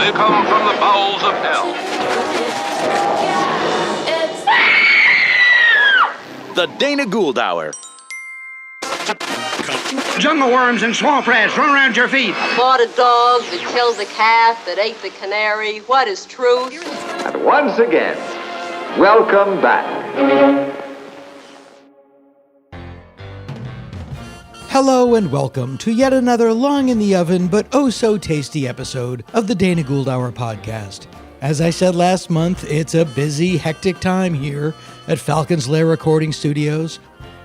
They've come from the bowels of hell. The Dana Gould Hour. Jungle worms and swamp rats run around your feet. I bought a dog that killed the calf that ate the canary. What is truth? And once again, welcome back. Hello and welcome to yet another long in the oven but oh so tasty episode of the Dana Gould Hour Podcast. As I said last month, it's a busy, hectic time here at Falcon's Lair Recording Studios.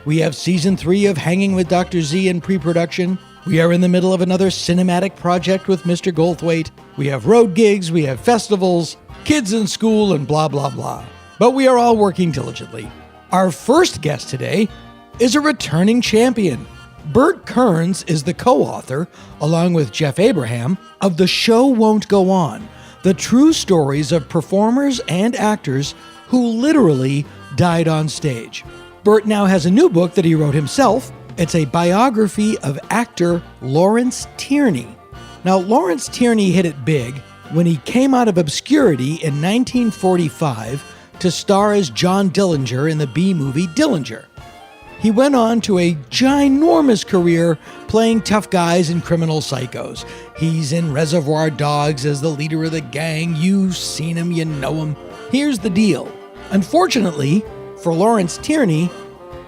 We have Season 3 of Hanging with Dr. Z in pre-production. We are in the middle of another cinematic project with Mr. Goldthwait. We have road gigs, we have festivals, kids in school, and blah, blah, blah. But we are all working diligently. Our first guest today is a returning champion. Bert Kearns is the co-author, along with Jeff Abraham, of The Show Won't Go On, the true stories of performers and actors who literally died on stage. Bert now has a new book that he wrote himself. It's a biography of actor Lawrence Tierney. Now, Lawrence Tierney hit it big when he came out of obscurity in 1945 to star as John Dillinger in the B-movie Dillinger. He went on to a ginormous career playing tough guys in Criminal Psychos. He's in Reservoir Dogs as the leader of the gang. You've seen him, you know him. Here's the deal. Unfortunately, for Lawrence Tierney,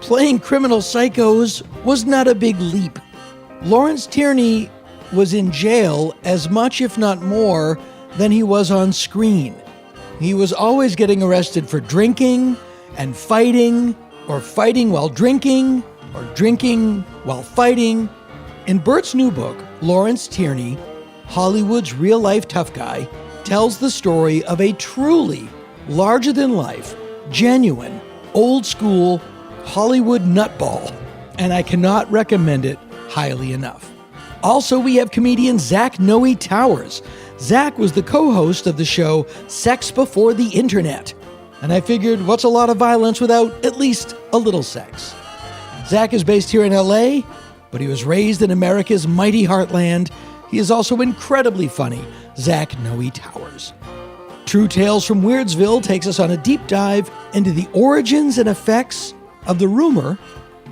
playing Criminal Psychos was not a big leap. Lawrence Tierney was in jail as much, if not more, than he was on screen. He was always getting arrested for drinking and fighting, or fighting while drinking, or drinking while fighting. In Bert's new book, Lawrence Tierney, Hollywood's real-life tough guy, tells the story of a truly larger-than-life, genuine, old-school Hollywood nutball, and I cannot recommend it highly enough. Also, we have comedian Zach Noe Towers. Zach was the co-host of the show Sex Before the Internet. And I figured, what's a lot of violence without at least a little sex? Zach is based here in LA, but he was raised in America's mighty heartland. He is also incredibly funny, Zach Noe Towers. True Tales from Weirdsville takes us on a deep dive into the origins and effects of the rumor,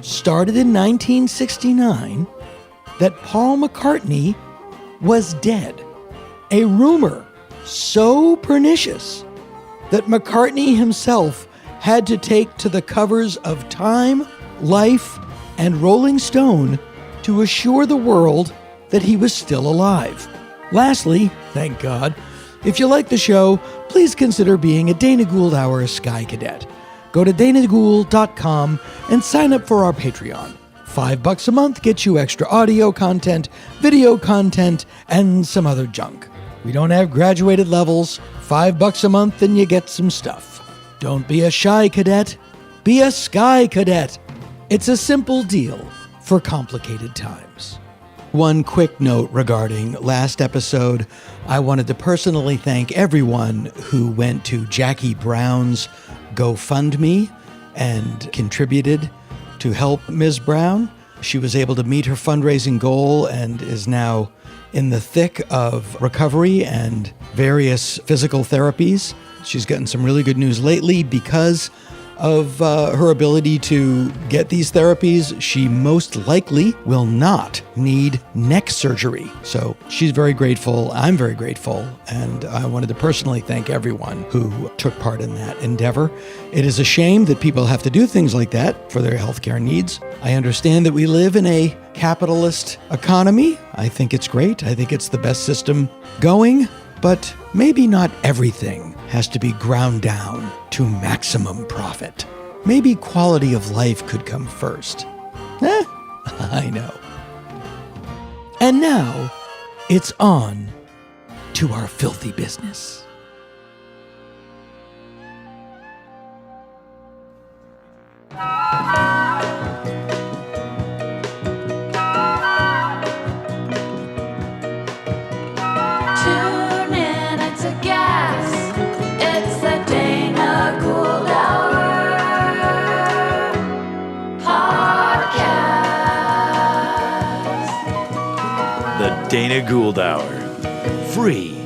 started in 1969, that Paul McCartney was dead. A rumor so pernicious that McCartney himself had to take to the covers of Time, Life, and Rolling Stone to assure the world that he was still alive. Lastly, thank God, if you like the show, please consider being a Dana Gould Hour Sky Cadet. Go to danagould.com and sign up for our Patreon. $5 a month gets you extra audio content, video content, and some other junk. We don't have graduated levels. $5 a month and you get some stuff. Don't be a shy cadet. Be a Sky Cadet. It's a simple deal for complicated times. One quick note regarding last episode. I wanted to personally thank everyone who went to Jackie Brown's GoFundMe and contributed to help Ms. Brown. She was able to meet her fundraising goal and is now in the thick of recovery and various physical therapies. She's gotten some really good news lately because of her ability to get these therapies. She most likely will not need neck surgery. So she's very grateful. I'm very grateful. And I wanted to personally thank everyone who took part in that endeavor. It is a shame that people have to do things like that for their healthcare needs. I understand that we live in a capitalist economy. I think it's great. I think it's the best system going. But maybe not everything has to be ground down to maximum profit. Maybe quality of life could come first. I know. And now, it's on to our filthy business. Dana Gould Hour. Free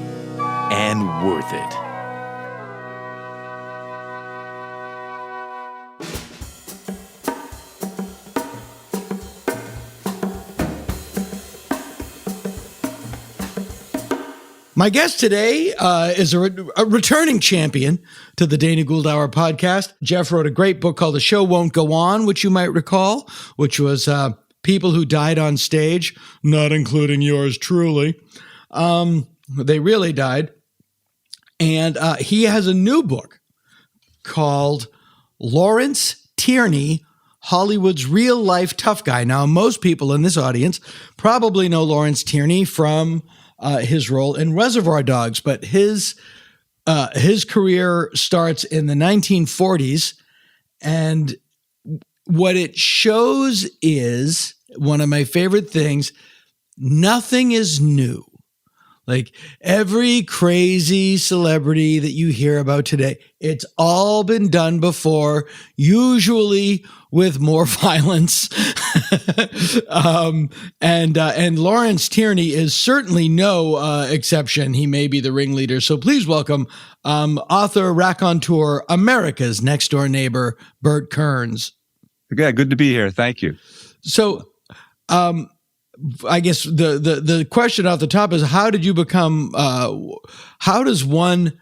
and worth it. My guest today is a returning champion to the Dana Gould Hour podcast. Jeff wrote a great book called The Show Won't Go On, which you might recall, which was people who died on stage, not including yours truly. They really died. And he has a new book called Lawrence Tierney, Hollywood's Real-Life Tough Guy. Now, most people in this audience probably know Lawrence Tierney from his role in Reservoir Dogs, but his career starts in the 1940s, and what it shows is one of my favorite things: nothing is new. Like every crazy celebrity that you hear about today, it's all been done before, usually with more violence. And Lawrence Tierney is certainly no exception. He may be the ringleader. So please welcome author, raconteur, America's next door neighbor, Bert Kearns. Yeah, good to be here. Thank you. So, I guess the question off the top is, how did you become, how did you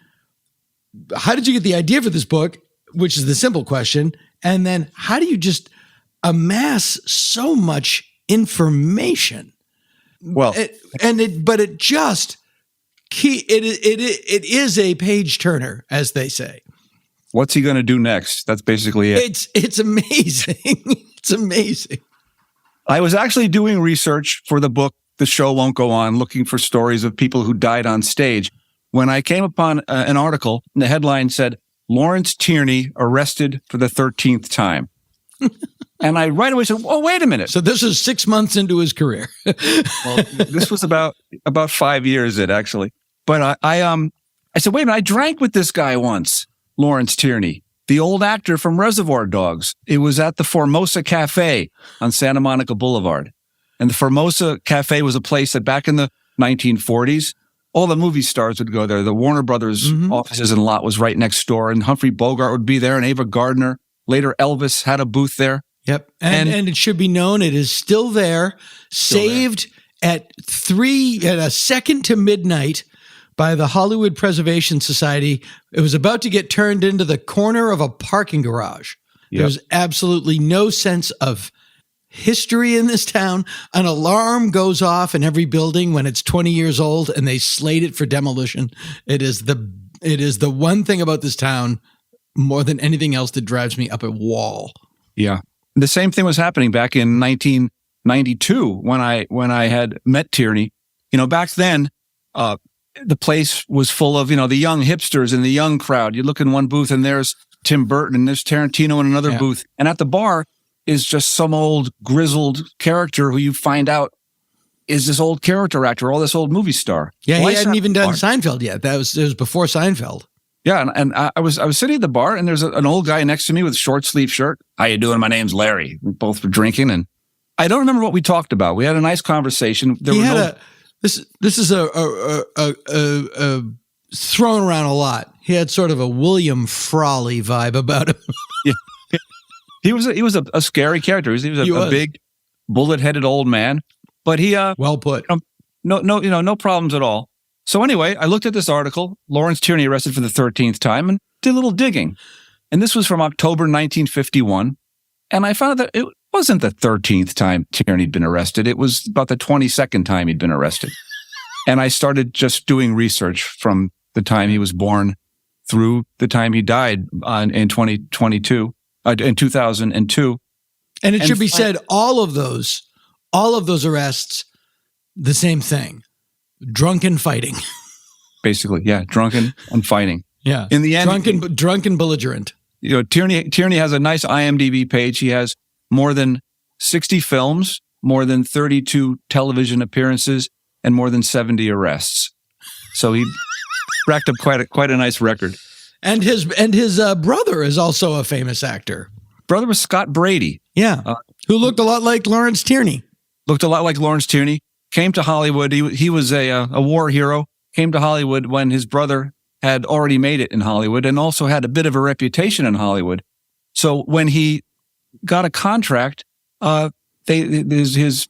get the idea for this book, which is the simple question, and then how do you just amass so much information? Well, it is a page turner, as they say. What's he going to do next? That's basically it. It's amazing. It's amazing. I was actually doing research for the book, The Show Won't Go On, looking for stories of people who died on stage, when I came upon an article, and the headline said, Lawrence Tierney arrested for the 13th time. And I right away said, oh, wait a minute. So this is 6 months into his career. Well, this was about 5 years in, actually. But I said, wait a minute, I drank with this guy once, Lawrence Tierney, the old actor from Reservoir Dogs. It was at the Formosa Cafe on Santa Monica Boulevard. And the Formosa Cafe was a place that back in the 1940s, all the movie stars would go there. The Warner Brothers offices and lot was right next door, and Humphrey Bogart would be there, and Ava Gardner. Later, Elvis had a booth there. Yep. And it should be known, it is still there, saved at a second to midnight by the Hollywood Preservation Society. It was about to get turned into the corner of a parking garage. Yep. There's absolutely no sense of history in this town. An alarm goes off in every building when it's 20 years old and they slate it for demolition. It is the one thing about this town more than anything else that drives me up a wall. Yeah. The same thing was happening back in 1992 when I had met Tierney. You know, back then, the place was full of, the young hipsters and the young crowd. You look in one booth and there's Tim Burton and there's Tarantino in another booth. And at the bar is just some old grizzled character who you find out is this old character actor or this old movie star. Yeah, he hadn't even done Seinfeld yet. It was before Seinfeld. Yeah, and I was sitting at the bar and there's an old guy next to me with a short sleeve shirt. How you doing? My name's Larry. We both were drinking, and I don't remember what we talked about. We had a nice conversation. This is a thrown around a lot. He had sort of a William Frawley vibe about him. Yeah. He was a scary character. He was a big, bullet-headed old man, but he well put. No problems at all. So anyway, I looked at this article, Lawrence Tierney arrested for the 13th time, and did a little digging. And this was from October 1951, and I found that it wasn't the 13th time Tierney had been arrested. It was about the 22nd time he'd been arrested. And I started just doing research from the time he was born through the time he died in 2002. In 2002. And it should be said, all of those arrests, the same thing. Drunken fighting. Basically, yeah. Drunken and fighting. Yeah. In the end. Drunken belligerent. Tierney has a nice IMDb page. He has more than 60 films, more than 32 television appearances, and more than 70 arrests. So he racked up quite a nice record. And his brother is also a famous actor. Brother was Scott Brady. Yeah. Who looked a lot like Lawrence Tierney. Looked a lot like Lawrence Tierney. Came to Hollywood. He was a war hero. came to Hollywood when his brother had already made it in Hollywood and also had a bit of a reputation in Hollywood. So when he got a contract, his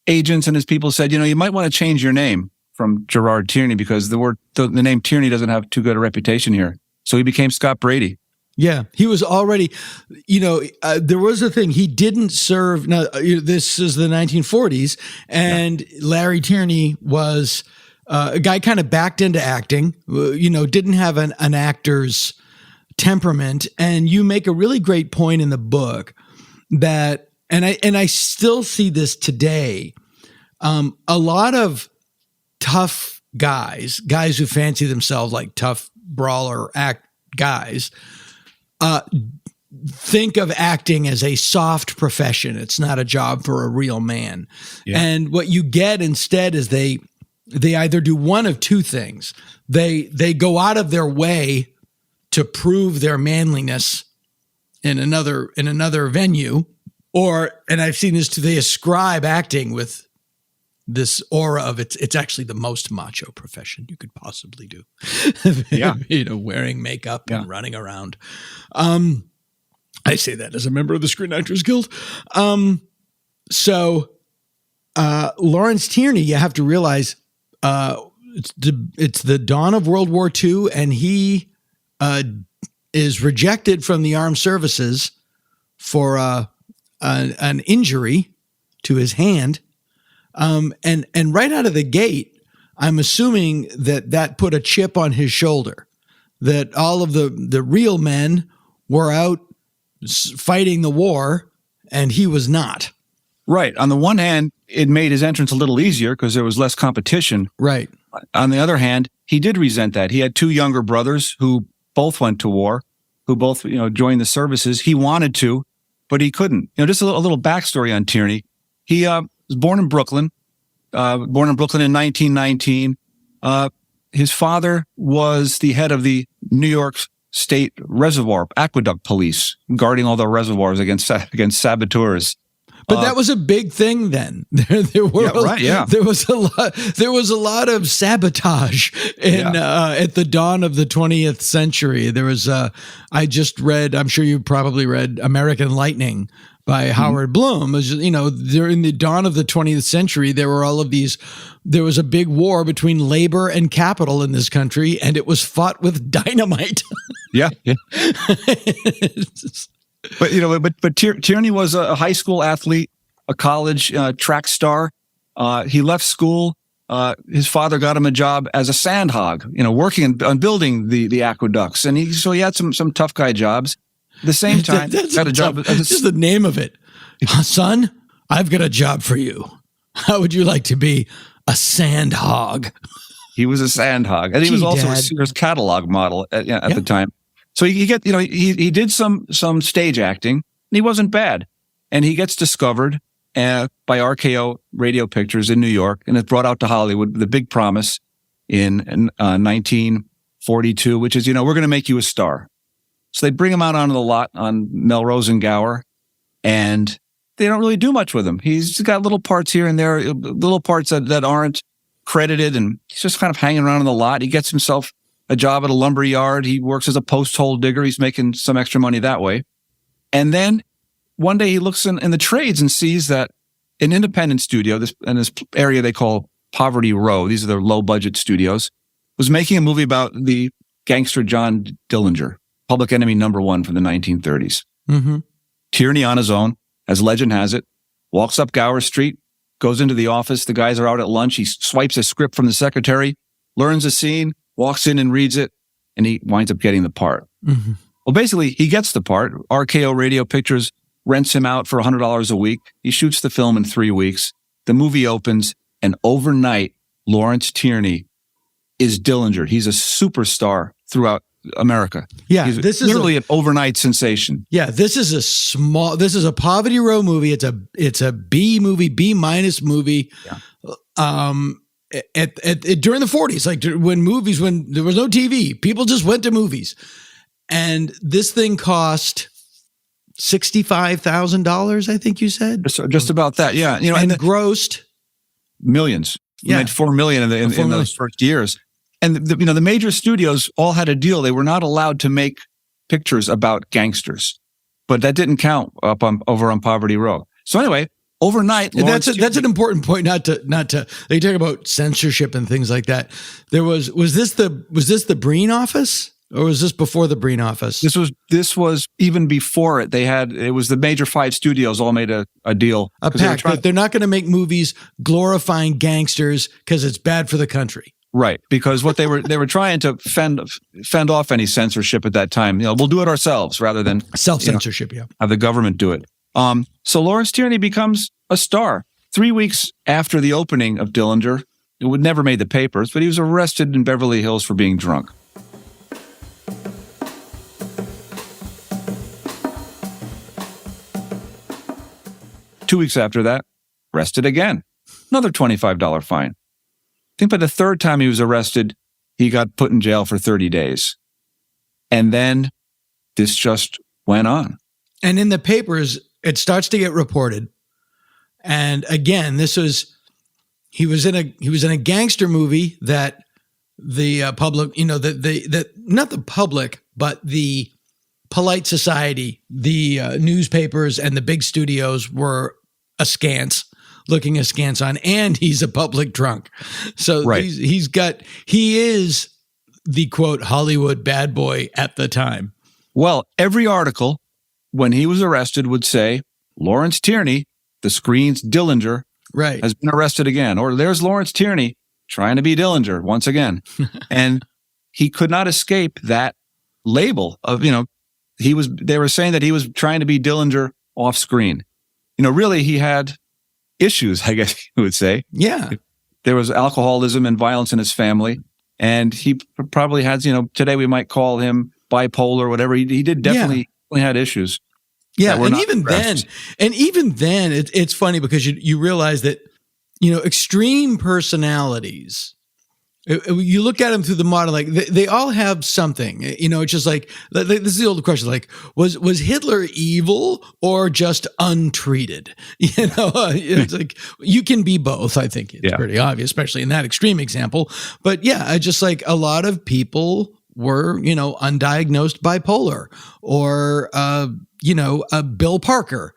agents and his people said, you might want to change your name from Gerard Tierney because the name Tierney doesn't have too good a reputation here. So he became Scott Brady. Yeah, he was already, there was a thing. He didn't serve. Now, this is the 1940s, and Larry Tierney was a guy kind of backed into acting, didn't have an actor's temperament. And you make a really great point in the book that, and I still see this today, a lot of tough guys who fancy themselves like tough brawler act guys, think of acting as a soft profession. It's not a job for a real man. Yeah. And what you get instead is they either do one of two things. They go out of their way to prove their manliness in another venue, and I've seen this too, they ascribe acting with this aura of it's actually the most macho profession you could possibly do. Yeah. Wearing makeup and running around. I say that as a member of the Screen Actors Guild. So Lawrence Tierney, you have to realize it's the dawn of World War II, and he is rejected from the armed services for an injury to his hand. And right out of the gate, I'm assuming that put a chip on his shoulder, that all of the real men were out fighting the war and he was not. Right. On the one hand, it made his entrance a little easier because there was less competition. Right. On the other hand, he did resent that. He had two younger brothers who both went to war, who both, joined the services. He wanted to, but he couldn't. Just a little backstory on Tierney. He was born in Brooklyn in 1919. His father was the head of the New York State Reservoir Aqueduct Police, guarding all the reservoirs against saboteurs. But that was a big thing then. There was a lot of sabotage at the dawn of the 20th century. There was I just read, I'm sure you probably read American Lightning by Howard Bloom. During the dawn of the 20th century, there was a big war between labor and capital in this country, and it was fought with dynamite. Yeah. But Tierney was a high school athlete, a college track star. He left school. His father got him a job as a sand hog, working on building the aqueducts. And he had some tough guy jobs. At the same time, got a job. Just the name of it. Son, I've got a job for you. How would you like to be a sand hog? He was a sand hog. And he was also a Sears catalog model at the time. So he did some stage acting, and he wasn't bad. And he gets discovered by RKO Radio Pictures in New York, and is brought out to Hollywood with a big promise in 1942, which is, we're going to make you a star. So they bring him out onto the lot on Melrose and Gower, and they don't really do much with him. He's got little parts here and there, little parts that aren't credited, and he's just kind of hanging around on the lot. He gets himself a job at a lumber yard. He works as a post hole digger. He's making some extra money that way. And then one day he looks in the trades and sees that an independent studio, in this area they call Poverty Row, these are their low budget studios, was making a movie about the gangster John Dillinger, Public Enemy #1 from the 1930s. Mm-hmm. Tierney on his own, as legend has it, walks up Gower Street, goes into the office. The guys are out at lunch. He swipes a script from the secretary, learns a scene, walks in and reads it, and he winds up getting the part. Mm-hmm. Well, basically, he gets the part. RKO Radio Pictures rents him out for $100 a week. He shoots the film in 3 weeks. The movie opens, and overnight, Lawrence Tierney is Dillinger. He's a superstar throughout America. Yeah, this is literally an overnight sensation. Yeah, this is a Poverty Row movie. It's a B movie, B- movie. Yeah. During the 40s, like when there was no TV, people just went to movies, and this thing cost $65,000. I think you said just about that. Yeah, and grossed millions. We made $4 million in those first years. And the major studios all had a deal. They were not allowed to make pictures about gangsters, but that didn't count over on Poverty Row. So anyway, overnight, that's an important point. Not to. They talk about censorship and things like that. Was this the Breen office? Or was this before the Breen office? This was even before it. It was the major 5 studios all made a deal. A pact that they're not going to make movies glorifying gangsters because it's bad for the country. Right. Because what they were trying to fend off any censorship at that time. We'll do it ourselves rather than self-censorship, have the government do it. So Lawrence Tierney becomes a star. 3 weeks after the opening of Dillinger, it would never made the papers, but he was arrested in Beverly Hills for being drunk. Two weeks after that, arrested again. Another $25 fine. I think by the third time he was arrested, he got put in jail for 30 days. And then this just went on. And in the papers, it starts to get reported. And again, he was in a gangster movie that the public, not the public, but the polite society, the newspapers and the big studios were looking askance on, and he's a public drunk. So right. he is the quote Hollywood bad boy at the time. Well, every article when he was arrested would say Lawrence Tierney, the screen's Dillinger, right, has been arrested again, or there's Lawrence Tierney trying to be Dillinger once again. And he could not escape that label of, they were saying that he was trying to be Dillinger off screen. Really, he had issues, I guess you would say. Yeah. There was alcoholism and violence in his family. And he probably has, today we might call him bipolar or whatever. He did definitely had issues. Yeah. And even then, it's funny because you realize that, extreme personalities, you look at them through the model, like they all have something, it's just like, this is the old question, like, was Hitler evil or just untreated? It's like, you can be both. I think it's pretty obvious, especially in that extreme example. But yeah, just like a lot of people were, undiagnosed bipolar or, Bill Parker,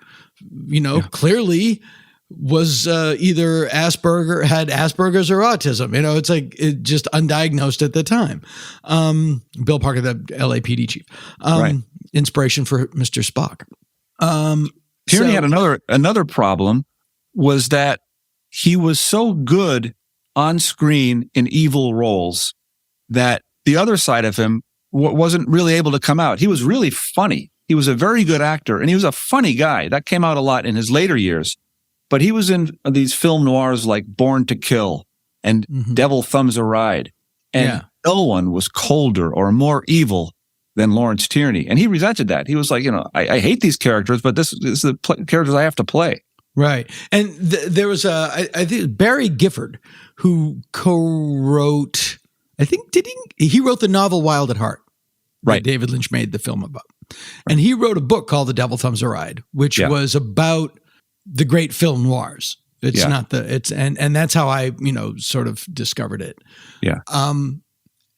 clearly was either had Asperger's or autism. It's like just undiagnosed at the time. Bill Parker, the LAPD chief, right. Inspiration for Mr. Spock. Tierney had another problem was that he was so good on screen in evil roles that the other side of him wasn't really able to come out. He was really funny. He was a very good actor, and he was a funny guy. That came out a lot in his later years. But he was in these film noirs like Born to Kill and Devil Thumbs a Ride. And no one was colder or more evil than Lawrence Tierney. And he resented that. He was like, I hate these characters, but this is the characters I have to play. Right. And there was I think Barry Gifford, who co-wrote, he wrote the novel Wild at Heart. Right. That David Lynch made the film about. Right. And he wrote a book called The Devil Thumbs a Ride, which was about the great film noirs. It's not and that's how I, sort of discovered it. Yeah. And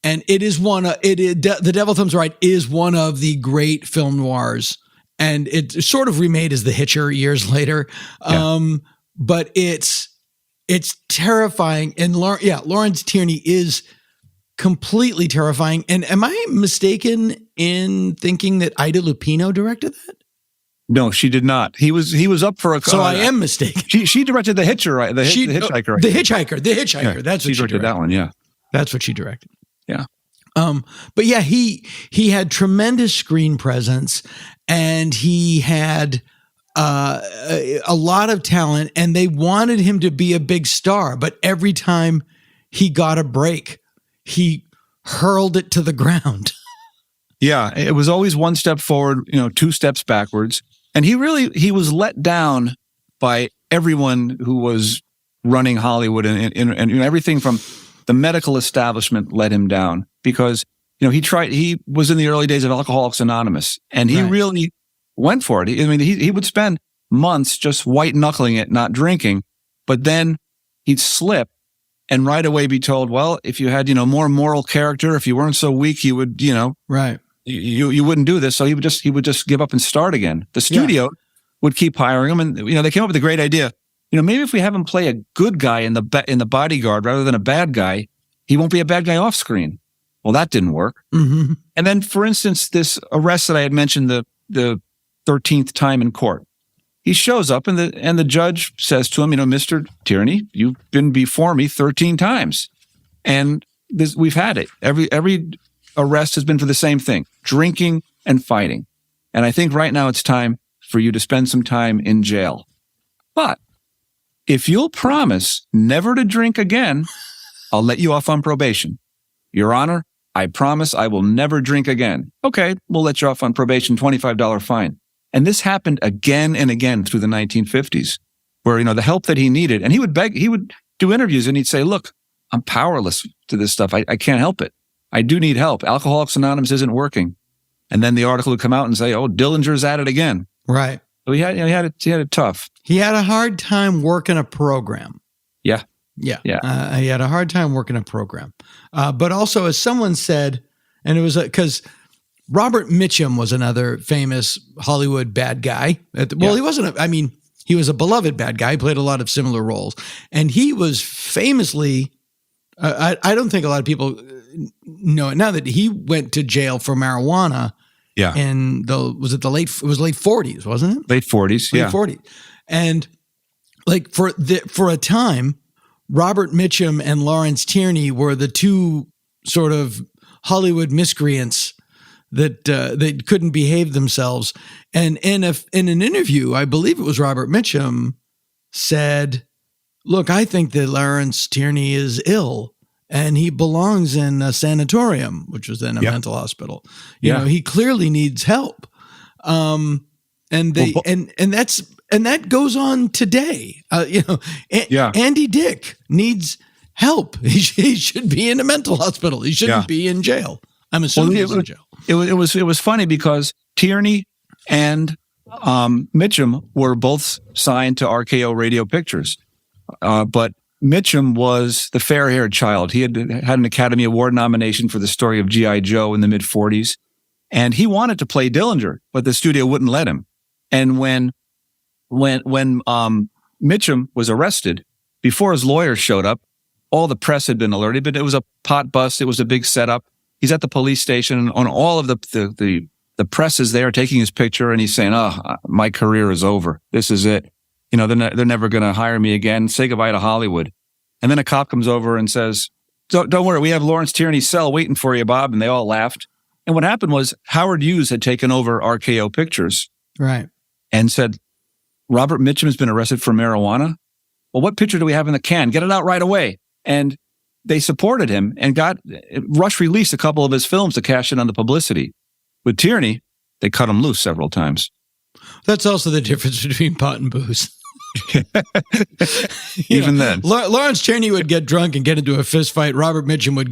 it is The Devil Thumbs a Ride is one of the great film noirs, and it's sort of remade as The Hitcher years later. But it's terrifying. And Lawrence Tierney is completely terrifying. And am I mistaken in thinking that Ida Lupino directed that? No, she did not. He was up for a. So I am mistaken. She directed The Hitcher, right? The Hitchhiker. Right? The Hitchhiker. Yeah, that's what she directed. That one. Yeah, that's what she directed. Yeah. But yeah, he had tremendous screen presence, and he had a lot of talent, and they wanted him to be a big star. But every time he got a break, he hurled it to the ground. Yeah, it was always one step forward, 2 steps backwards. And he was let down by everyone who was running Hollywood, and everything from the medical establishment let him down because, he was in the early days of Alcoholics Anonymous, and he really went for it. He would spend months just white knuckling it, not drinking, but then he'd slip and right away be told, well, if you had, more moral character, if you weren't so weak, you would, right. You wouldn't do this. So he would just give up and start again. The studio would keep hiring him. And, they came up with a great idea. Maybe if we have him play a good guy in the Bodyguard rather than a bad guy, he won't be a bad guy off screen. Well, that didn't work. Mm-hmm. And then, for instance, this arrest that I had mentioned the 13th time in court, he shows up and the judge says to him, Mr. Tierney, you've been before me 13 times. And we've had it. Every arrest has been for the same thing, drinking and fighting. And I think right now it's time for you to spend some time in jail. But if you'll promise never to drink again, I'll let you off on probation. Your Honor, I promise I will never drink again. Okay, we'll let you off on probation, $25 fine. And this happened again and again through the 1950s, where, the help that he needed, and he would do interviews and he'd say, look, I'm powerless to this stuff. I can't help it. I do need help. Alcoholics Anonymous isn't working. And then the article would come out and say, oh, Dillinger's at it again. Right. So he had it tough. He had a hard time working a program. Yeah. Yeah. He had a hard time working a program. But also, as someone said, and it was because Robert Mitchum was another famous Hollywood bad guy. He wasn't, he was a beloved bad guy. He played a lot of similar roles. And he was famously, I don't think a lot of people know it now, that he went to jail for marijuana. Yeah. In late 40s, wasn't it? Late 40s. Late 40s. And like for a time, Robert Mitchum and Lawrence Tierney were the two sort of Hollywood miscreants that they couldn't behave themselves. And in an interview, I believe it was Robert Mitchum said, look, I think that Lawrence Tierney is ill and he belongs in a sanatorium, which was then a mental hospital. You know, he clearly needs help. And that goes on today. Andy Dick needs help. He should be in a mental hospital. He shouldn't be in jail. I'm assuming he's in jail. It was funny because Tierney and Mitchum were both signed to RKO Radio Pictures, but Mitchum was the fair-haired child. He had an Academy Award nomination for the story of G.I. Joe in the mid-40s, and he wanted to play Dillinger, but the studio wouldn't let him. And when Mitchum was arrested, before his lawyers showed up, all the press had been alerted, but it was a pot bust. It was a big setup. He's at the police station, and on all of the press is there taking his picture, and he's saying, "Oh, my career is over. This is it. They're never going to hire me again. Say goodbye to Hollywood." And then a cop comes over and says, "Don't worry, we have Lawrence Tierney's cell waiting for you, Bob." And they all laughed. And what happened was Howard Hughes had taken over RKO Pictures, right, and said, "Robert Mitchum has been arrested for marijuana. Well, what picture do we have in the can? Get it out right away." And they supported him and rush released a couple of his films to cash in on the publicity. With Tierney, they cut him loose several times. That's also the difference between pot and booze. Then. Lawrence Tierney would get drunk and get into a fist fight. Robert Mitchum would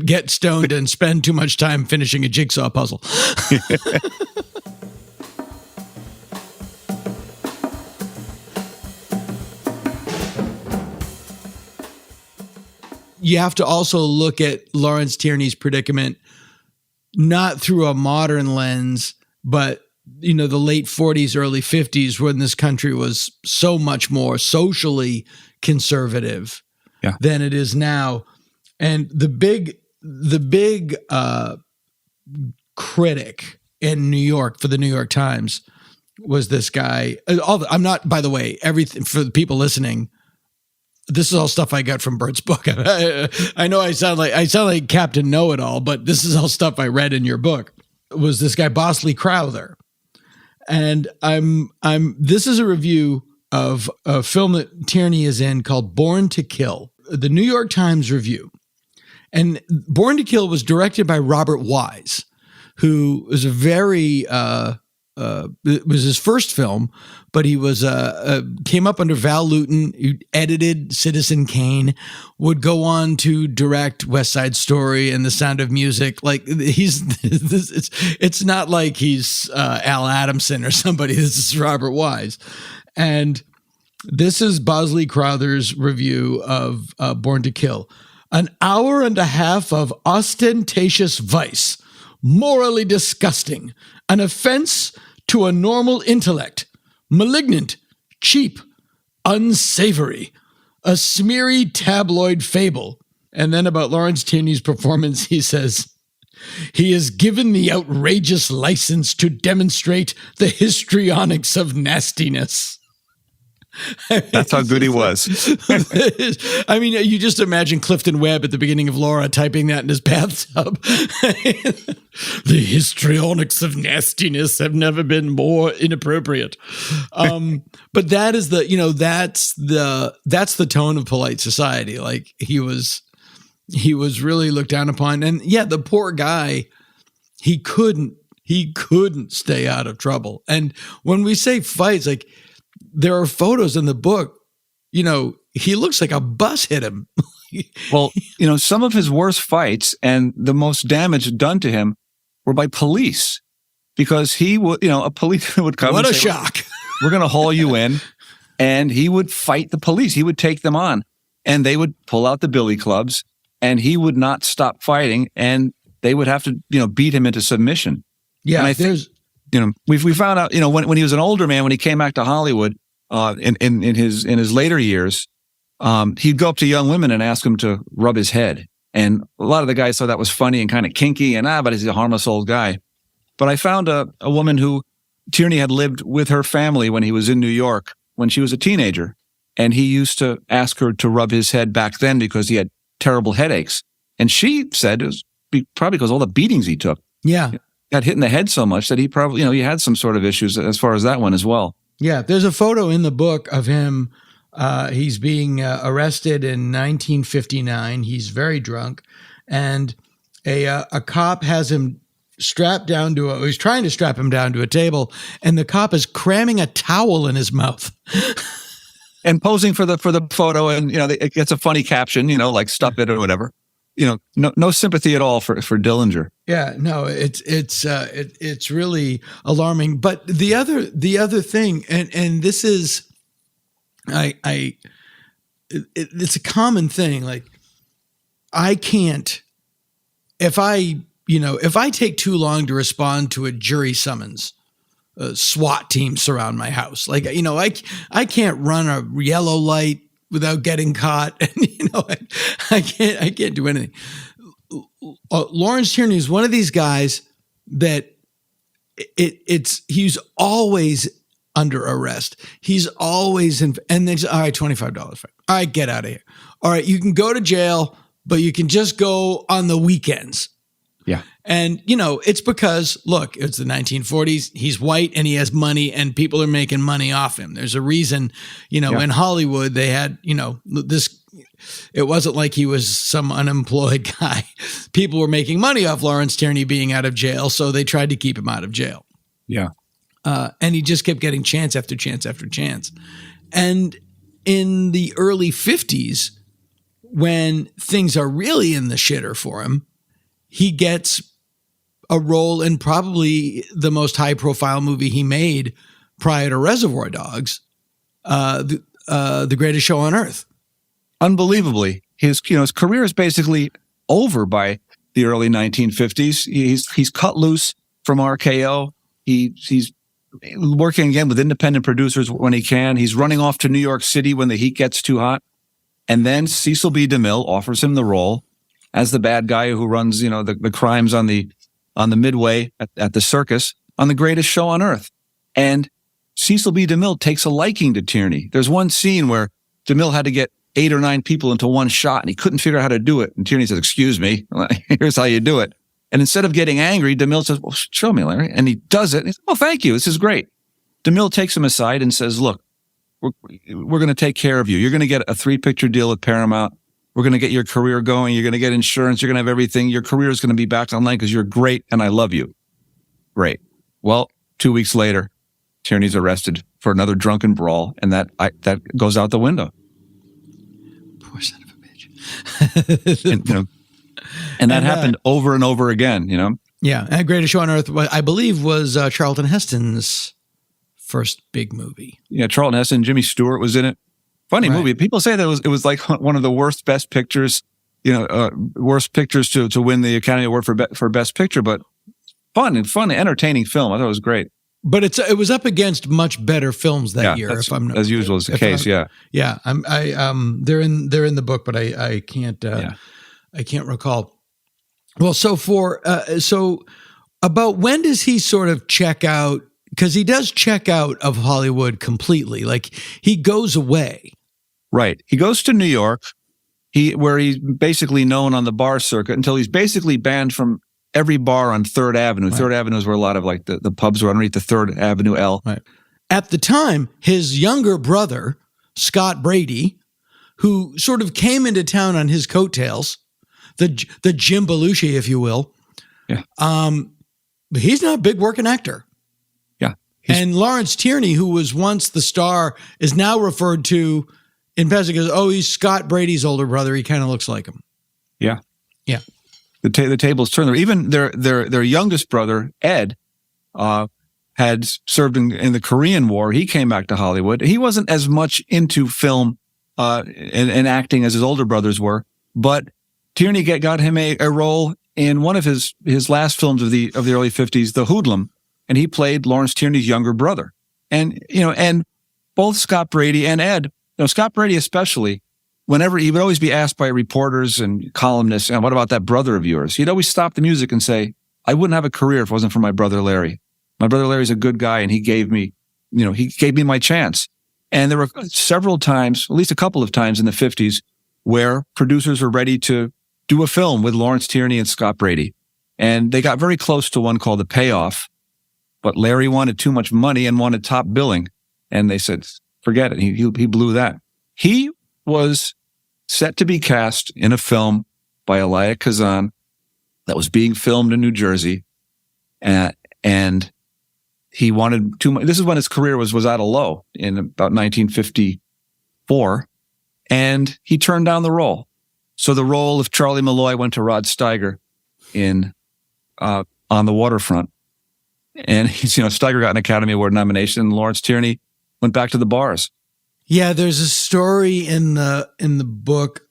get stoned and spend too much time finishing a jigsaw puzzle. You have to also look at Lawrence Tierney's predicament, not through a modern lens, but the late 40s, early 50s, when this country was so much more socially conservative than it is now. And the big critic in New York for the New York Times was this guy. I'm not, by the way, everything for the people listening, this is all stuff I got from Bert's book. I know I sound like Captain Know-It-All, but this is all stuff I read in your book. It was this guy Bosley Crowther. And this is a review of a film that Tierney is in called Born to Kill, the New York Times review. And Born to Kill was directed by Robert Wise, who was a very, it was his first film, but he was came up under Val Lewton, who edited Citizen Kane, would go on to direct West Side Story and The Sound of Music. Like it's not like he's Al Adamson or somebody. This is Robert Wise, and This is Bosley Crowther's review of Born to Kill. An hour and a half of ostentatious vice, morally disgusting, an offense to a normal intellect, malignant, cheap, unsavory, a smeary tabloid fable. And then about Lawrence Tierney's performance, he says, he is given the outrageous license to demonstrate the histrionics of nastiness. That's how good he was. I mean, you just imagine Clifton Webb at the beginning of Laura typing that in his bathtub. The histrionics of nastiness have never been more inappropriate. But that is that's the tone of polite society. Like he was really looked down upon. And yeah, the poor guy, he couldn't stay out of trouble. And when we say fights, like, there are photos in the book, he looks like a bus hit him. Well, some of his worst fights and the most damage done to him were by police, because he would, a police would come. What and a say, shock. We're going to haul you in. And he would fight the police. He would take them on, and they would pull out the billy clubs, and he would not stop fighting, and they would have to, beat him into submission. Yeah. And I think, we found out, when he was an older man, when he came back to Hollywood, in his later years, he'd go up to young women and ask them to rub his head. And a lot of the guys thought that was funny and kind of kinky and, but he's a harmless old guy. But I found a woman who Tierney had lived with her family when he was in New York when she was a teenager. And he used to ask her to rub his head back then because he had terrible headaches. And she said it was probably because all the beatings he took. Yeah. Got hit in the head so much that he probably, he had some sort of issues as far as that one as well. Yeah, there's a photo in the book of him. He's being arrested in 1959. He's very drunk, and a cop has him strapped down he's trying to strap him down to a table, and the cop is cramming a towel in his mouth. And posing for the photo, and it gets a funny caption, like "stuff it" or whatever. No sympathy at all for Dillinger. Yeah, no, it's really alarming. But the other thing, and this is, it's a common thing. Like, I can't, if I take too long to respond to a jury summons, a SWAT team surround my house. Like, I can't run a yellow light without getting caught. And, I can't do anything. Lawrence Tierney is one of these guys that he's always under arrest. He's always and they say, all right, $25. All right, get out of here. All right, you can go to jail, but you can just go on the weekends. Yeah. And, it's because, look, it's the 1940s. He's white and he has money and people are making money off him. There's a reason, in Hollywood, they had, this, it wasn't like he was some unemployed guy. People were making money off Lawrence Tierney being out of jail. So they tried to keep him out of jail. Yeah. And he just kept getting chance after chance after chance. And in the early 50s, when things are really in the shitter for him, he gets a role in probably the most high-profile movie he made prior to Reservoir Dogs, The Greatest Show on Earth. Unbelievably, his career is basically over by the early 1950s. He's cut loose from RKO. He's working again with independent producers when he can. He's running off to New York City when the heat gets too hot. And then Cecil B. DeMille offers him the role as the bad guy who runs, the crimes on the Midway at the circus on The Greatest Show on Earth. And Cecil B. DeMille takes a liking to Tierney. There's one scene where DeMille had to get 8 or 9 people into one shot and he couldn't figure out how to do it. And Tierney says, "Excuse me, here's how you do it." And instead of getting angry, DeMille says, "Well, show me, Larry." And he does it. And he says, "Oh, thank you. This is great." DeMille takes him aside and says, "Look, we're going to take care of you. You're going to get a 3-picture deal with Paramount. We're going to get your career going. You're going to get insurance. You're going to have everything. Your career is going to be back online because you're great and I love you." Great. Well, 2 weeks later, Tierney's arrested for another drunken brawl, and that goes out the window. Poor son of a bitch. and that happened over and over again, Yeah. And Greatest Show on Earth, I believe, was Charlton Heston's first big movie. Yeah, Charlton Heston, Jimmy Stewart was in it. Funny movie. People say that it was like one of the worst best pictures, worst pictures to win the Academy Award for Best Picture, but fun, entertaining film. I thought it was great. But it was up against much better films that year. If I'm not, as usual is the case. Yeah. They're in the book, but I can't recall. Well, so about when does he sort of check out? Because he does check out of Hollywood completely. Like he goes away. Right. He goes to New York, where he's basically known on the bar circuit until he's basically banned from every bar on 3rd Avenue. Right. 3rd Avenue is where a lot of like the pubs were underneath the 3rd Avenue L. Right. At the time, his younger brother, Scott Brady, who sort of came into town on his coattails, the Jim Belushi, if you will. Yeah. He's not a big working actor. Yeah. And Lawrence Tierney, who was once the star, is now referred to in passing as, he's Scott Brady's older brother. He kind of looks like him. Yeah. Yeah. The tables turned. Even their youngest brother, Ed, had served in the Korean War. He came back to Hollywood. He wasn't as much into film and acting as his older brothers were, but Tierney got him a role in one of his last films of the early 50s, The Hoodlum, and he played Lawrence Tierney's younger brother. And both Scott Brady and Ed, Scott Brady especially, whenever he would always be asked by reporters and columnists, and what about that brother of yours? He'd always stop the music and say, I wouldn't have a career if it wasn't for my brother Larry. My brother Larry's a good guy, and he gave me my chance. And there were several times, at least a couple of times in the 50s, where producers were ready to do a film with Lawrence Tierney and Scott Brady. And they got very close to one called The Payoff, but Larry wanted too much money and wanted top billing. And they said, forget it. He blew that. He was set to be cast in a film by Elia Kazan that was being filmed in New Jersey. And he wanted too much. This is when his career was at a low in about 1954. And he turned down the role. So the role of Charlie Malloy went to Rod Steiger in On the Waterfront. And Steiger got an Academy Award nomination, and Lawrence Tierney went back to the bars. Yeah, there's a story in the book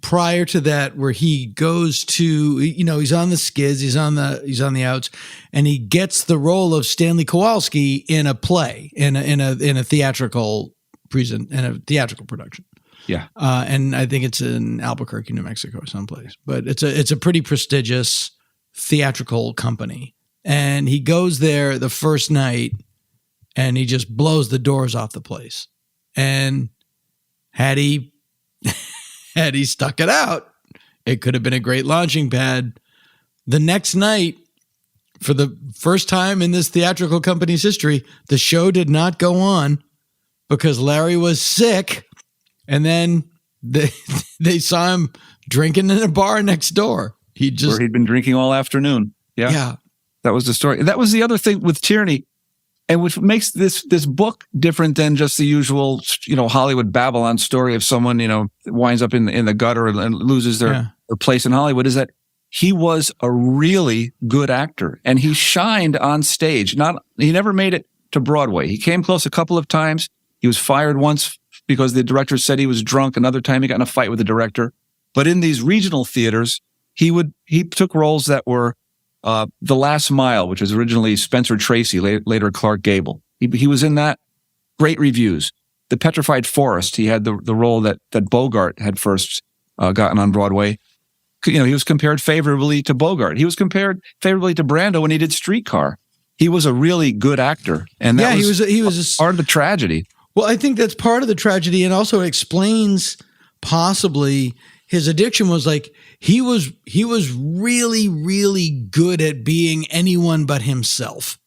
prior to that where he goes to, he's on the skids, he's on the outs, and he gets the role of Stanley Kowalski in a play, in a theatrical production. Yeah. And I think it's in Albuquerque, New Mexico, someplace. But it's a pretty prestigious theatrical company. And he goes there the first night and he just blows the doors off the place. And had he stuck it out, it could have been a great launching pad. The next night, for the first time in this theatrical company's history, the show did not go on because Larry was sick. And then they saw him drinking in a bar next door. Where he'd been drinking all afternoon. Yeah. Yeah. That was the story. That was the other thing with Tierney, and which makes this book different than just the usual, Hollywood Babylon story of someone, winds up in the gutter and loses their place in Hollywood, is that he was a really good actor and he shined on stage. He never made it to Broadway. He came close a couple of times. He was fired once because the director said he was drunk. Another time he got in a fight with the director. But in these regional theaters, he took roles that were The Last Mile, which was originally Spencer Tracy, later Clark Gable. He was in that. Great reviews. The Petrified Forest, he had the role that Bogart had first gotten on Broadway. He was compared favorably to Bogart. He was compared favorably to Brando when he did Streetcar. He was a really good actor, and that was part of the tragedy. Well, I think that's part of the tragedy, and also explains possibly his addiction was like he was really, really good at being anyone but himself.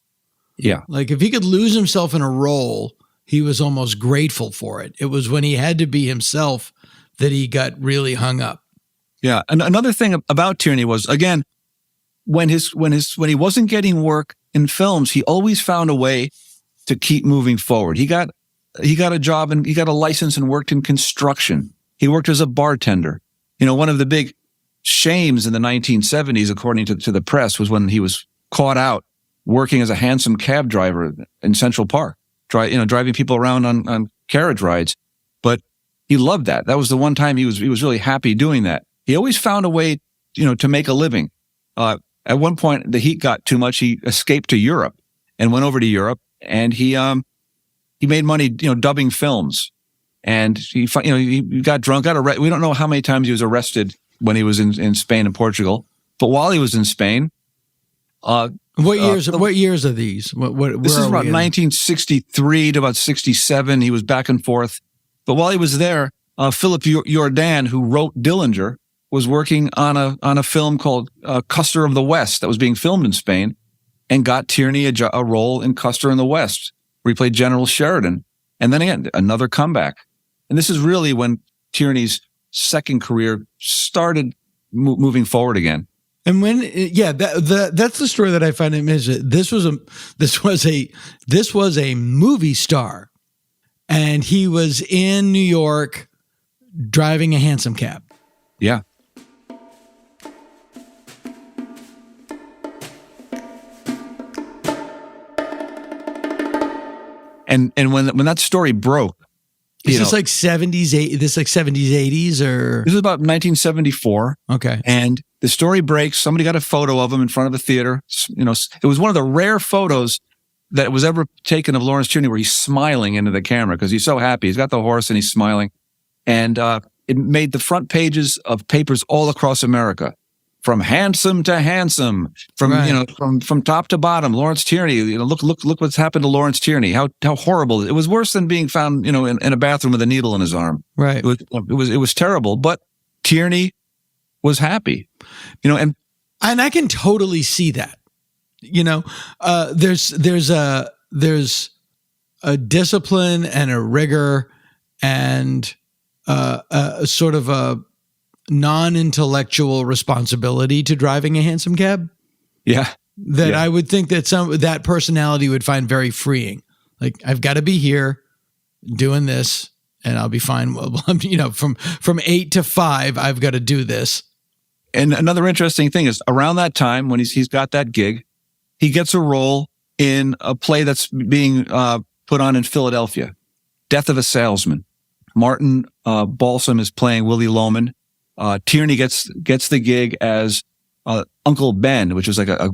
Yeah. Like if he could lose himself in a role, he was almost grateful for it. It was when he had to be himself that he got really hung up. Yeah. And another thing about Tierney was, again, when he wasn't getting work in films, he always found a way to keep moving forward. He got a job and he got a license and worked in construction. He worked as a bartender. One of the big shames in the 1970s, according to the press, was when he was caught out working as a hansom cab driver in Central Park, driving people around on carriage rides. But he loved that. That was the one time he was really happy doing that. He always found a way, to make a living. At one point, the heat got too much. He escaped to Europe and went over to Europe, and he made money, dubbing films. And he got drunk, got arrested. We don't know how many times he was arrested when he was in Spain and Portugal. But while he was in Spain, what years are these? This is about 1963 to about 67. He was back and forth. But while he was there, Philip Jordan, who wrote Dillinger, was working on a film called Custer of the West that was being filmed in Spain, and got Tierney a role in Custer in the West, where he played General Sheridan. And then again, another comeback. And this is really when Tierney's second career started moving forward again. And when, that's the story that I find amazing. This was a movie star, and he was in New York driving a hansom cab. Yeah. And when that story broke, is this like 70s, 80s, or? This was about 1974. Okay. And the story breaks. Somebody got a photo of him in front of a theater. It was one of the rare photos that was ever taken of Lawrence Tierney where he's smiling into the camera because he's so happy. He's got the horse and he's smiling. And it made the front pages of papers all across America. From handsome to handsome, from top to bottom. Lawrence Tierney, look what's happened to Lawrence Tierney. How horrible! It was worse than being found, in a bathroom with a needle in his arm. Right. It was terrible. But Tierney was happy, and I can totally see that. There's a discipline and a rigor and a sort of a non-intellectual responsibility to driving a hansom cab. Yeah. I would think that that personality would find very freeing. Like, I've got to be here doing this and I'll be fine. From 8 to 5, I've got to do this. And another interesting thing is around that time when he's got that gig, he gets a role in a play that's being put on in Philadelphia, Death of a Salesman. Martin Balsam is playing Willie Loman. Tierney gets the gig as Uncle Ben, which was like a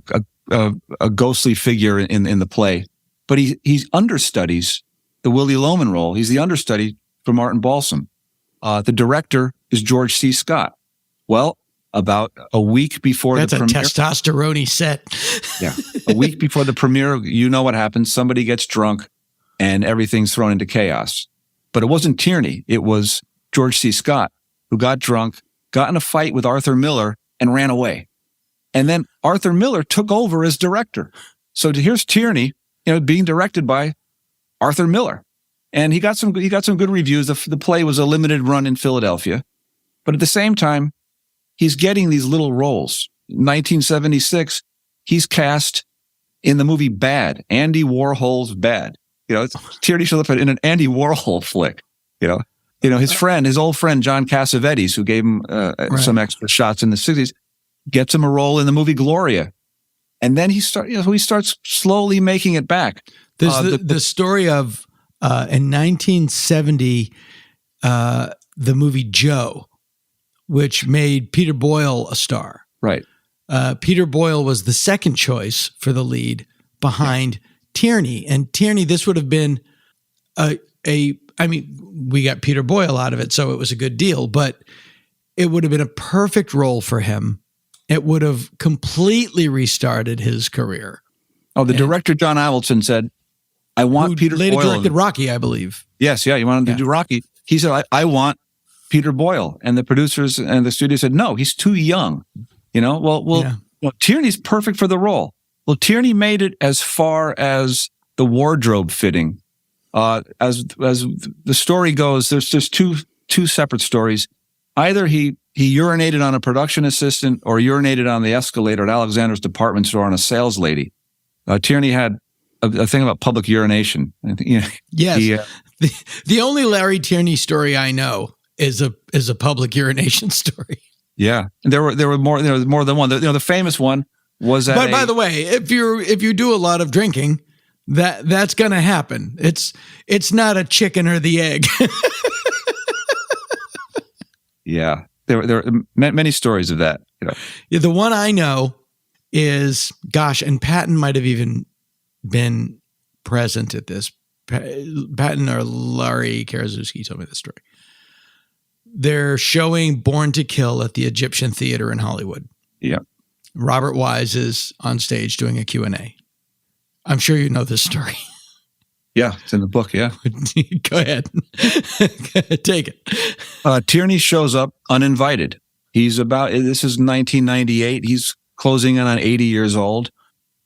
ghostly figure in the play. But he understudies the Willie Loman role. He's the understudy for Martin Balsam. The director is George C. Scott. Well, about a week before the premiere. That's a testosterone set. Yeah. A week before the premiere, you know what happens. Somebody gets drunk and everything's thrown into chaos. But it wasn't Tierney. It was George C. Scott who got drunk, got in a fight with Arthur Miller, and ran away. And then Arthur Miller took over as director. So here's Tierney, being directed by Arthur Miller. And he got some good reviews. The play was a limited run in Philadelphia. But at the same time, he's getting these little roles. In 1976, he's cast in the movie Bad, Andy Warhol's Bad. Tierney shows up in an Andy Warhol flick. His old friend John Cassavetes, who gave him some extra shots in the 60s, gets him a role in the movie Gloria, and then he starts slowly making it back. There's the story of in 1970, the movie Joe, which made Peter Boyle a star. Right. Peter Boyle was the second choice for the lead behind Tierney, and Tierney. This would have been we got Peter Boyle out of it, so it was a good deal, but it would have been a perfect role for him. It would have completely restarted his career. Oh, the director, John Avildsen, said, I want Peter Boyle. Later directed Rocky, I believe. Yes, yeah, he wanted to do Rocky. He said, I want Peter Boyle. And the producers and the studio said, no, he's too young. Tierney's perfect for the role. Well, Tierney made it as far as the wardrobe fitting. As the story goes, there's just two separate stories. Either he urinated on a production assistant or urinated on the escalator at Alexander's department store on a sales lady. Tierney had a thing about public urination. Yes. The only Larry Tierney story I know is a public urination story. Yeah. There were more than one. The famous one was at But by the way, if you do a lot of drinking, that's going to happen. It's not a chicken or the egg. Yeah, there are many stories of that. Yeah, the one I know is, gosh, and Patton might have even been present at this. Patton or Larry Karaszewski told me this story. They're showing Born to Kill at the Egyptian Theater in Hollywood. Yeah. Robert Wise is on stage doing a Q&A. I'm sure you know this story. Yeah, it's in the book, yeah. Go ahead. Take it. Tierney shows up uninvited. This is 1998. He's closing in on 80 years old.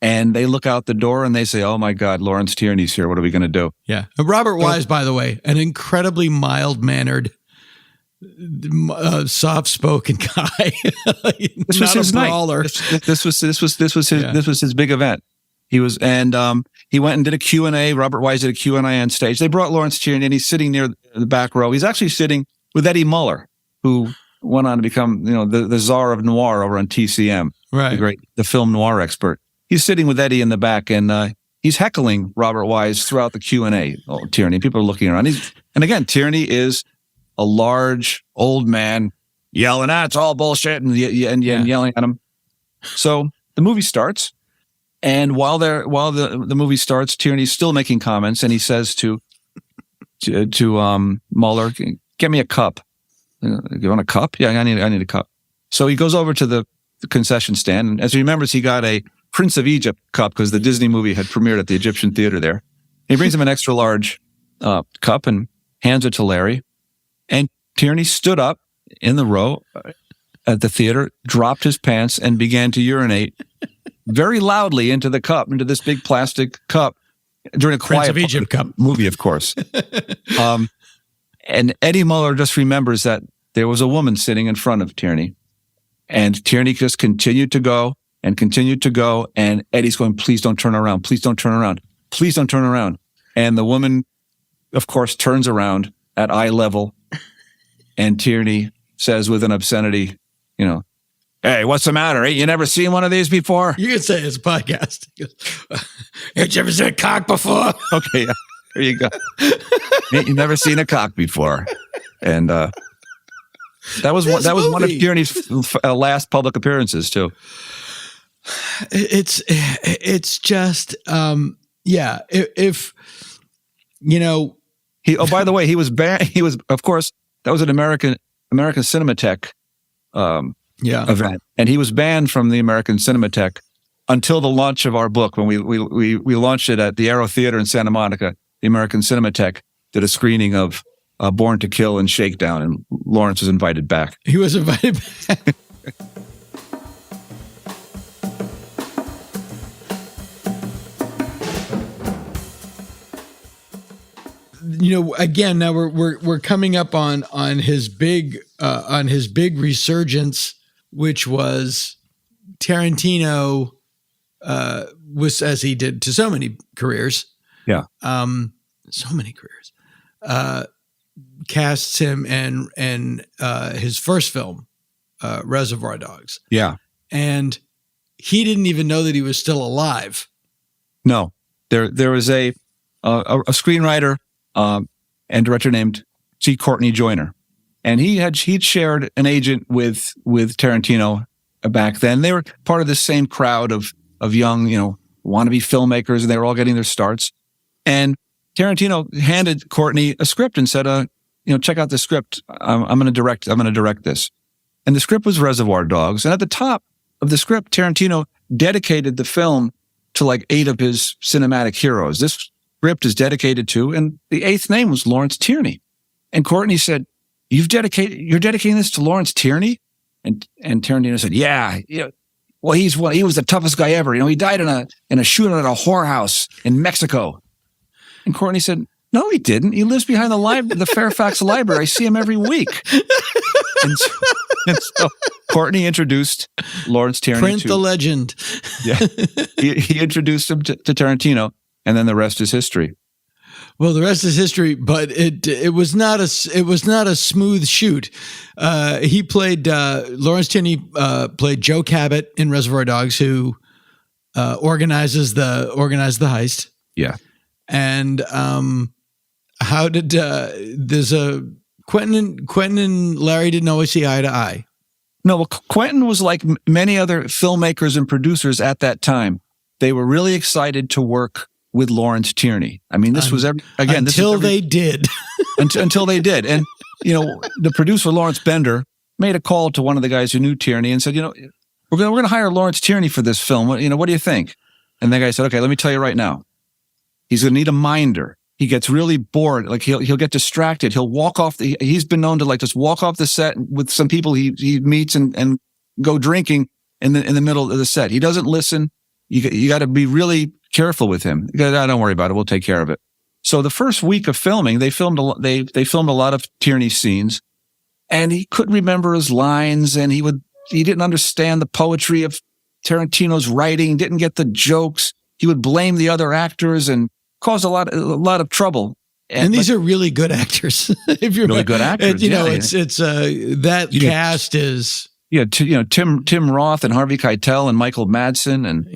And they look out the door and they say, oh my God, Lawrence Tierney's here. What are we going to do? Yeah. Robert Wise, by the way, an incredibly mild-mannered, soft-spoken guy. This was his brawler. Night. This was his big event. He was, and he went and did a Q&A. Robert Wise did a Q&A on stage. They brought Lawrence Tierney, and he's sitting near the back row. He's actually sitting with Eddie Muller, who went on to become, the czar of noir over on TCM, right? The film noir expert. He's sitting with Eddie in the back, and he's heckling Robert Wise throughout the Q&A. Oh, Tierney. People are looking around. And again, Tierney is a large old man yelling, it's all bullshit, and yelling at him. So the movie starts. And while the movie starts, Tierney's still making comments, and he says to Muller, "Get me a cup. You want a cup? Yeah, I need a cup." So he goes over to the concession stand, and as he remembers, he got a Prince of Egypt cup because the Disney movie had premiered at the Egyptian Theater there. He brings him an extra large cup and hands it to Larry. And Tierney stood up in the row at the theater, dropped his pants, and began to urinate very loudly into the cup, into this big plastic cup during a quiet Prince of Egypt cup movie, of course. And Eddie Muller just remembers that there was a woman sitting in front of Tierney, and Tierney just continued to go, and Eddie's going, "Please don't turn around. Please don't turn around. Please don't turn around." And the woman, of course, turns around at eye level, and Tierney says with an obscenity, "Hey, what's the matter? Ain't you never seen one of these before?" You can say it's a podcast. Ain't you ever seen a cock before? Okay, yeah, there you go. Ain't you never seen a cock before? And that was one of Tierney's last public appearances too. It's just if he. Oh, by the way, he was banned. He was, of course, that was an American Cinematheque event, and he was banned from the American Cinematheque until the launch of our book. When we launched it at the Aero Theater in Santa Monica, the American Cinematheque did a screening of Born to Kill and Shakedown, and Lawrence was invited back. He was invited back. Again, now we're coming up on his big resurgence, which was Tarantino was, as he did to so many careers. Yeah. So many careers. Casts him in his first film, Reservoir Dogs. Yeah. And he didn't even know that he was still alive. No. There was a screenwriter and director named C. Courtney Joyner. And he'd shared an agent with Tarantino back then. They were part of the same crowd of young, wannabe filmmakers, and they were all getting their starts. And Tarantino handed Courtney a script and said, check out the script. I'm going to direct this. And the script was Reservoir Dogs. And at the top of the script, Tarantino dedicated the film to like 8 of his cinematic heroes. This script is dedicated to, and the 8th name was Lawrence Tierney. And Courtney said, you're dedicating this to Lawrence Tierney? And Tarantino said, yeah. Well, he was the toughest guy ever. He died in a shootout at a whorehouse in Mexico. And Courtney said, no, he didn't. He lives behind the Fairfax Library. I see him every week. And so Courtney introduced Lawrence Tierney Print the legend. Yeah. He introduced him to Tarantino, and then the rest is history. Well, the rest is history, but it was not a smooth shoot. He played Lawrence Tierney played Joe Cabot in Reservoir Dogs, who organized the heist. Yeah. And how did there's a Quentin and Larry didn't always see eye to eye. No, well, Quentin was like many other filmmakers and producers at that time. They were really excited to work with Lawrence Tierney. I mean, this was until they did. Until they did. And, the producer, Lawrence Bender, made a call to one of the guys who knew Tierney and said, we're going to hire Lawrence Tierney for this film. What do you think? And the guy said, okay, let me tell you right now. He's going to need a minder. He gets really bored. Like he'll get distracted. He'll walk off he's been known to like just walk off the set with some people he meets and go drinking in the middle of the set. He doesn't listen. You got to be really careful with him. Don't worry about it. We'll take care of it. So the first week of filming, they filmed a lot of Tierney scenes, and he couldn't remember his lines, and he didn't understand the poetry of Tarantino's writing, didn't get the jokes. He would blame the other actors and cause a lot of trouble. And these are really good actors. If you're really good actors, it's that cast is Tim Roth and Harvey Keitel and Michael Madsen and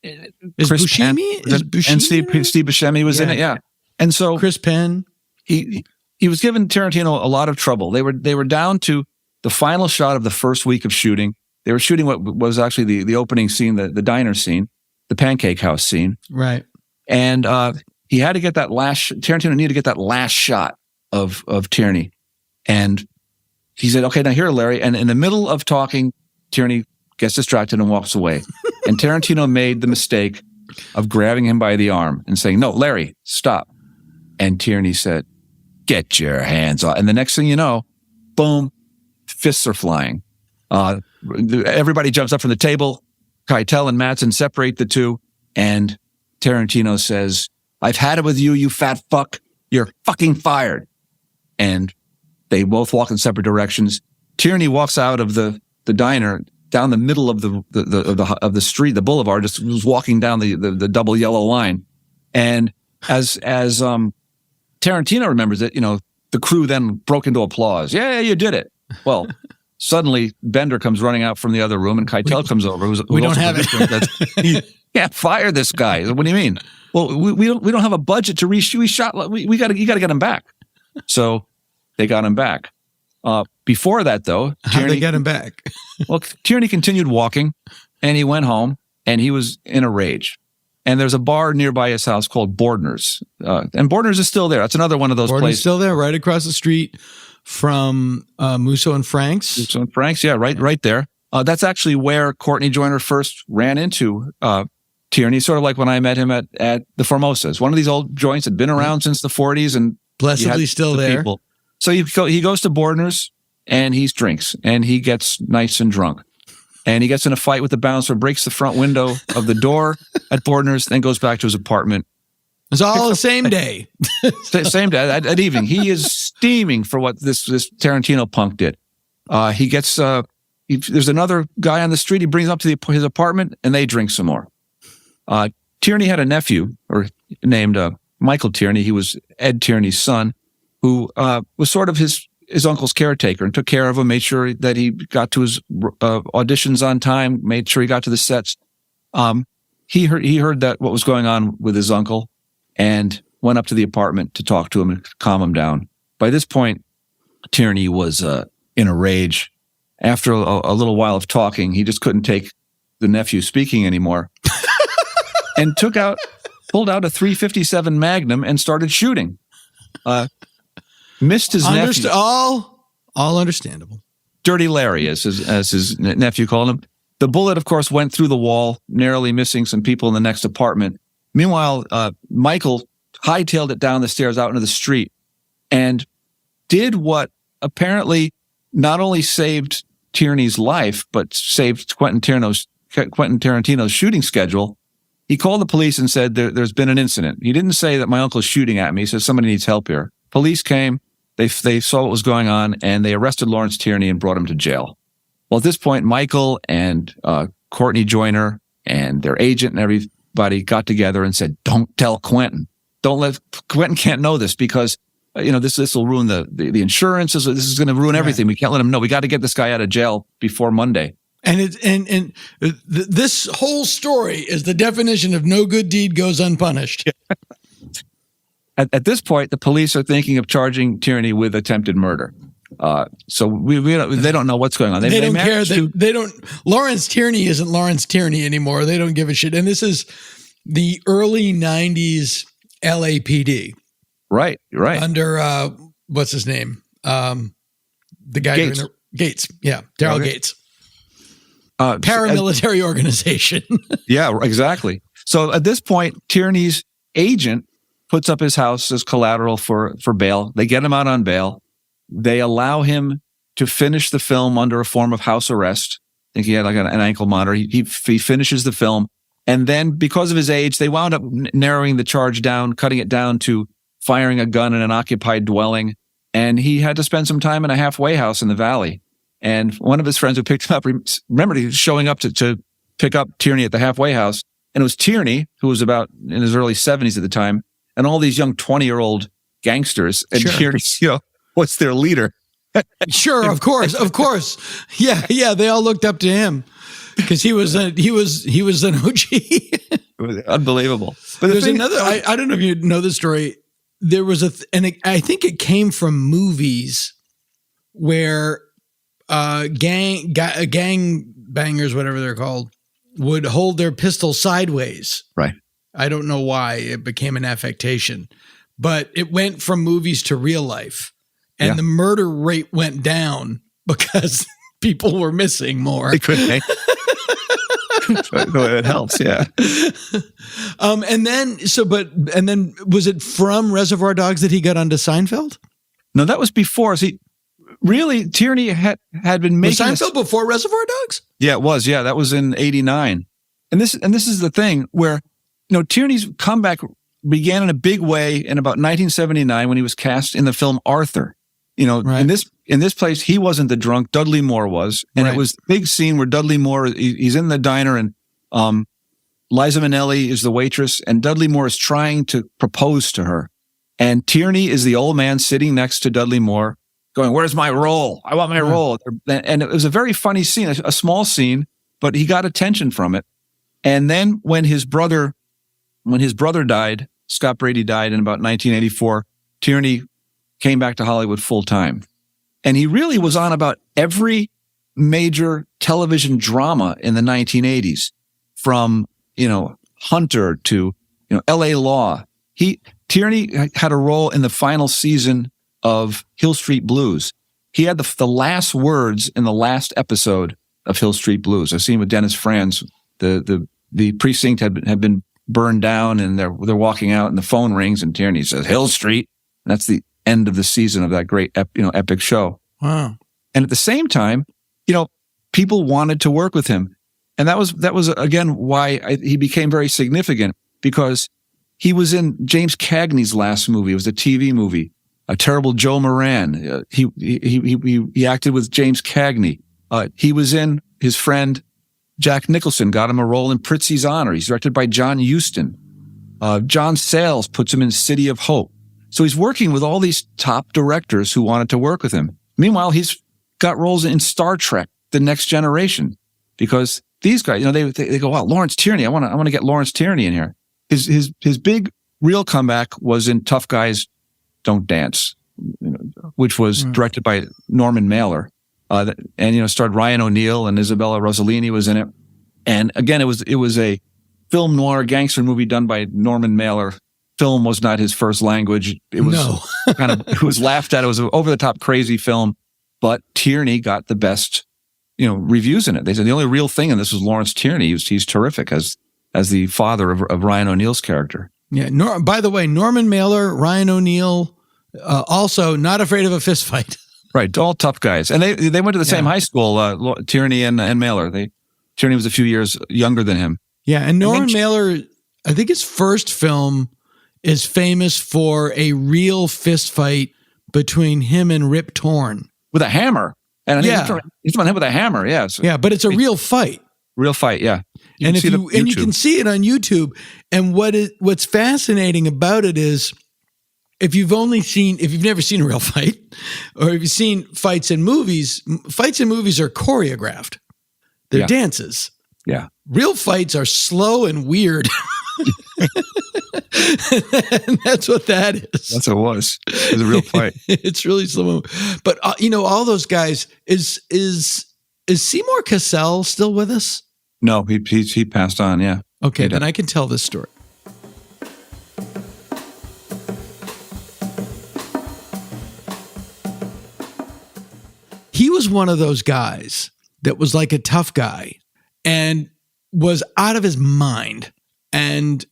is Chris Buscemi? Penn, and Steve Buscemi was in it, yeah. And so Chris Penn, he was giving Tarantino a lot of trouble. They were down to the final shot of the first week of shooting. They were shooting what was actually the opening scene, the diner scene, the pancake house scene, right? And he had to get Tarantino needed to get that last shot of Tierney. And he said, okay, now here, Larry. And in the middle of talking, Tierney gets distracted and walks away. And Tarantino made the mistake of grabbing him by the arm and saying, no, Larry, stop. And Tierney said, get your hands off. And the next thing you know, boom, fists are flying. Everybody jumps up from the table. Keitel and Madsen separate the two. And Tarantino says, I've had it with you, you fat fuck. You're fucking fired. And they both walk in separate directions. Tierney walks out of the diner down the middle of the street, the boulevard, just was walking down the double yellow line. And as Tarantino remembers it, the crew then broke into applause. Yeah, you did it. Well, suddenly Bender comes running out from the other room and Keitel comes over. We don't have it. Yeah, fire this guy. What do you mean? Well, we don't have a budget to reshoot. You got to get him back. So they got him back. Before that, though, how did they get him back? Well, Tierney continued walking, and he went home, and he was in a rage. And there's a bar nearby his house called Bordner's, and Bordner's is still there. That's another one of those Bordner's places. Still there, right across the street from Musso and Frank's. Musso and Frank's, yeah, right there. That's actually where Courtney Joyner first ran into Tierney, sort of like when I met him at the Formosas. One of these old joints had been around since the 40s, and blessedly still there. People. So he goes to Bordner's, and he drinks, and he gets nice and drunk. And he gets in a fight with the bouncer, breaks the front window of the door at Bordner's, then goes back to his apartment. It's all the same day. Same day, at evening. He is steaming for what this Tarantino punk did. He gets, there's another guy on the street, he brings him up to his apartment, and they drink some more. Tierney had a nephew, named Michael Tierney. He was Ed Tierney's son, who was sort of his uncle's caretaker and took care of him, made sure that he got to his auditions on time, made sure he got to the sets. He heard that what was going on with his uncle and went up to the apartment to talk to him and calm him down. By this point, Tierney was in a rage. After a little while of talking, he just couldn't take the nephew speaking anymore and pulled out a .357 Magnum and started shooting. Missed his nephew. All understandable. Dirty Larry, as his nephew called him. The bullet, of course, went through the wall, narrowly missing some people in the next apartment. Meanwhile, Michael hightailed it down the stairs out into the street and did what apparently not only saved Tierney's life, but saved Quentin Tarantino's shooting schedule. He called the police and said, there's been an incident. He didn't say that my uncle's shooting at me. He said, somebody needs help here. Police came. They saw what was going on, and they arrested Lawrence Tierney and brought him to jail. Well, at this point, Michael and Courtney Joyner and their agent and everybody got together and said, don't tell Quentin. Quentin can't know this because, this will ruin the insurance. This is going to ruin everything. Right. We can't let him know. We got to get this guy out of jail before Monday. And this whole story is the definition of no good deed goes unpunished. At this point, the police are thinking of charging Tierney with attempted murder. So they don't know what's going on. They don't care. They don't. Lawrence Tierney isn't Lawrence Tierney anymore. They don't give a shit. And this is the early 90s LAPD. Right. Under, what's his name? The guy Gates. Gates. Yeah. Daryl Gates. Paramilitary organization. Yeah, exactly. So at this point, Tierney's agent puts up his house as collateral for bail. They get him out on bail. They allow him to finish the film under a form of house arrest. I think he had like an ankle monitor. He finishes the film. And then because of his age, they wound up narrowing the charge down, cutting it down to firing a gun in an occupied dwelling. And he had to spend some time in a halfway house in the valley. And one of his friends who picked him up, remembered he was showing up to pick up Tierney at the halfway house. And it was Tierney, who was about in his early 70s at the time, and all these young 20-year-old gangsters. And Tierney's, what's their leader? Sure, of course. Yeah, they all looked up to him because he was an OG. It was unbelievable. But there's another. I don't know if you know the story. There was I think it came from movies where gang bangers, whatever they're called, would hold their pistol sideways. Right. I don't know why it became an affectation, but it went from movies to real life. And the murder rate went down because people were missing more. It helps, yeah. And then was it from Reservoir Dogs that he got onto Seinfeld? No, that was before. See, really, Tierney had been making was Seinfeld before Reservoir Dogs? Yeah, it was. Yeah, that was in '89. And this is the thing where Tierney's comeback began in a big way in about 1979 when he was cast in the film Arthur. Right. in this place, he wasn't the drunk. Dudley Moore was. And It was the big scene where Dudley Moore, he's in the diner and Liza Minnelli is the waitress and Dudley Moore is trying to propose to her. And Tierney is the old man sitting next to Dudley Moore going, "Where's my role? I want my role." And it was a very funny scene, a small scene, but he got attention from it. And then when his brother died, Scott Brady died in about 1984, Tierney came back to Hollywood full time. And he really was on about every major television drama in the 1980s, from, Hunter to, L.A. Law. Tierney had a role in the final season of Hill Street Blues. He had the last words in the last episode of Hill Street Blues. I've seen with Dennis Franz, the precinct had been burned down and they're walking out and the phone rings and Tierney says, "Hill Street." And that's the end of the season of that great, epic show. Wow. And at the same time, people wanted to work with him. And that was again, why he became very significant, because he was in James Cagney's last movie. It was a TV movie, A Terrible Joe Moran. He acted with James Cagney. He was in his friend Jack Nicholson, got him a role in Prizzi's Honor. He's directed by John Huston. John Sayles puts him in City of Hope. So he's working with all these top directors who wanted to work with him. Meanwhile, he's got roles in Star Trek, The Next Generation, because these guys, they go, "Wow, Lawrence Tierney, I want to get Lawrence Tierney in here." His big real comeback was in Tough Guys Don't Dance, which was directed by Norman Mailer, and starred Ryan O'Neal and Isabella Rossellini was in it. And again, it was a film noir gangster movie done by Norman Mailer. Film was not his first language. It was it was laughed at. It was an over-the-top crazy film, but Tierney got the best, reviews in it. They said the only real thing in this was Lawrence Tierney. He's terrific as the father of Ryan O'Neal's character. Yeah. By the way, Norman Mailer, Ryan O'Neal, also not afraid of a fist fight. Right. All tough guys. And they went to the same high school, Tierney and Mailer. Tierney was a few years younger than him. Yeah. And Norman Mailer, I think his first film is famous for a real fist fight between him and Rip Torn. With a hammer. And he's on him with a hammer, yes. Yeah, but it's a real fight. Real fight, yeah. You can see it on YouTube. And what's fascinating about it is, if you've never seen a real fight, or if you've seen fights in movies are choreographed. They're dances. Yeah. Real fights are slow and weird. And that's what that is. That's what it was. It was a real fight. It's really slow. But, all those guys, is Seymour Cassell still with us? No, he passed on, yeah. Okay, then I can tell this story. He was one of those guys that was like a tough guy and was out of his mind. And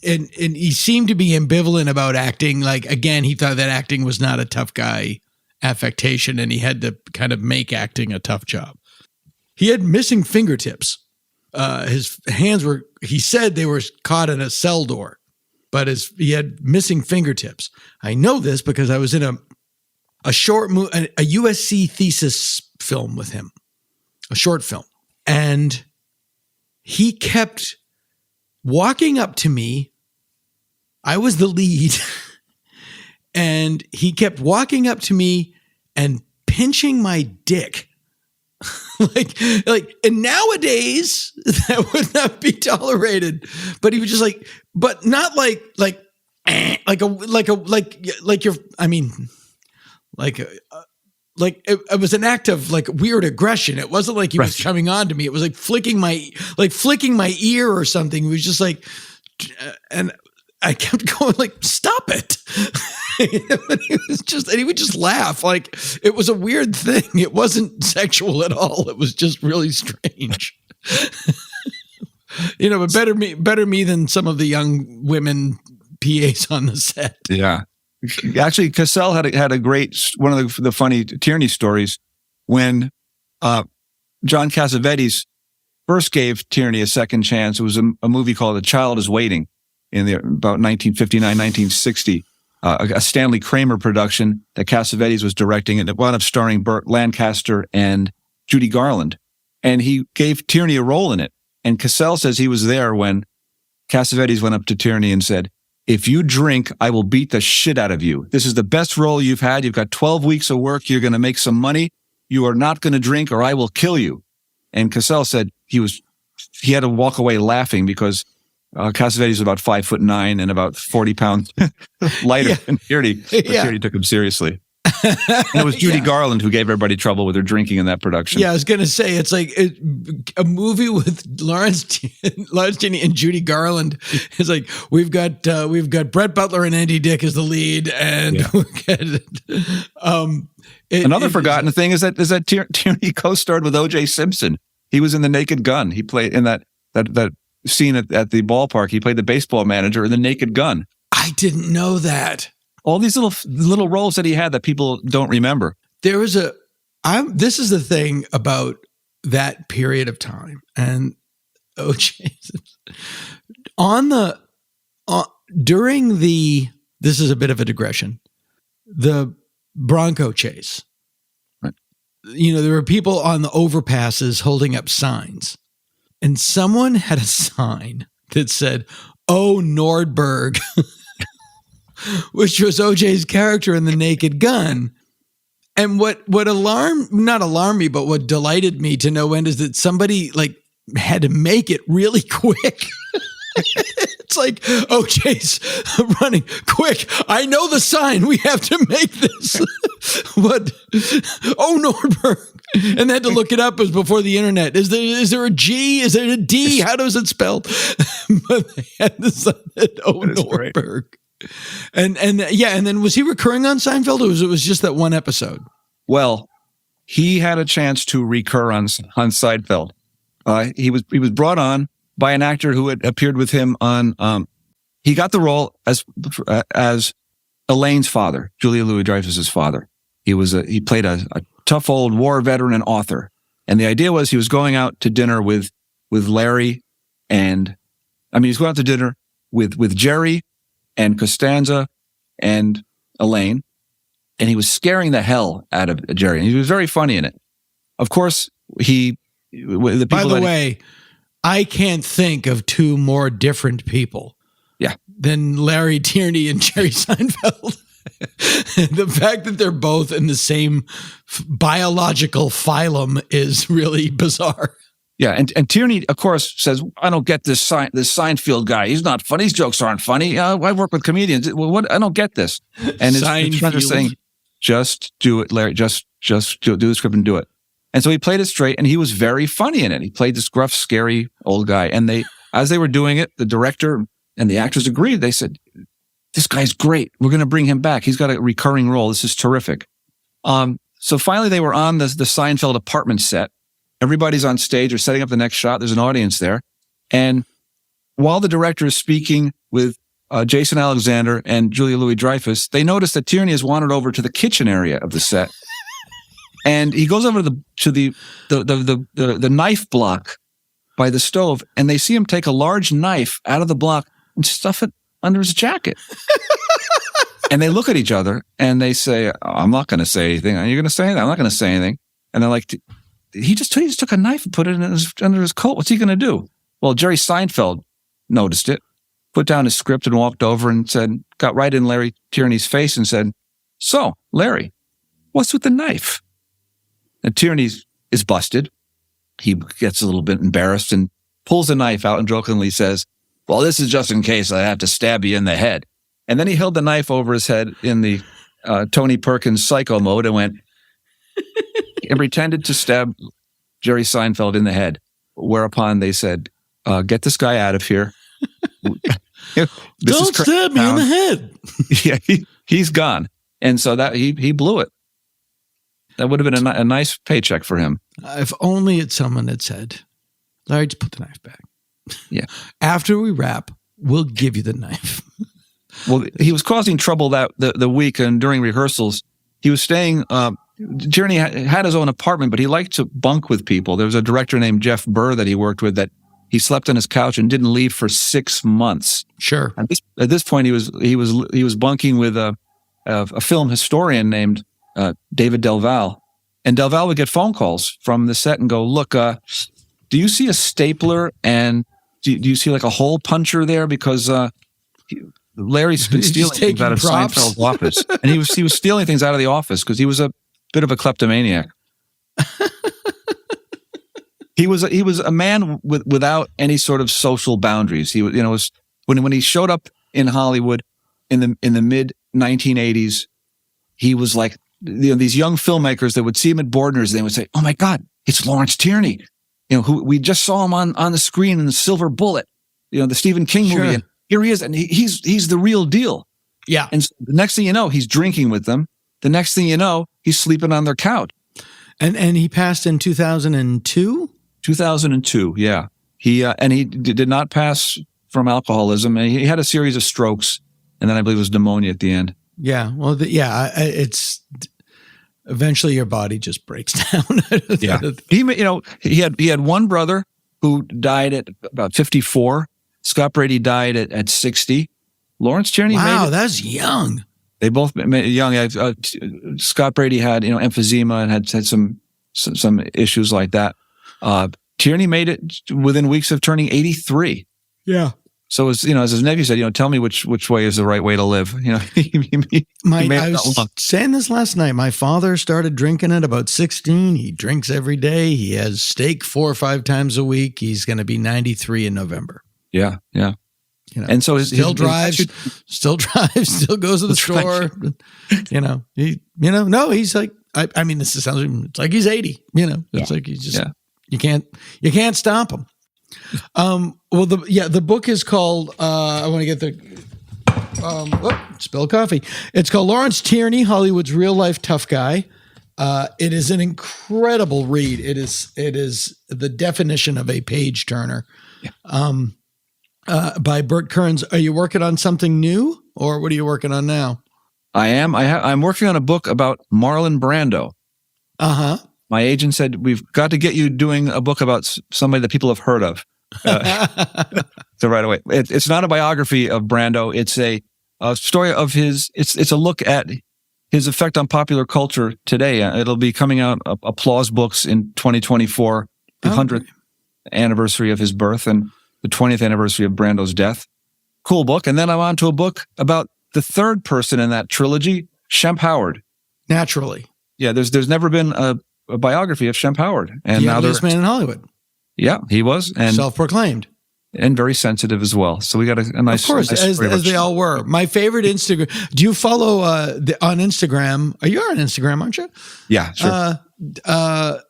he seemed to be ambivalent about acting. Like, again, he thought that acting was not a tough guy affectation, and he had to kind of make acting a tough job. He had missing fingertips. His hands he said they were caught in a cell door, but he had missing fingertips. I know this because I was in a short a USC thesis film with him, a short film. And he kept walking up to me. I was the lead. And he kept walking up to me and pinching my dick. and nowadays that would not be tolerated, but he was just but not it was an act of weird aggression. It wasn't like he was coming on to me. It was flicking my ear or something. It was just and I kept going stop it. And he would just laugh. It was a weird thing. It wasn't sexual at all. It was just really strange. But better me than some of the young women PAs on the set. Yeah. Actually, Cassell had a great, one of the funny Tierney stories when John Cassavetes first gave Tierney a second chance. It was a movie called A Child is Waiting in about 1959, 1960. A Stanley Kramer production that Cassavetes was directing, and it wound up starring Burt Lancaster and Judy Garland. And he gave Tierney a role in it. And Cassell says he was there when Cassavetes went up to Tierney and said, "If you drink, I will beat the shit out of you. This is the best role you've had. You've got 12 weeks of work. You're going to make some money. You are not going to drink or I will kill you." And Cassell said he had to walk away laughing because Cassavetes was about 5'9" and about 40 pounds lighter than Tierney. But Tierney took him seriously. And it was Judy Garland who gave everybody trouble with her drinking in that production. Yeah, I was going to say it's a movie with Lawrence Tierney and Judy Garland. It's we've got Brett Butler and Andy Dick as the lead, and another forgotten thing is that Tierney co-starred with O.J. Simpson. He was in The Naked Gun. He played in that scene at the ballpark. He played the baseball manager in The Naked Gun. I didn't know that. All these little roles that he had that people don't remember. There was this is the thing about that period of time, and OJ this is a bit of a digression, the Bronco chase. Right. There were people on the overpasses holding up signs, and someone had a sign that said, "Oh, Nordberg," which was OJ's character in The Naked Gun. And what not alarmed me, but what delighted me to no end is that somebody had to make it really quick. It's OJ's running quick. I know the sign. We have to make this. What? Oh, Nordberg. And they had to look it up. It was before the internet. Is there a G? Is there a D? How does it spell? But they had the sign that, "Oh, Nordberg." Great. And then was he recurring on Seinfeld, or was it just that one episode? Well, he had a chance to recur on Seinfeld. He was brought on by an actor who had appeared with him on. He got the role as Elaine's father, Julia Louis-Dreyfus's father. He played a tough old war veteran and author, and the idea was he was going out to dinner with Larry, he's going out to dinner with Jerry and Costanza and Elaine, and he was scaring the hell out of Jerry. And he was very funny in it. Of course, By the way, I can't think of two more different people than Larry Tierney and Jerry Seinfeld. The fact that they're both in the same biological phylum is really bizarre. Yeah, and Tierney, of course, says, "I don't get this Seinfeld guy. He's not funny. His jokes aren't funny. I work with comedians. What? I don't get this." And his friends are saying, "Just do it, Larry. Just do the script and do it." And so he played it straight, and he was very funny in it. He played this gruff, scary old guy. And as they were doing it, the director and the actors agreed. They said, "This guy's great. We're going to bring him back. He's got a recurring role. This is terrific." So finally, they were on the Seinfeld apartment set. Everybody's on stage or setting up the next shot. There's an audience there. And while the director is speaking with Jason Alexander and Julia Louis-Dreyfus, they notice that Tierney has wandered over to the kitchen area of the set. And he goes over to the knife block by the stove, and they see him take a large knife out of the block and stuff it under his jacket. And they look at each other and they say, "I'm not going to say anything. Are you going to say anything?" "I'm not going to say anything." And they're like, he just took a knife and put it under his coat. What's he going to do? Well, Jerry Seinfeld noticed it, put down his script and walked over and got right in Larry Tierney's face and said, "So, Larry, what's with the knife?" And Tierney is busted. He gets a little bit embarrassed and pulls the knife out and jokingly says, "Well, this is just in case I have to stab you in the head." And then he held the knife over his head in the Tony Perkins psycho mode and went and pretended to stab Jerry Seinfeld in the head. Whereupon they said, "Get this guy out of here." Don't stab me in the head. Yeah, he's gone. And so that he blew it. That would have been a nice paycheck for him. If only it's someone had said, "Larry, just put the knife back." Yeah. After we wrap, we'll give you the knife. Well, he was causing trouble the week, and during rehearsals, he was staying. Tierney had his own apartment, but he liked to bunk with people. There was a director named Jeff Burr that he worked with that he slept on his couch and didn't leave for 6 months. Sure. At this point, he was bunking with a film historian named David Delval, and Delval would get phone calls from the set and go, "Look, do you see a stapler and do you see like a hole puncher there? Because Larry's been stealing things out of Seinfeld's office." And he was stealing things out of the office because he was a bit of a kleptomaniac. He was a man without any sort of social boundaries. He was when he showed up in Hollywood in the mid 1980s, he was like these young filmmakers that would see him at Bordner's. They would say, "Oh my God, it's Lawrence Tierney, who we just saw him on the screen in The Silver Bullet, the Stephen King movie, and here he is, and he's the real deal." Yeah. And the next thing you know, he's drinking with them. The next thing you know, he's sleeping on their couch. And he passed in 2002? 2002, yeah. He did not pass from alcoholism. He had a series of strokes, and then I believe it was pneumonia at the end. Yeah. Well, it's eventually your body just breaks down. Yeah. He had one brother who died at about 54. Scott Brady died at 60. Lawrence Tierney Wow, that's young. They both made it young. Scott Brady had emphysema and had some issues like that. Tierney made it within weeks of turning 83. Yeah. So as his nephew said, "Tell me which way is the right way to live." I was saying this last night. My father started drinking at about 16. He drinks every day. He has steak 4 or 5 times a week. He's going to be 93 in November. Yeah, yeah. And so still drives, still goes to the store. He's like, I mean, this sounds it's like he's 80. It's like he's just you can't stop him. The book is called. I want to get spill coffee. It's called Lawrence Tierney, Hollywood's Real Life Tough Guy. It is an incredible read. It is the definition of a page turner. Yeah. By Bert Kearns. Are you working on something new, or what are you working on now? I am. I'm working on a book about Marlon Brando. Uh-huh. My agent said, "We've got to get you doing a book about somebody that people have heard of." So right away, it's not a biography of Brando. It's a story of his. It's a look at his effect on popular culture today. It'll be coming out Applause Books in 2024, the 100th anniversary of his birth and the 20th anniversary of Brando's death. Cool book. And then I'm on to a book about the third person in that trilogy, Shemp Howard. Naturally. Yeah, there's never been a biography of Shemp Howard. And The now ugliest man in Hollywood. Yeah, he was. And self-proclaimed. And very sensitive as well. So we got a nice... Of course, nice as they all were. My favorite Instagram... Do you follow on Instagram? You are on Instagram, aren't you? Yeah, sure. I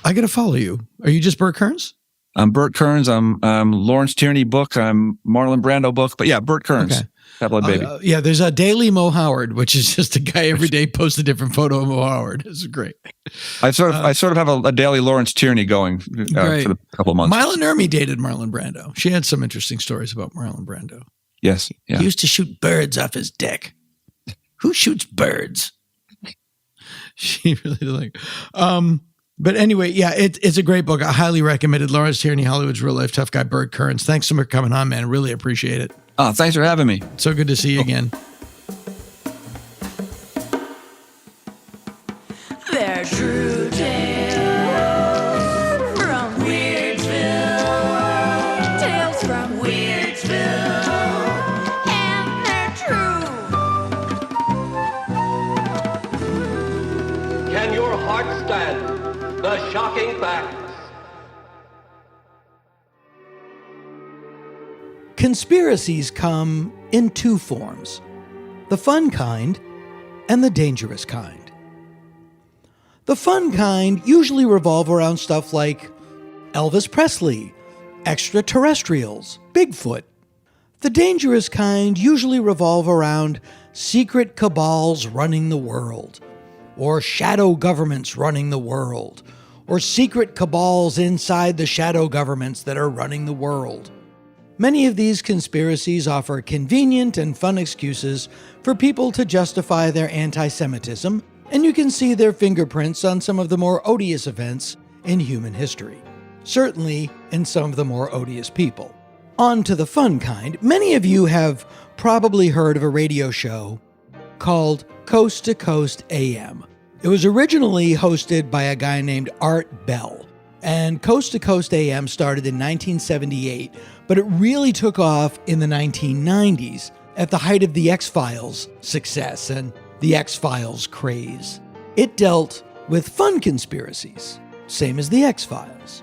got to follow you. Are you just Bert Kearns? I'm Bert Kearns. I'm Lawrence Tierney book. I'm Marlon Brando book. But yeah, Bert Kearns. Okay. Tabloid baby. Yeah, there's a Daily Mo Howard, which is just a guy every day posts a different photo of Mo Howard. This is great. I sort of have a daily Lawrence Tierney going for a couple of months. Mila Nurmi dated Marlon Brando. She had some interesting stories about Marlon Brando. Yes. Yeah. He used to shoot birds off his dick. Who shoots birds? She really did like. But anyway, yeah, it's a great book. I highly recommend it. Lawrence Tierney, Hollywood's real life tough guy, Bert Kearns. Thanks so much for coming on, man. I really appreciate it. Oh, thanks for having me. So good to see you again. They're true tales from Weirdsville. Tales from Weirdsville. And they're true. Can your heart stand the shocking facts? Conspiracies come in two forms, the fun kind and the dangerous kind. The fun kind usually revolve around stuff like Elvis Presley, extraterrestrials, Bigfoot. The dangerous kind usually revolve around secret cabals running the world, or shadow governments running the world, or secret cabals inside the shadow governments that are running the world. Many of these conspiracies offer convenient and fun excuses for people to justify their anti-Semitism, and you can see their fingerprints on some of the more odious events in human history. Certainly in some of the more odious people. On to the fun kind. Many of you have probably heard of a radio show called Coast to Coast AM. It was originally hosted by a guy named Art Bell. And Coast to Coast AM started in 1978, but it really took off in the 1990s at the height of the X-Files success and the X-Files craze. It dealt with fun conspiracies, same as the X-Files.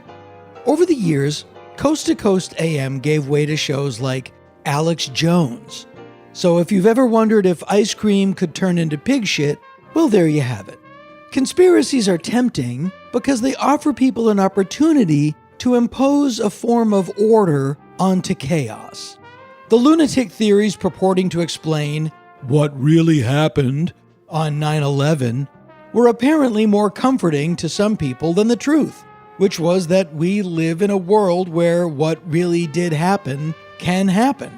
Over the years, Coast to Coast AM gave way to shows like Alex Jones. So if you've ever wondered if ice cream could turn into pig shit, well, there you have it. Conspiracies are tempting because they offer people an opportunity to impose a form of order onto chaos. The lunatic theories purporting to explain what really happened on 9/11 were apparently more comforting to some people than the truth, which was that we live in a world where what really did happen can happen.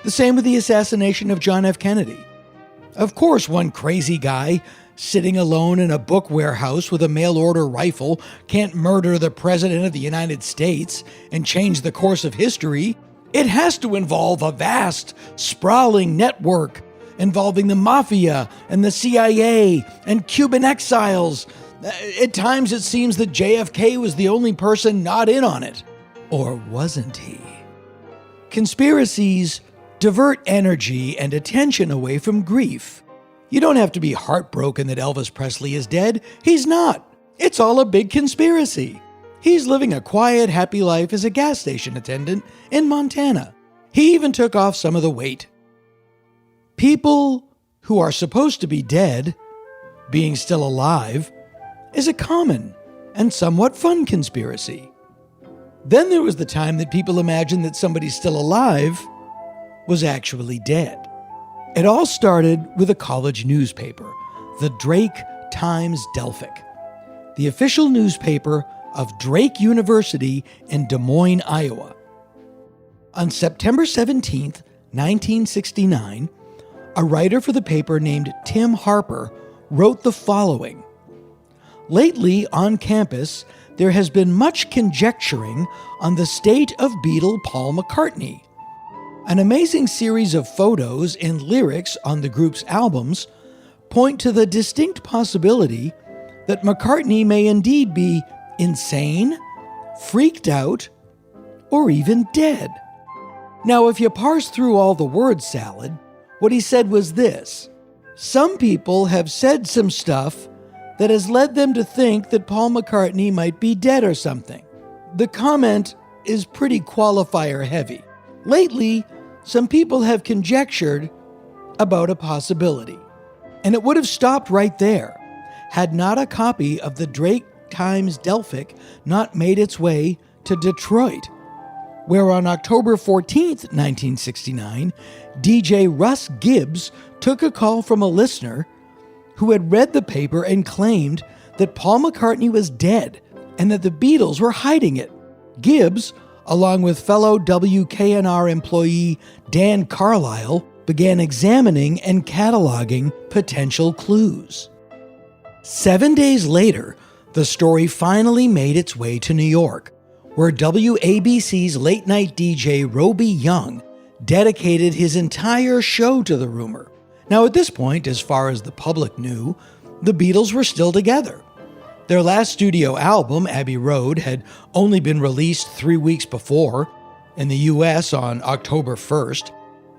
The same with the assassination of John F. Kennedy. Of course, one crazy guy sitting alone in a book warehouse with a mail-order rifle can't murder the President of the United States and change the course of history. It has to involve a vast, sprawling network involving the mafia and the CIA and Cuban exiles. At times it seems that JFK was the only person not in on it. Or wasn't he? Conspiracies divert energy and attention away from grief. You don't have to be heartbroken that Elvis Presley is dead. He's not. It's all a big conspiracy. He's living a quiet, happy life as a gas station attendant in Montana. He even took off some of the weight. People who are supposed to be dead, being still alive, is a common and somewhat fun conspiracy. Then there was the time that people imagined that somebody still alive was actually dead. It all started with a college newspaper, the Drake Times-Delphic, the official newspaper of Drake University in Des Moines, Iowa. On September 17th, 1969, a writer for the paper named Tim Harper wrote the following. Lately on campus, there has been much conjecturing on the state of Beatle Paul McCartney. An amazing series of photos and lyrics on the group's albums point to the distinct possibility that McCartney may indeed be insane, freaked out, or even dead. Now, if you parse through all the word salad, What he said was this: some people have said some stuff that has led them to think that Paul McCartney might be dead or something. The comment is pretty qualifier heavy. Lately, some people have conjectured about a possibility. And it would have stopped right there had not a copy of the Drake Times-Delphic not made its way to Detroit, where on October 14th, 1969, DJ Russ Gibbs took a call from a listener who had read the paper and claimed that Paul McCartney was dead and that the Beatles were hiding it. Gibbs, along with fellow WKNR employee Dan Carlisle, began examining and cataloging potential clues. 7 days later, the story finally made its way to New York, where WABC's late-night DJ Roby Young dedicated his entire show to the rumor. Now, at this point, as far as the public knew, the Beatles were still together. Their last studio album, Abbey Road, had only been released 3 weeks before, in the US on October 1st.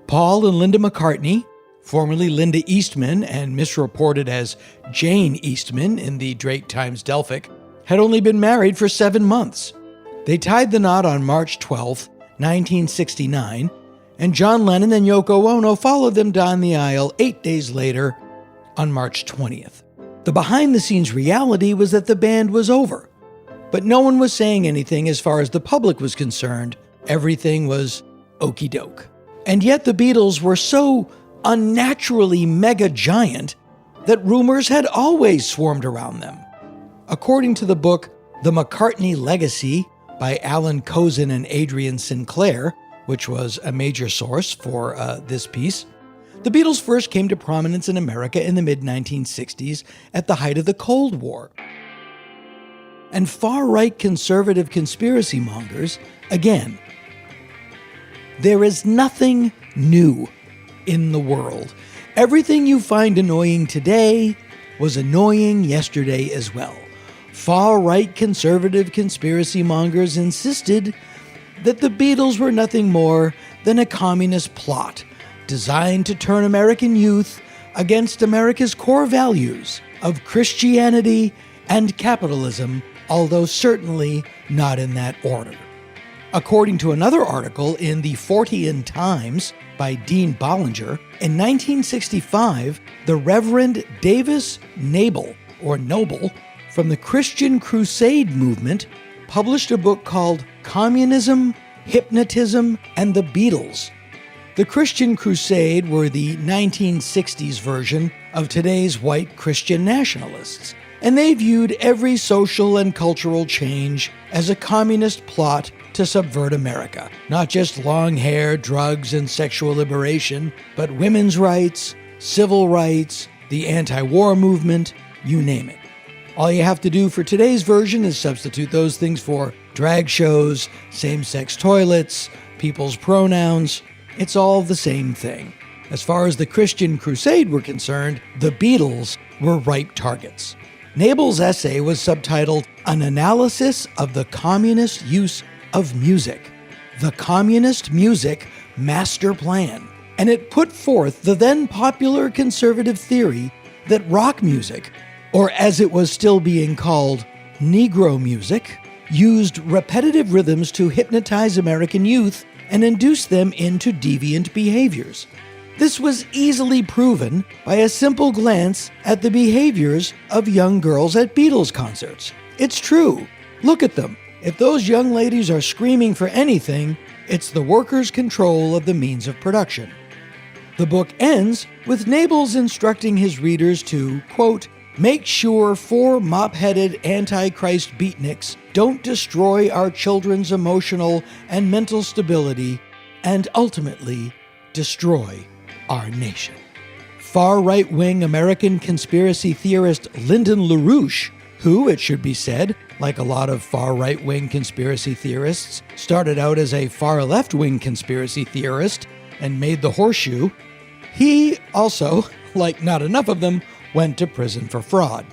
Paul and Linda McCartney, formerly Linda Eastman and misreported as Jane Eastman in the Drake Times-Delphic, had only been married for 7 months. They tied the knot on March 12, 1969, and John Lennon and Yoko Ono followed them down the aisle 8 days later on March 20th. The behind-the-scenes reality was that the band was over, but no one was saying anything as far as the public was concerned. Everything was okie doke. And yet the Beatles were so unnaturally mega giant that rumors had always swarmed around them. According to the book The McCartney Legacy by Alan Kozin and Adrian Sinclair, which was a major source for this piece, the Beatles first came to prominence in America in the mid-1960s at the height of the Cold War. And far-right conservative conspiracy mongers, again, there is nothing new in the world. Everything you find annoying today was annoying yesterday as well. Far-right conservative conspiracy mongers insisted that the Beatles were nothing more than a communist plot designed to turn American youth against America's core values of Christianity and capitalism, although certainly not in that order. According to another article in the Fortean Times by Dean Bollinger, in 1965, the Reverend Davis Noble from the Christian Crusade movement published a book called Communism, Hypnotism, and the Beatles. The Christian Crusade were the 1960s version of today's white Christian nationalists, and they viewed every social and cultural change as a communist plot to subvert America. Not just long hair, drugs, and sexual liberation, but women's rights, civil rights, the anti-war movement, you name it. All you have to do for today's version is substitute those things for drag shows, same-sex toilets, people's pronouns. It's all the same thing. As far as the Christian Crusade were concerned, the Beatles were ripe targets. Nable's essay was subtitled An Analysis of the Communist Use of Music, the Communist Music Master Plan. And it put forth the then popular conservative theory that rock music, or as it was still being called, Negro music, used repetitive rhythms to hypnotize American youth and induce them into deviant behaviors. This was easily proven by a simple glance at the behaviors of young girls at Beatles concerts. It's true. Look at them. If those young ladies are screaming for anything, it's the workers' control of the means of production. The book ends with Nable's instructing his readers to, quote, make sure 4 mop-headed antichrist beatniks don't destroy our children's emotional and mental stability and ultimately destroy our nation. Far right-wing American conspiracy theorist Lyndon LaRouche, who, it should be said, like a lot of far right-wing conspiracy theorists, started out as a far left-wing conspiracy theorist and made the horseshoe, he also, like not enough of them, went to prison for fraud.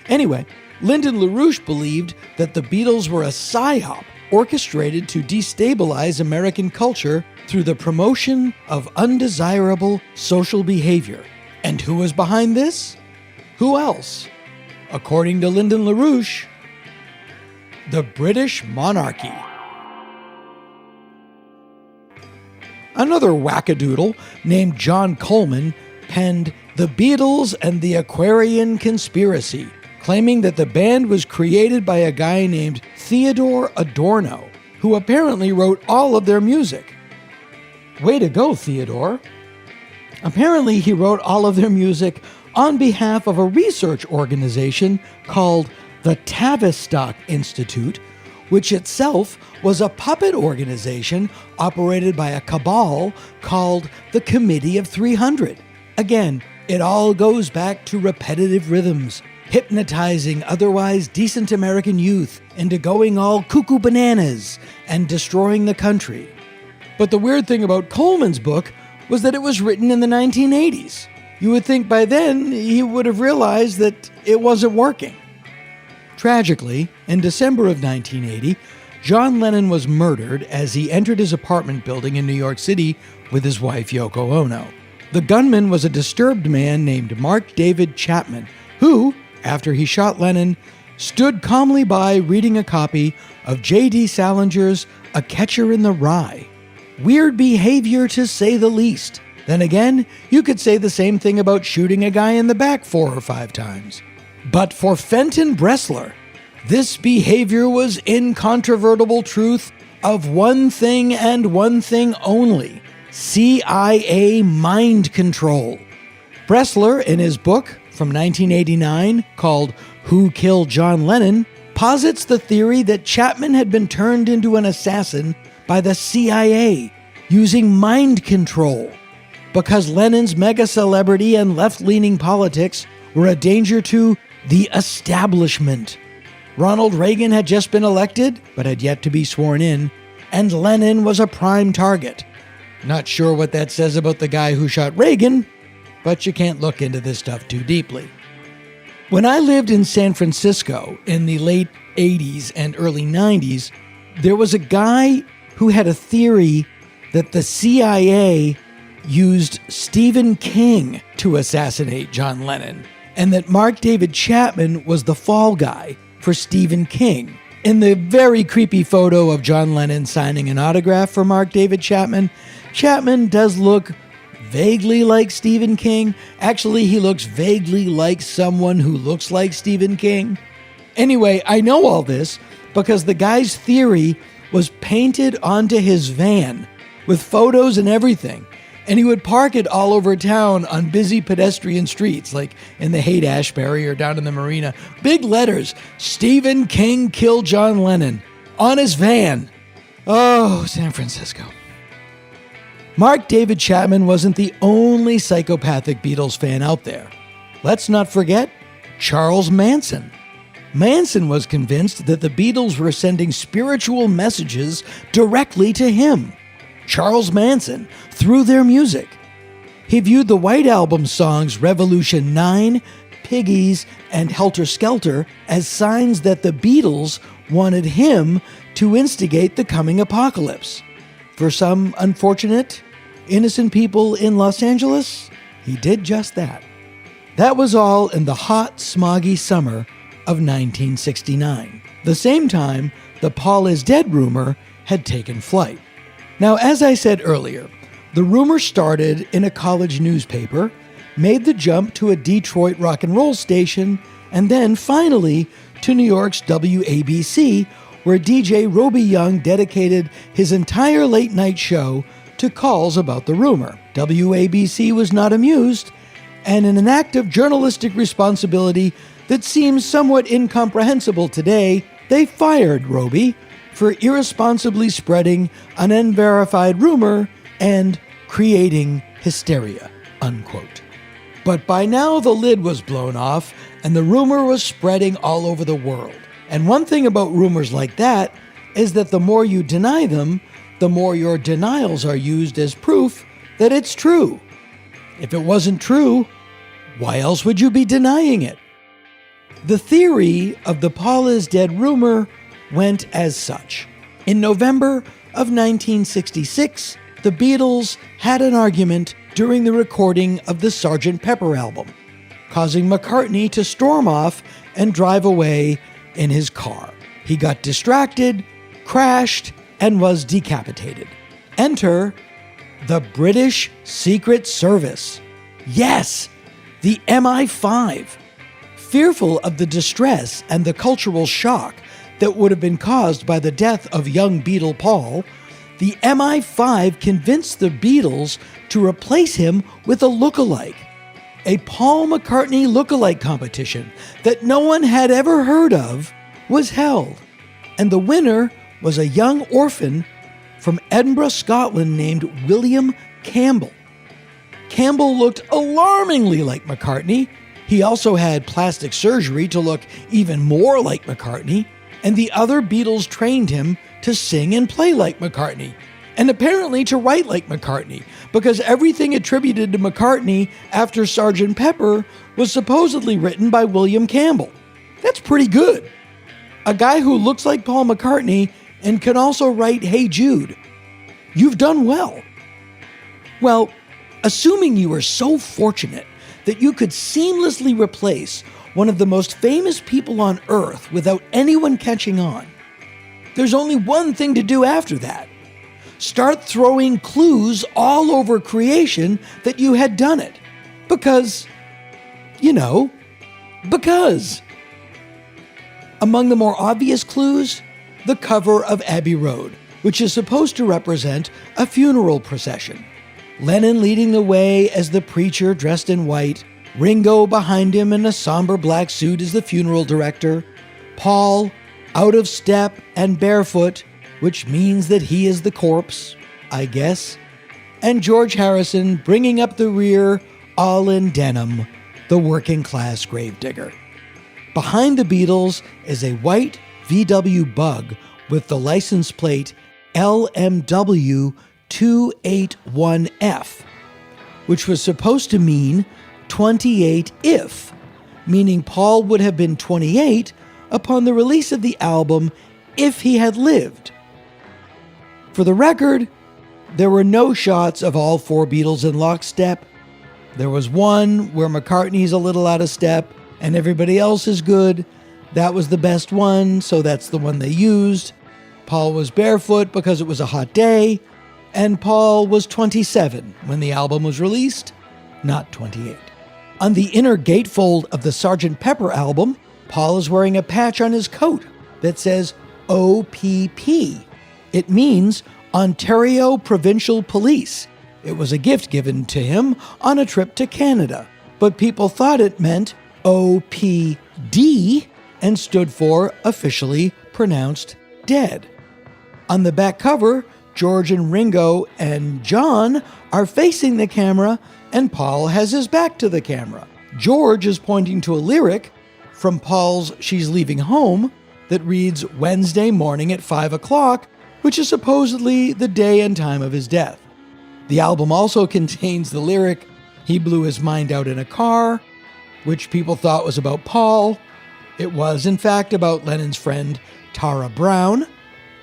Anyway, Lyndon LaRouche believed that the Beatles were a psyop orchestrated to destabilize American culture through the promotion of undesirable social behavior. And who was behind this? Who else? According to Lyndon LaRouche, the British monarchy. Another wackadoodle named John Coleman penned The Beatles and the Aquarian Conspiracy, claiming that the band was created by a guy named Theodore Adorno, who apparently wrote all of their music. Way to go, Theodore. Apparently, he wrote all of their music on behalf of a research organization called the Tavistock Institute, which itself was a puppet organization operated by a cabal called the Committee of 300. Again, it all goes back to repetitive rhythms, hypnotizing otherwise decent American youth into going all cuckoo bananas and destroying the country. But the weird thing about Coleman's book was that it was written in the 1980s. You would think by then he would have realized that it wasn't working. Tragically, in December of 1980, John Lennon was murdered as he entered his apartment building in New York City with his wife Yoko Ono. The gunman was a disturbed man named Mark David Chapman, who, after he shot Lennon, stood calmly by reading a copy of J.D. Salinger's A Catcher in the Rye. Weird behavior, to say the least. Then again, you could say the same thing about shooting a guy in the back 4 or 5 times. But for Fenton Bressler, this behavior was incontrovertible truth of one thing and one thing only: CIA mind control. Bressler, in his book from 1989 called Who Killed John Lennon, posits the theory that Chapman had been turned into an assassin by the CIA using mind control because Lennon's mega celebrity and left-leaning politics were a danger to the establishment. Ronald Reagan had just been elected, but had yet to be sworn in, and Lennon was a prime target. Not sure what that says about the guy who shot Reagan, but you can't look into this stuff too deeply. When I lived in San Francisco in the late 80s and early 90s, there was a guy who had a theory that the CIA used Stephen King to assassinate John Lennon, and that Mark David Chapman was the fall guy for Stephen King. In the very creepy photo of John Lennon signing an autograph for Mark David Chapman, Chapman does look vaguely like Stephen King. Actually, he looks vaguely like someone who looks like Stephen King. Anyway, I know all this because the guy's theory was painted onto his van with photos and everything. And he would park it all over town on busy pedestrian streets, like in the Haight-Ashbury or down in the Marina. Big letters, Stephen King killed John Lennon, on his van. Oh, San Francisco. Mark David Chapman wasn't the only psychopathic Beatles fan out there. Let's not forget Charles Manson. Manson was convinced that the Beatles were sending spiritual messages directly to him, Charles Manson, through their music. He viewed the White Album songs Revolution 9, Piggies, and Helter Skelter as signs that the Beatles wanted him to instigate the coming apocalypse. For some unfortunate, innocent people in Los Angeles, he did just that. That was all in the hot, smoggy summer of 1969, the same time the Paul is dead rumor had taken flight. Now, as I said earlier, the rumor started in a college newspaper, made the jump to a Detroit rock and roll station, and then finally to New York's WABC, where DJ Roby Young dedicated his entire late night show to calls about the rumor. WABC was not amused, and in an act of journalistic responsibility that seems somewhat incomprehensible today, they fired Roby for irresponsibly spreading an unverified rumor and creating hysteria, unquote. But by now the lid was blown off and the rumor was spreading all over the world. And one thing about rumors like that is that the more you deny them, the more your denials are used as proof that it's true. If it wasn't true, why else would you be denying it? The theory of the Paul is dead rumor went as such. In November of 1966, the Beatles had an argument during the recording of the Sgt. Pepper album, causing McCartney to storm off and drive away in his car. He got distracted, crashed, and was decapitated. Enter the British Secret Service. Yes, the MI5. Fearful of the distress and the cultural shock that would have been caused by the death of young Beatle Paul, the MI5 convinced the Beatles to replace him with a lookalike. A Paul McCartney lookalike competition that no one had ever heard of was held, and the winner was a young orphan from Edinburgh, Scotland named William Campbell. Campbell looked alarmingly like McCartney. He also had plastic surgery to look even more like McCartney, and the other Beatles trained him to sing and play like McCartney, and apparently to write like McCartney, because everything attributed to McCartney after Sgt. Pepper was supposedly written by William Campbell. That's pretty good. A guy who looks like Paul McCartney and can also write Hey Jude. You've done well. Well, assuming you were so fortunate that you could seamlessly replace one of the most famous people on Earth without anyone catching on, there's only one thing to do after that. Start throwing clues all over creation that you had done it. Because. Among the more obvious clues, the cover of Abbey Road, which is supposed to represent a funeral procession. Lennon leading the way as the preacher dressed in white, Ringo behind him in a somber black suit as the funeral director, Paul out of step and barefoot, which means that he is the corpse, I guess, and George Harrison bringing up the rear, all in denim, the working-class gravedigger. Behind the Beatles is a white VW Bug with the license plate LMW 281F, which was supposed to mean 28 if, meaning Paul would have been 28 upon the release of the album if he had lived. For the record, there were no shots of all four Beatles in lockstep. There was one where McCartney's a little out of step and everybody else is good. That was the best one, so that's the one they used. Paul was barefoot because it was a hot day, and Paul was 27 when the album was released, not 28. On the inner gatefold of the Sgt. Pepper album, Paul is wearing a patch on his coat that says OPP. It means Ontario Provincial Police. It was a gift given to him on a trip to Canada, but people thought it meant OPD and stood for officially pronounced dead. On the back cover, George and Ringo and John are facing the camera, and Paul has his back to the camera. George is pointing to a lyric from Paul's She's Leaving Home that reads Wednesday morning at 5 o'clock, which is supposedly the day and time of his death. The album also contains the lyric, He blew his mind out in a car, which people thought was about Paul. It was, in fact, about Lennon's friend Tara Brown,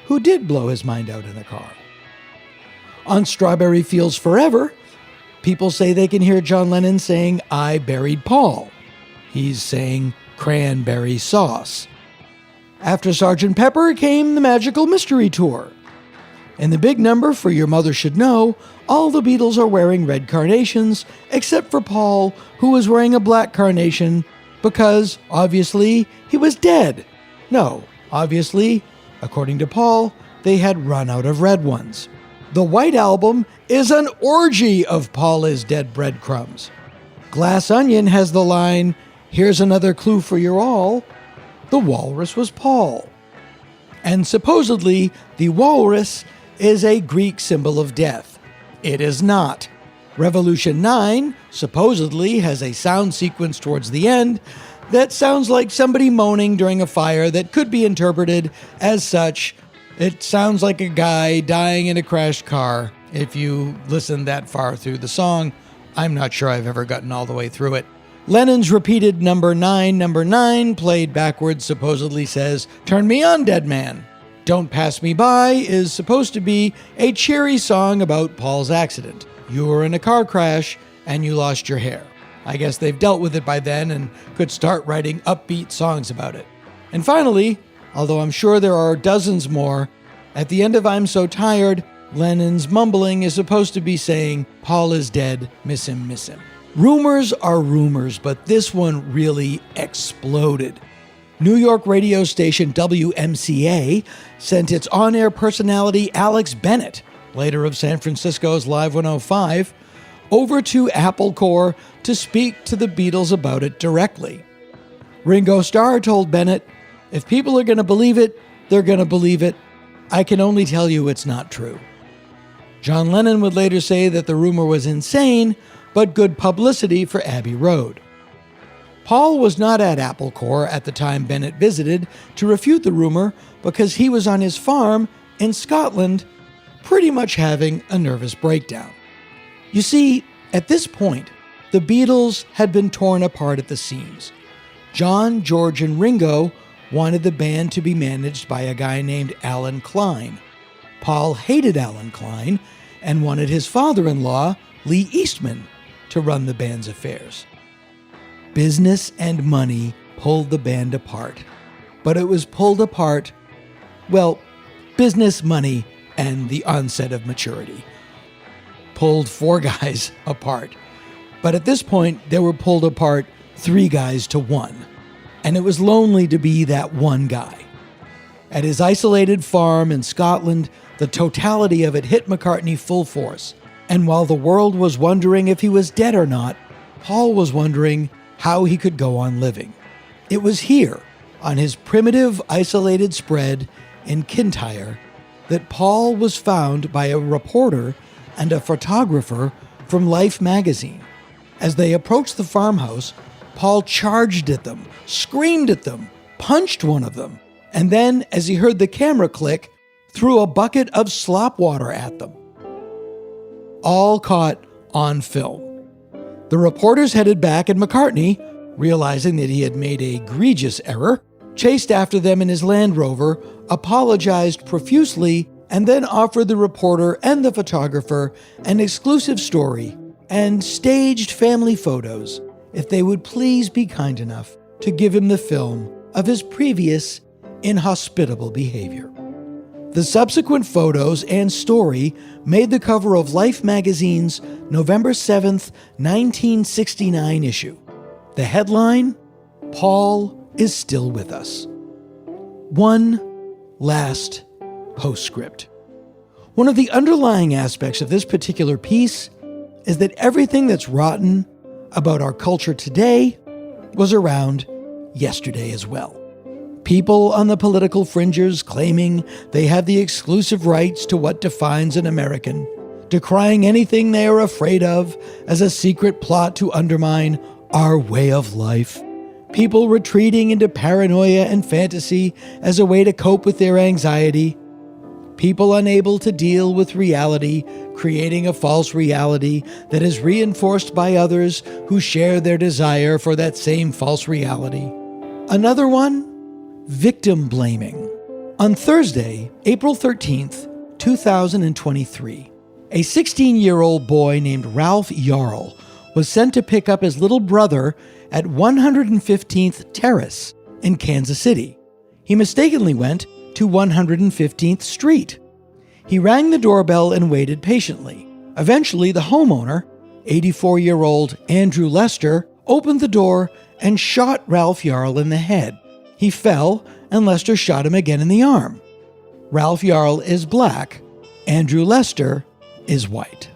who did blow his mind out in a car. On Strawberry Fields Forever, people say they can hear John Lennon saying, I buried Paul. He's saying cranberry sauce. After Sgt. Pepper came the Magical Mystery Tour. In the big number for Your Mother Should Know, all the Beatles are wearing red carnations, except for Paul, who was wearing a black carnation because, obviously, he was dead. No, obviously, according to Paul, they had run out of red ones. The White Album is an orgy of Paul is dead breadcrumbs. Glass Onion has the line, Here's another clue for you all. The walrus was Paul. And supposedly, the walrus is a Greek symbol of death. It is not. Revolution 9 supposedly has a sound sequence towards the end that sounds like somebody moaning during a fire that could be interpreted as such. It sounds like a guy dying in a crashed car. If you listen that far through the song, I'm not sure I've ever gotten all the way through it. Lennon's repeated number 9, played backwards, supposedly says, Turn me on, dead man. Don't Pass Me By is supposed to be a cheery song about Paul's accident. You were in a car crash and you lost your hair. I guess they've dealt with it by then and could start writing upbeat songs about it. And finally, although I'm sure there are dozens more, at the end of I'm So Tired, Lennon's mumbling is supposed to be saying, Paul is dead, miss him, miss him. Rumors are rumors, but this one really exploded. New York radio station WMCA sent its on-air personality Alex Bennett, later of San Francisco's Live 105, over to Apple Corps to speak to the Beatles about it directly. Ringo Starr told Bennett, "If people are going to believe it, they're going to believe it. I can only tell you it's not true." John Lennon would later say that the rumor was insane, but good publicity for Abbey Road. Paul was not at Apple Corps at the time Bennett visited to refute the rumor because he was on his farm in Scotland, pretty much having a nervous breakdown. You see, at this point, the Beatles had been torn apart at the seams. John, George, and Ringo wanted the band to be managed by a guy named Alan Klein. Paul hated Alan Klein and wanted his father-in-law, Lee Eastman, to run the band's affairs. Business and money pulled the band apart. But it was pulled apart, well, business, money, and the onset of maturity. Pulled 4 guys apart. But at this point, they were pulled apart 3 guys to 1. And it was lonely to be that one guy. At his isolated farm in Scotland, the totality of it hit McCartney full force. And while the world was wondering if he was dead or not, Paul was wondering how he could go on living. It was here, on his primitive, isolated spread in Kintyre, that Paul was found by a reporter and a photographer from Life magazine. As they approached the farmhouse, Paul charged at them, screamed at them, punched one of them, and then, as he heard the camera click, threw a bucket of slop water at them. All caught on film. The reporters headed back, and McCartney, realizing that he had made an egregious error, chased after them in his Land Rover, apologized profusely, and then offered the reporter and the photographer an exclusive story and staged family photos if they would please be kind enough to give him the film of his previous inhospitable behavior. The subsequent photos and story made the cover of Life magazine's November 7th, 1969 issue. The headline, Paul is still with us. One last postscript. One of the underlying aspects of this particular piece is that everything that's rotten about our culture today was around yesterday as well. People on the political fringes claiming they have the exclusive rights to what defines an American, decrying anything they are afraid of as a secret plot to undermine our way of life. People retreating into paranoia and fantasy as a way to cope with their anxiety. People unable to deal with reality, creating a false reality that is reinforced by others who share their desire for that same false reality. Another one? Victim blaming. On Thursday, April 13th, 2023, a 16-year-old boy named Ralph Yarl was sent to pick up his little brother at 115th Terrace in Kansas City. He mistakenly went to 115th Street. He rang the doorbell and waited patiently. Eventually, the homeowner, 84-year-old Andrew Lester, opened the door and shot Ralph Yarl in the head. He fell, and Lester shot him again in the arm. Ralph Yarl is black. Andrew Lester is white.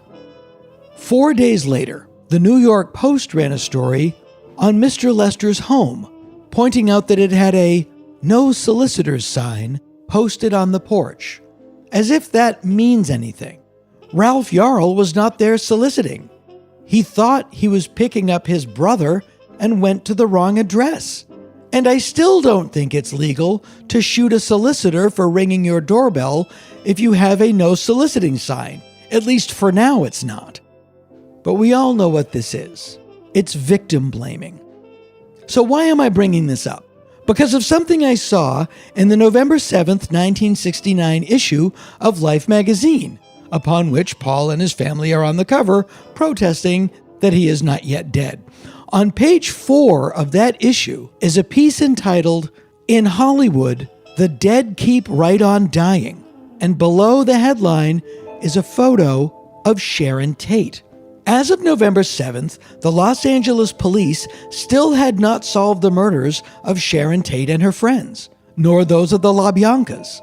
4 days later, the New York Post ran a story on Mr. Lester's home, pointing out that it had a "No Solicitors" sign posted on the porch. As if that means anything. Ralph Yarl was not there soliciting. He thought he was picking up his brother and went to the wrong address. And I still don't think it's legal to shoot a solicitor for ringing your doorbell if you have a no soliciting sign. At least for now it's not. But we all know what this is. It's victim blaming. So why am I bringing this up? because of something I saw in the November 7th, 1969 issue of Life magazine, upon which Paul and his family are on the cover protesting that he is not yet dead. On page 4 of that issue is a piece entitled, "In Hollywood, the Dead Keep Right On Dying," and below the headline is a photo of Sharon Tate. As of November 7th, the Los Angeles police still had not solved the murders of Sharon Tate and her friends, nor those of the LaBiancas.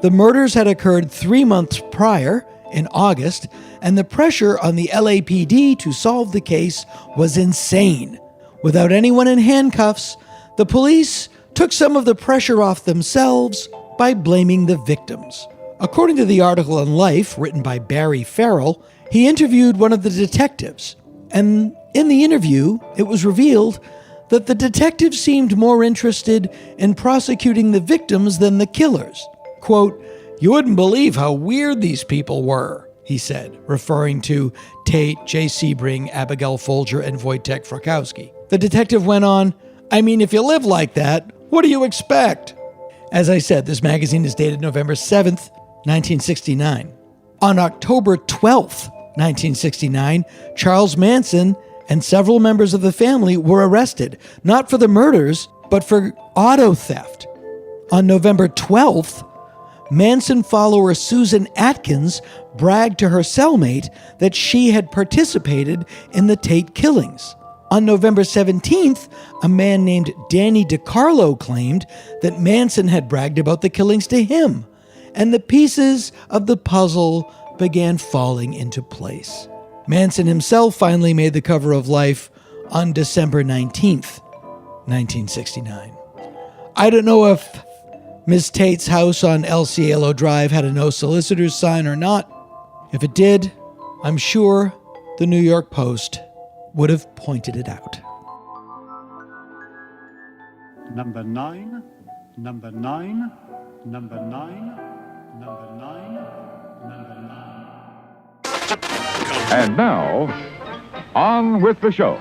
The murders had occurred 3 months prior, in August, and the pressure on the LAPD to solve the case was insane. Without anyone in handcuffs, the police took some of the pressure off themselves by blaming the victims. According to the article in Life, written by Barry Farrell, he interviewed one of the detectives, and in the interview, it was revealed that the detective seemed more interested in prosecuting the victims than the killers. Quote, "You wouldn't believe how weird these people were," he said, referring to Tate, Jay Sebring, Abigail Folger, and Wojtek Frykowski. The detective went on, "I mean, if you live like that, what do you expect?" As I said, this magazine is dated November 7th, 1969. On October 12th, 1969, Charles Manson and several members of the family were arrested, not for the murders, but for auto theft. On November 12th, Manson follower Susan Atkins bragged to her cellmate that she had participated in the Tate killings. On November 17th, a man named Danny DiCarlo claimed that Manson had bragged about the killings to him, and the pieces of the puzzle began falling into place. Manson himself finally made the cover of Life on December 19th, 1969. I don't know if Ms. Tate's house on El Cielo Drive had a no solicitors sign or not. If it did, I'm sure the New York Post would have pointed it out. Number 9, number 9, number 9, number 9, number 9. And now, on with the show.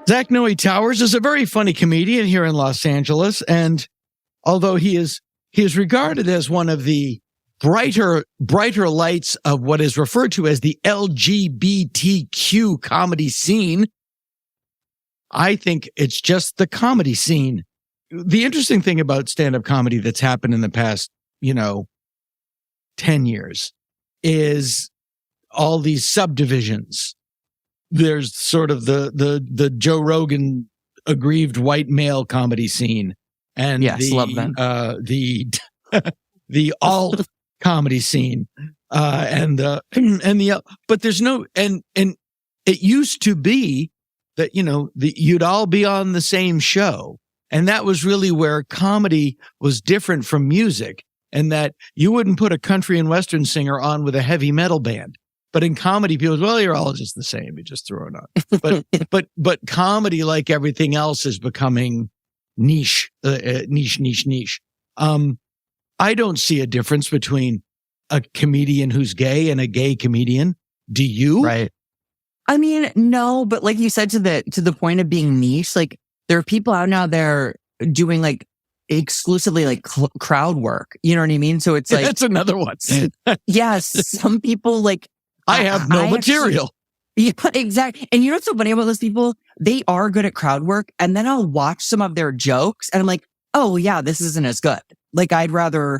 Zach Noe Towers is a very funny comedian here in Los Angeles, and although he is regarded as one of the brighter lights of what is referred to as the LGBTQ comedy scene, I think it's just the comedy scene. The interesting thing about stand-up comedy that's happened in the past, 10 years is all these subdivisions. There's sort of the Joe Rogan aggrieved white male comedy scene, and yes, love them. The alt comedy scene, but there's no and it used to be that you'd all be on the same show, and that was really where comedy was different from music, and that you wouldn't put a country and western singer on with a heavy metal band. But in comedy, people say, well, you're all just the same. You just throw it on. But comedy, like everything else, is becoming niche. I don't see a difference between a comedian who's gay and a gay comedian. Do you? Right. I mean, no, but like you said, to the point of being niche, like there are people out now there doing like exclusively like crowd work. You know what I mean? So it's like that's another one. Yes, some people like. I have no material. Yeah, exactly. And you know what's so funny about those people? They are good at crowd work. And then I'll watch some of their jokes and I'm like, oh yeah, this isn't as good. Like I'd rather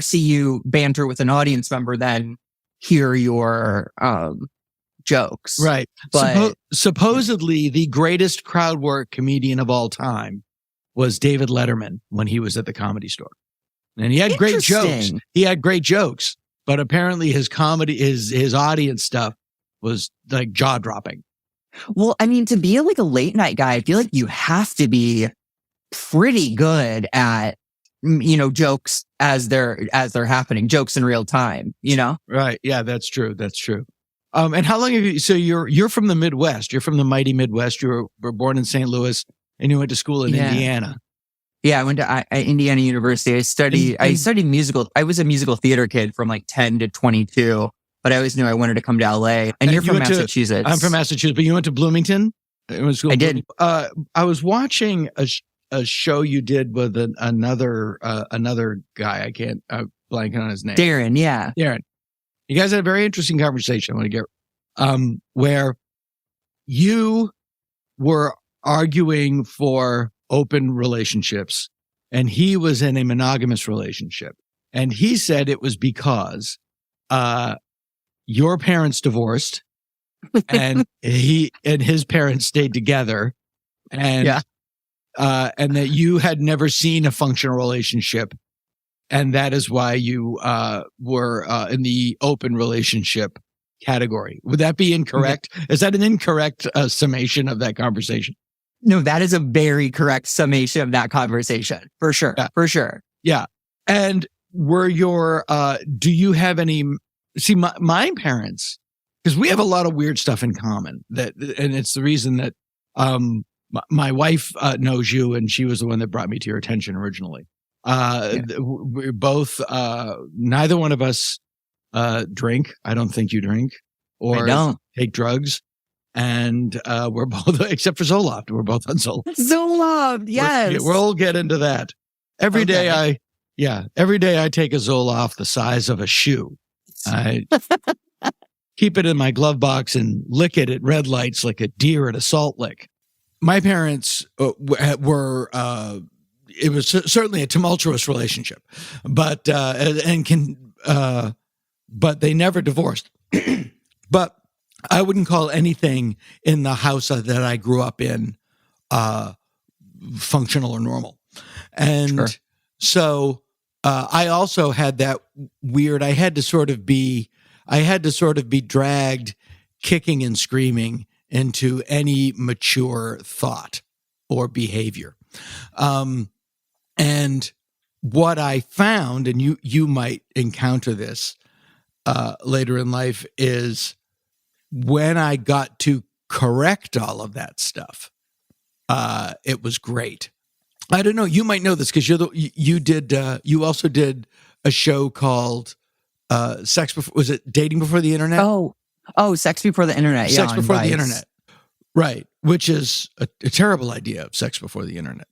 see you banter with an audience member than hear your jokes. Right. But supposedly the greatest crowd work comedian of all time was David Letterman when he was at the Comedy Store. And he had great jokes. But apparently his comedy, his audience stuff was like jaw dropping. Well, I mean, to be like a late night guy, I feel like you have to be pretty good at, jokes as they're happening, jokes in real time, Right. Yeah, that's true. And how long have you, so you're from the Midwest, you're from the mighty Midwest. You were born in St. Louis and you went to school in Indiana. Yeah, I went to Indiana University. I studied musical. I was a musical theater kid from like 10 to 22, but I always knew I wanted to come to LA. And you're from Massachusetts. I'm from Massachusetts, but you went to Bloomington? I did. I was watching a show you did with another guy. I can't blanking on his name. Darren, yeah. Darren. You guys had a very interesting conversation. I want to get where you were arguing for open relationships, and he was in a monogamous relationship. And he said it was because your parents divorced and he and his parents stayed together, and that you had never seen a functional relationship, and that is why you were in the open relationship category. Would that be incorrect? Is that an incorrect summation of that conversation? No, that is a very correct summation of that conversation. For sure. Yeah. For sure. Yeah. And were your, do you have any, see, my parents, because we have a lot of weird stuff in common and it's the reason that, my wife, knows you, and she was the one that brought me to your attention originally. We're both, neither one of us, drink. I don't think you drink or take drugs. And we're both, except for Zoloft, we're both on Zoloft. Zoloft, yes. We'll get into that. Every day I take a Zoloft the size of a shoe. I keep it in my glove box and lick it at red lights like a deer at a salt lick. My parents were, it was certainly a tumultuous relationship, but they never divorced. But I wouldn't call anything in the house that I grew up in functional or normal. And so I also had that weird, I had to sort of be dragged kicking and screaming into any mature thought or behavior. And what I found, and you might encounter this later in life, is when I got to correct all of that stuff, it was great. I don't know. You might know this because you also did a show called Sex Before, was it Dating Before the Internet? Oh, Sex Before the Internet. Sex Before Vice. the Internet. Right. Which is a terrible idea of sex before the internet.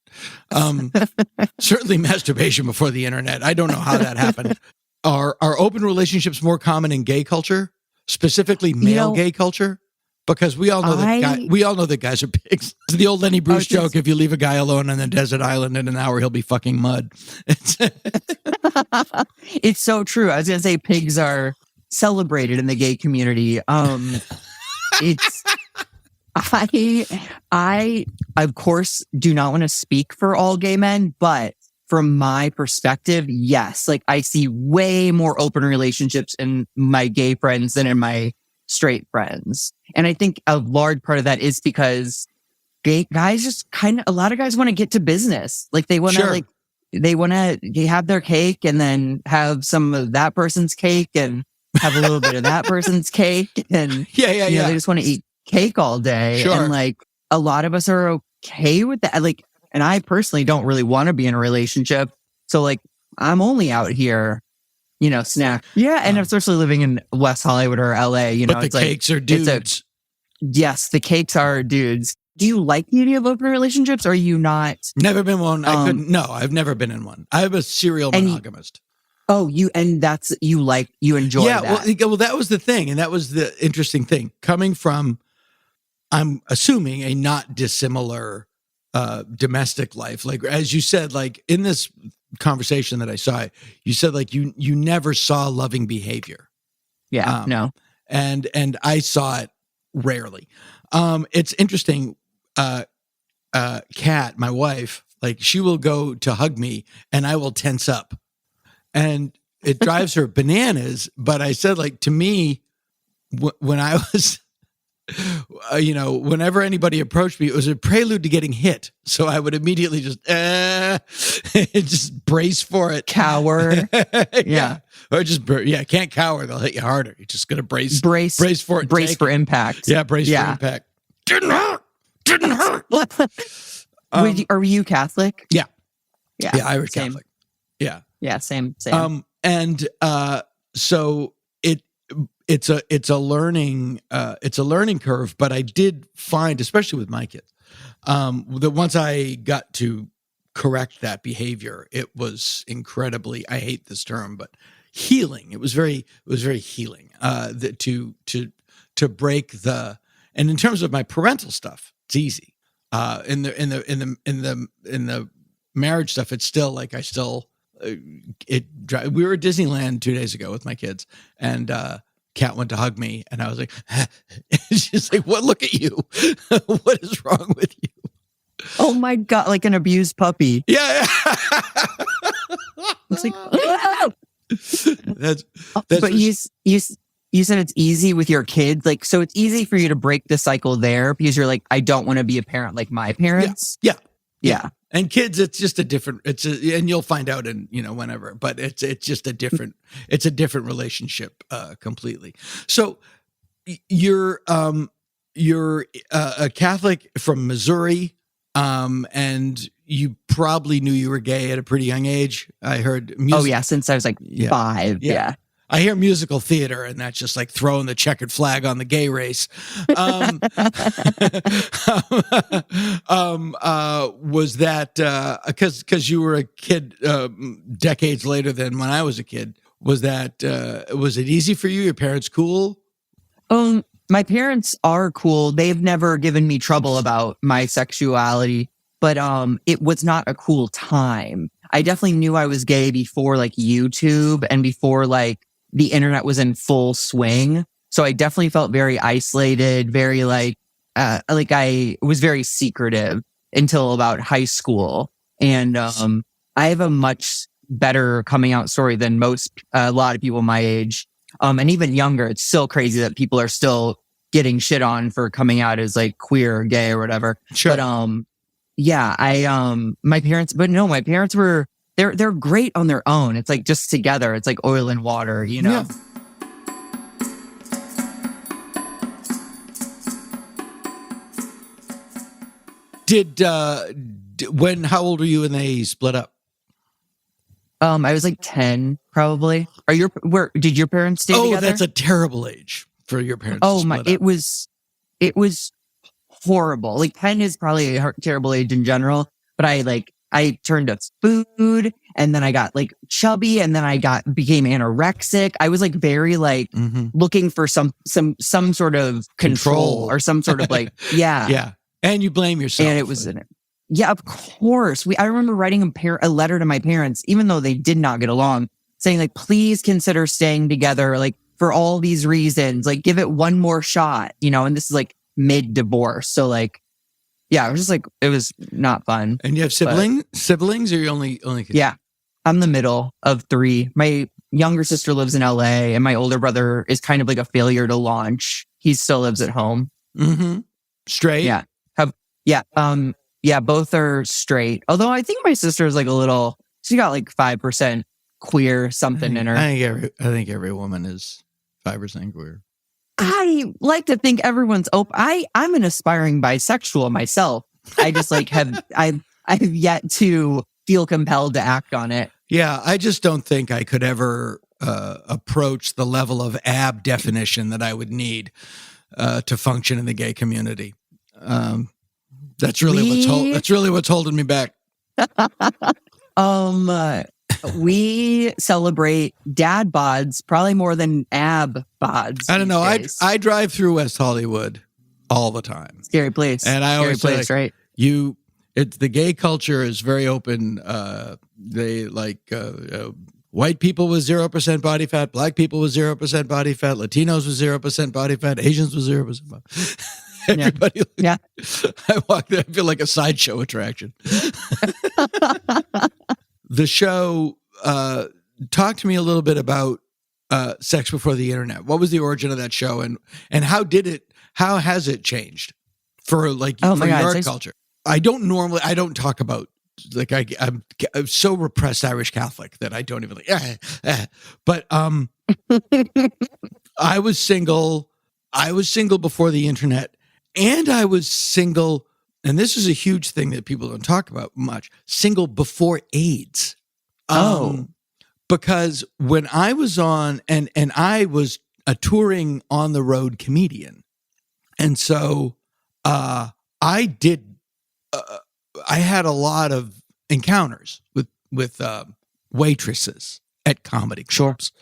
Certainly masturbation before the internet. I don't know how that happened. Are open relationships more common in gay culture? Specifically male gay culture, because we all know that guys are pigs. It's the old Lenny Bruce joke: if you leave a guy alone on a desert island in an hour, he'll be fucking mud. It's so true. I was gonna say pigs are celebrated in the gay community. I of course do not want to speak for all gay men, but from my perspective, yes. Like I see way more open relationships in my gay friends than in my straight friends. And I think a large part of that is because gay guys just a lot of guys want to get to business. Like they want to they have their cake and then have some of that person's cake and have a little bit of that person's cake. And they just want to eat cake all day. Sure. And like a lot of us are okay with that. Like, and I personally don't really want to be in a relationship. So like, I'm only out here, snack. Yeah. And especially living in West Hollywood or LA, but the cakes are dudes. Yes. The cakes are dudes. Do you like the idea of open relationships? Or are you not? Never been one. I couldn't. No, I've never been in one. I'm a serial monogamist. You enjoy that. Well, that was the thing. And that was the interesting thing coming from, I'm assuming, a not dissimilar domestic life. Like, as you said, like in this conversation that I saw, you said like you never saw loving behavior. Yeah, no. And I saw it rarely. It's interesting. Kat, my wife, like she will go to hug me and I will tense up. And it drives her bananas. But I said, like, to me, when I was, whenever anybody approached me, it was a prelude to getting hit. So I would immediately just brace for it. Cower. Yeah. Or can't cower. They'll hit you harder. You're just going to brace for it. Brace for impact. Yeah, brace for impact. Didn't hurt. Are you Catholic? Yeah. Yeah. Yeah, Irish same. Catholic. Yeah. Yeah, same. So it's a learning curve, but I did find, especially with my kids, that once I got to correct that behavior, it was incredibly, I hate this term, but healing. It was very healing, to break and in terms of my parental stuff, it's easy. In the marriage stuff, it's still like, we were at Disneyland 2 days ago with my kids, and Kat went to hug me, and I was like, she's like, "What? Look at you! What is wrong with you?" Oh my God, like an abused puppy. Yeah. It's like, that's but you said it's easy with your kids, like, so it's easy for you to break the cycle there because you're like, I don't want to be a parent like my parents. Yeah. Yeah. And kids, it's just and you'll find out in, whenever, but it's just a different relationship, completely. So you're a Catholic from Missouri, and you probably knew you were gay at a pretty young age. I heard music. Oh yeah, since I was like 5. Yeah. I hear musical theater, and that's just like throwing the checkered flag on the gay race. Was that because you were a kid decades later than when I was a kid? Was it easy for you? Your parents cool? My parents are cool. They've never given me trouble about my sexuality, but it was not a cool time. I definitely knew I was gay before like YouTube and before like the internet was in full swing. So I definitely felt very isolated, very like I was very secretive until about high school. And I have a much better coming out story than a lot of people my age. And even younger. It's still crazy that people are still getting shit on for coming out as like queer or gay or whatever. Sure. But my parents were they're great on their own. It's like just together. It's like oil and water, Yeah. How old were you when they split up? I was like 10, probably. Did your parents stay together? Oh, that's a terrible age for your parents. to split up. It was horrible. Like 10 is probably a terrible age in general, but I turned to food, and then I got like chubby, and then became anorexic. I was like very like looking for some sort of control or some sort of like, yeah. And you blame yourself. And it was in it. Yeah, of course. I remember writing a letter to my parents, even though they did not get along, saying like, please consider staying together, like for all these reasons, like give it one more shot, and this is like mid-divorce. So like, yeah, it was just like, it was not fun. And you have siblings, or you only kids? Yeah, I'm the middle of 3. My younger sister lives in LA, and my older brother is kind of like a failure to launch. He still lives at home. Mm-hmm. Straight? Yeah. Yeah, both are straight. Although I think my sister is like she got like 5% queer something in her. I think every woman is 5% queer. I like to think everyone's open. I'm an aspiring bisexual myself. I just like I've yet to feel compelled to act on it. Yeah, I just don't think I could ever approach the level of ab definition that I would need to function in the gay community. That's really what's holding me back. We celebrate dad bods probably more than ab bods. I don't know. I drive through West Hollywood all the time. Scary place. And I always say, like, right? The gay culture is very open. They like white people with 0% body fat, black people with 0% body fat, Latinos with 0% body fat, Asians with 0% body fat. Everybody, yeah. I walk there, I feel like a sideshow attraction. The show, talk to me a little bit about Sex Before the Internet. What was the origin of that show, and how has it changed for your culture? I don't talk about, like, I'm so repressed Irish Catholic that I don't even but I was single before the internet. And I was single and this is a huge thing that people don't talk about much, single before AIDS. Because when I was on, and I was a touring on the road comedian. And so I had a lot of encounters with waitresses at comedy clubs.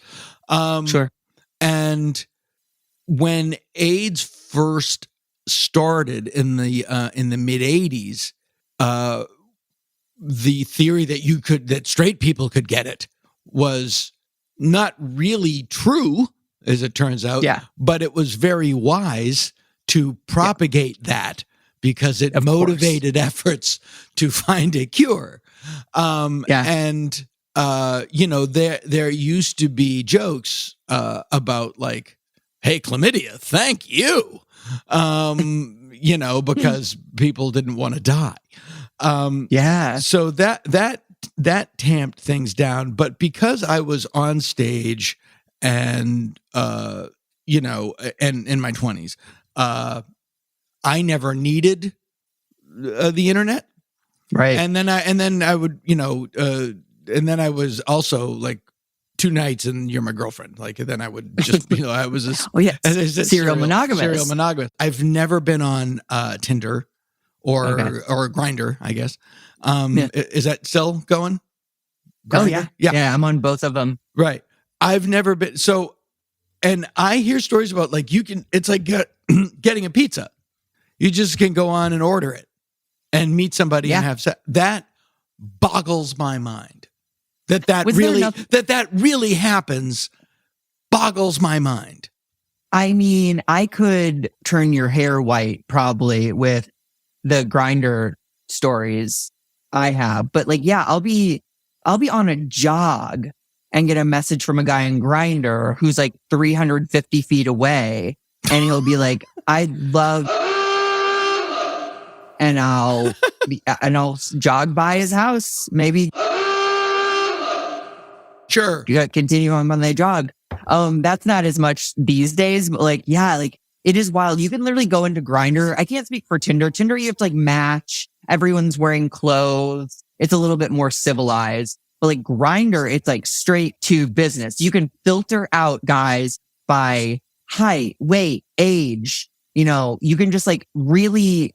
Sure. And when AIDS first started in the mid 80s, the theory that straight people could get it was not really true, as it turns out. Yeah. But it was very wise to propagate that because it motivated efforts to find a cure. And there used to be jokes about like, hey, chlamydia, thank you. Because people didn't want to die. So that tamped things down. But because I was on stage and and in my 20s, I never needed the internet. Right. And then I would, and then I was also like 2 nights and you're my girlfriend. Like, then I would just, I was this serial monogamous. Serial monogamous. I've never been on Tinder or Grindr, I guess. Is that still going? Grindr? Yeah. I'm on both of them. Right. I've never been. And I hear stories about like, it's like getting a pizza. You just can go on and order it and meet somebody and have sex. That boggles my mind. That really happens boggles my mind. I mean, I could turn your hair white probably with the Grindr stories I have, but like, I'll be on a jog and get a message from a guy in Grindr who's like 350 feet away, and he'll be like, "I love," and I'll jog by his house, maybe. Sure. You got to continue on when they jog. That's not as much these days, but like, it is wild. You can literally go into Grindr. I can't speak for Tinder. Tinder, you have to like match. Everyone's wearing clothes. It's a little bit more civilized. But like Grindr, it's like straight to business. You can filter out guys by height, weight, age. You can just like really,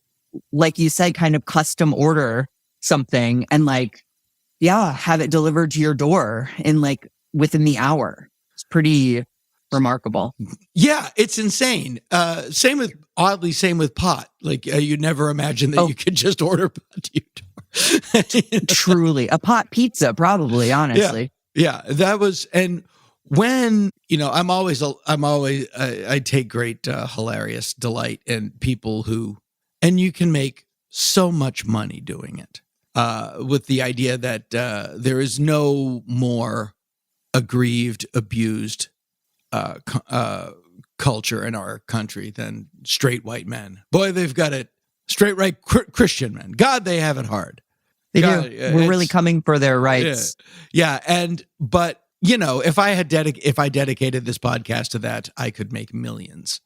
like you said, kind of custom order something and like, have it delivered to your door in like within the hour. It's pretty remarkable. Yeah, it's insane. Same with pot. Like you'd never imagine that you could just order pot to your door. Truly. A pot pizza, probably, honestly. Yeah. That was, and when, I take great hilarious delight in people and you can make so much money doing it. With the idea that there is no more aggrieved, abused culture in our country than straight white men. Boy, they've got it. Straight right Christian men. God, they have it hard. They do. We're really coming for their rights. Yeah. But if I dedicated this podcast to that, I could make millions.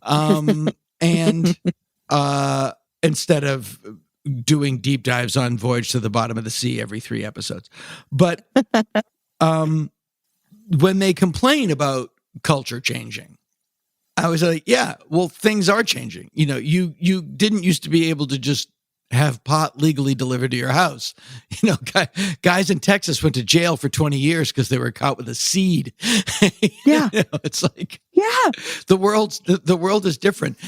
And instead of doing deep dives on Voyage to the Bottom of the Sea every 3 episodes. But when they complain about culture changing, I was like, things are changing. You didn't used to be able to just have pot legally delivered to your house. Guys in Texas went to jail for 20 years because they were caught with a seed. Yeah. It's like, the world is different.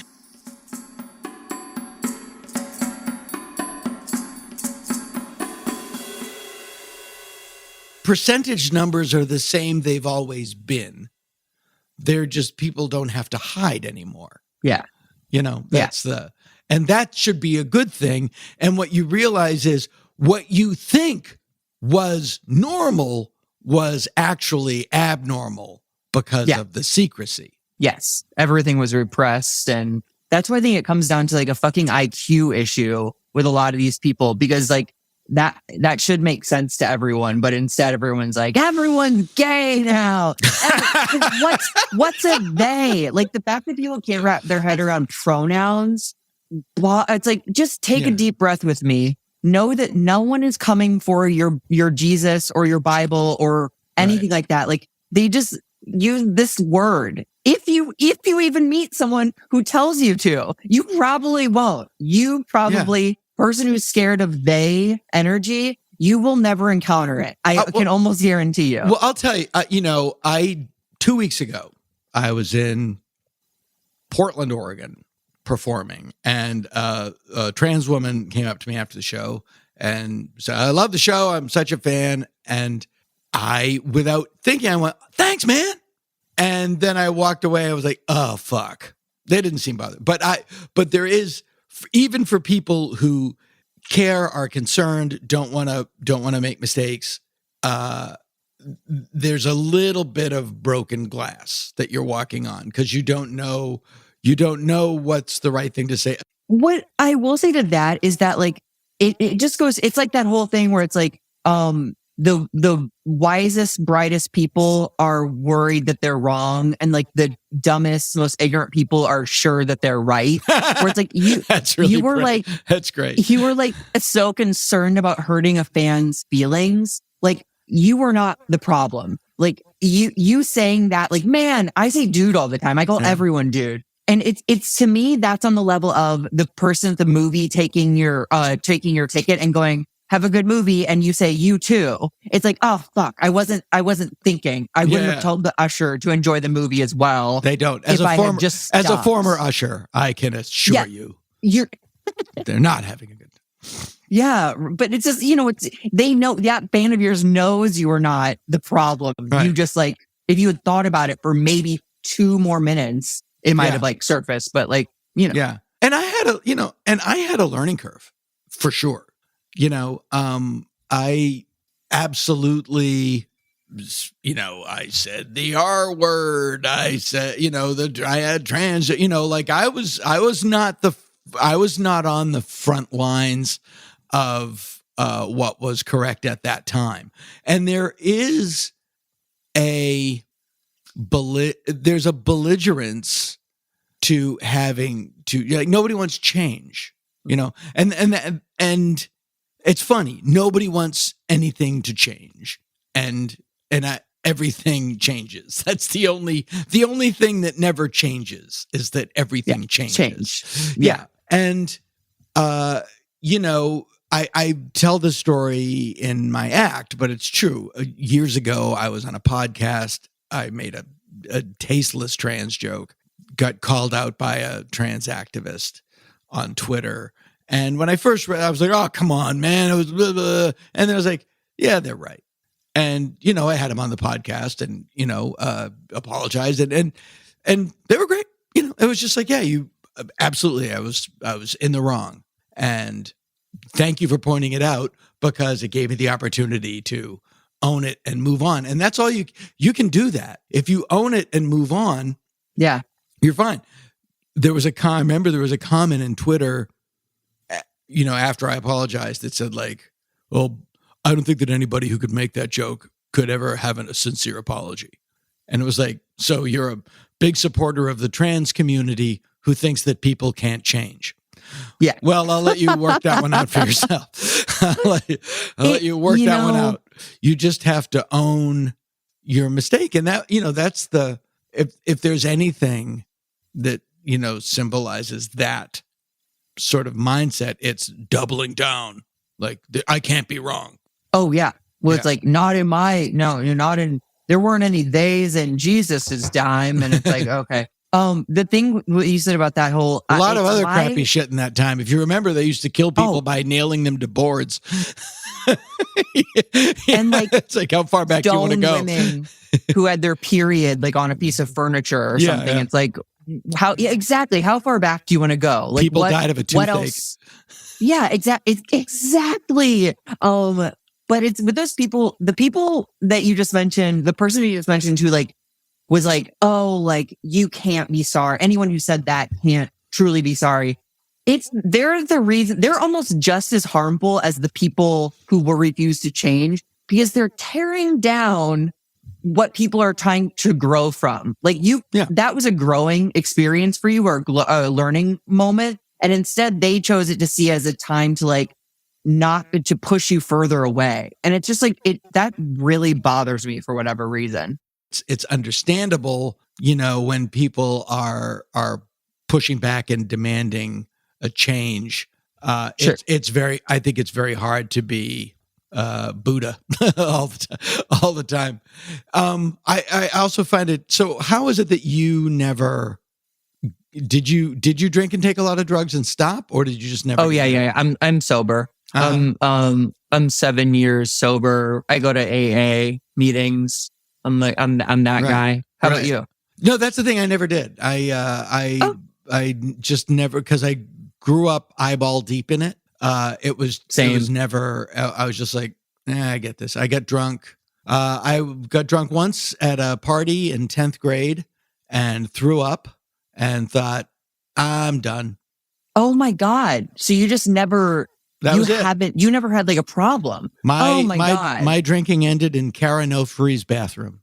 Percentage numbers are the same they've always been. They're just people don't have to hide anymore. Yeah. And that should be a good thing. And what you realize is what you think was normal was actually abnormal because of the secrecy. Yes. Everything was repressed. And that's why I think it comes down to like a fucking IQ issue with a lot of these people, because like, that should make sense to everyone, but instead everyone's like, everyone's gay now. What's a they? Like the fact that people can't wrap their head around pronouns blah. It's like, just take a deep breath with me. Know that no one is coming for your Jesus or your Bible or anything like that. Like, they just use this word. If you even meet someone who tells you to, you probably won't. You probably, person who's scared of they energy, you will never encounter it. I can almost guarantee you. Well, I'll tell you, 2 weeks ago, I was in Portland, Oregon, performing, and a trans woman came up to me after the show and said, "I love the show. I'm such a fan." And I, without thinking, I went, "Thanks, man." And then I walked away. I was like, "Oh, fuck." They didn't seem bothered. But there is, even for people who care, are concerned, don't want to make mistakes, there's a little bit of broken glass that you're walking on, because you don't know what's the right thing to say. What I will say to that is that, like, it just goes, it's like that whole thing where it's like, the wisest, brightest people are worried that they're wrong, and like the dumbest, most ignorant people are sure that they're right. Where it's like, that's really you were great. like, that's great. You were like so concerned about hurting a fan's feelings. Like, you were not the problem. Like, you saying that, like, man, I say dude all the time. I call everyone dude. And it's to me, that's on the level of the person at the movie taking your ticket and going, "Have a good movie," and you say "you too." It's like, oh fuck, I wasn't thinking. I wouldn't have told the usher to enjoy the movie as well. They don't. As a former usher, I can assure you, they're not having a good time. Yeah, but it's just, they know, that band of yours knows you are not the problem. Right. You just, like, if you had thought about it for maybe 2 more minutes, it might have like surfaced. But like, yeah. And I had a learning curve for sure. I absolutely, I said the R word. I said, I had trans, like I was not on the front lines of what was correct at that time. And there is there's a belligerence to having to, like, nobody wants change, and it's funny. Nobody wants anything to change, and everything changes. That's the only thing that never changes, is that everything changes. Change. Yeah. And, I tell this story in my act, but it's true. Years ago, I was on a podcast. I made a tasteless trans joke, got called out by a trans activist on Twitter. And when I first read it, I was like, "Oh, come on, man." It was blah, blah. And then I was like, yeah, they're right. And, I had him on the podcast and, apologized and they were great. It was just like, yeah, you absolutely, I was in the wrong. And thank you for pointing it out, because it gave me the opportunity to own it and move on. And that's all you can do that. If you own it and move on, you're fine. I remember there was a comment in Twitter, after I apologized, that said, like, "Well, I don't think that anybody who could make that joke could ever have a sincere apology." And it was like, so you're a big supporter of the trans community who thinks that people can't change. Yeah. Well, I'll let you work that one out for yourself. I'll let you work that one out. You just have to own your mistake. And that, that's if there's anything that, symbolizes that sort of mindset, it's doubling down. Like, I can't be wrong. Oh yeah. Well, it's like, you're not in, there weren't any theys in Jesus's time. And it's like, okay. The thing what you said about that whole, a lot of other crappy shit in that time. If you remember, they used to kill people by nailing them to boards. And like, it's like, how far back do you want to go? Women who had their period like on a piece of furniture or something. Yeah. It's like, exactly. How far back do you want to go? Like, people died of a toothache. What else? Yeah, exactly. But it's with those people, the people that you just mentioned, the person you just mentioned who like was like, "Oh, like, you can't be sorry." Anyone who said that can't truly be sorry. They're the reason, they're almost just as harmful as the people who will refuse to change, because they're tearing down what people are trying to grow from. Like that was a growing experience for you, or a learning moment. And instead they chose it to see as a time to like, not to push you further away. And it's just like, that really bothers me for whatever reason. It's understandable, when people are pushing back and demanding a change. Sure. I think it's very hard to be Buddha all the time. I also find it, so how is it that you never, did you drink and take a lot of drugs and stop, or did you just never? Oh yeah. I'm sober. I'm 7 years sober. I go to AA meetings. I'm that guy. How about you? No, that's the thing. I never did. I just never, because I grew up eyeball deep in it. It was never, I was just like, I get this. I got drunk. I got drunk once at a party in 10th grade and threw up and thought, I'm done. Oh my God. So you just never, you never had like a problem. My drinking ended in Cara No-Free's bathroom.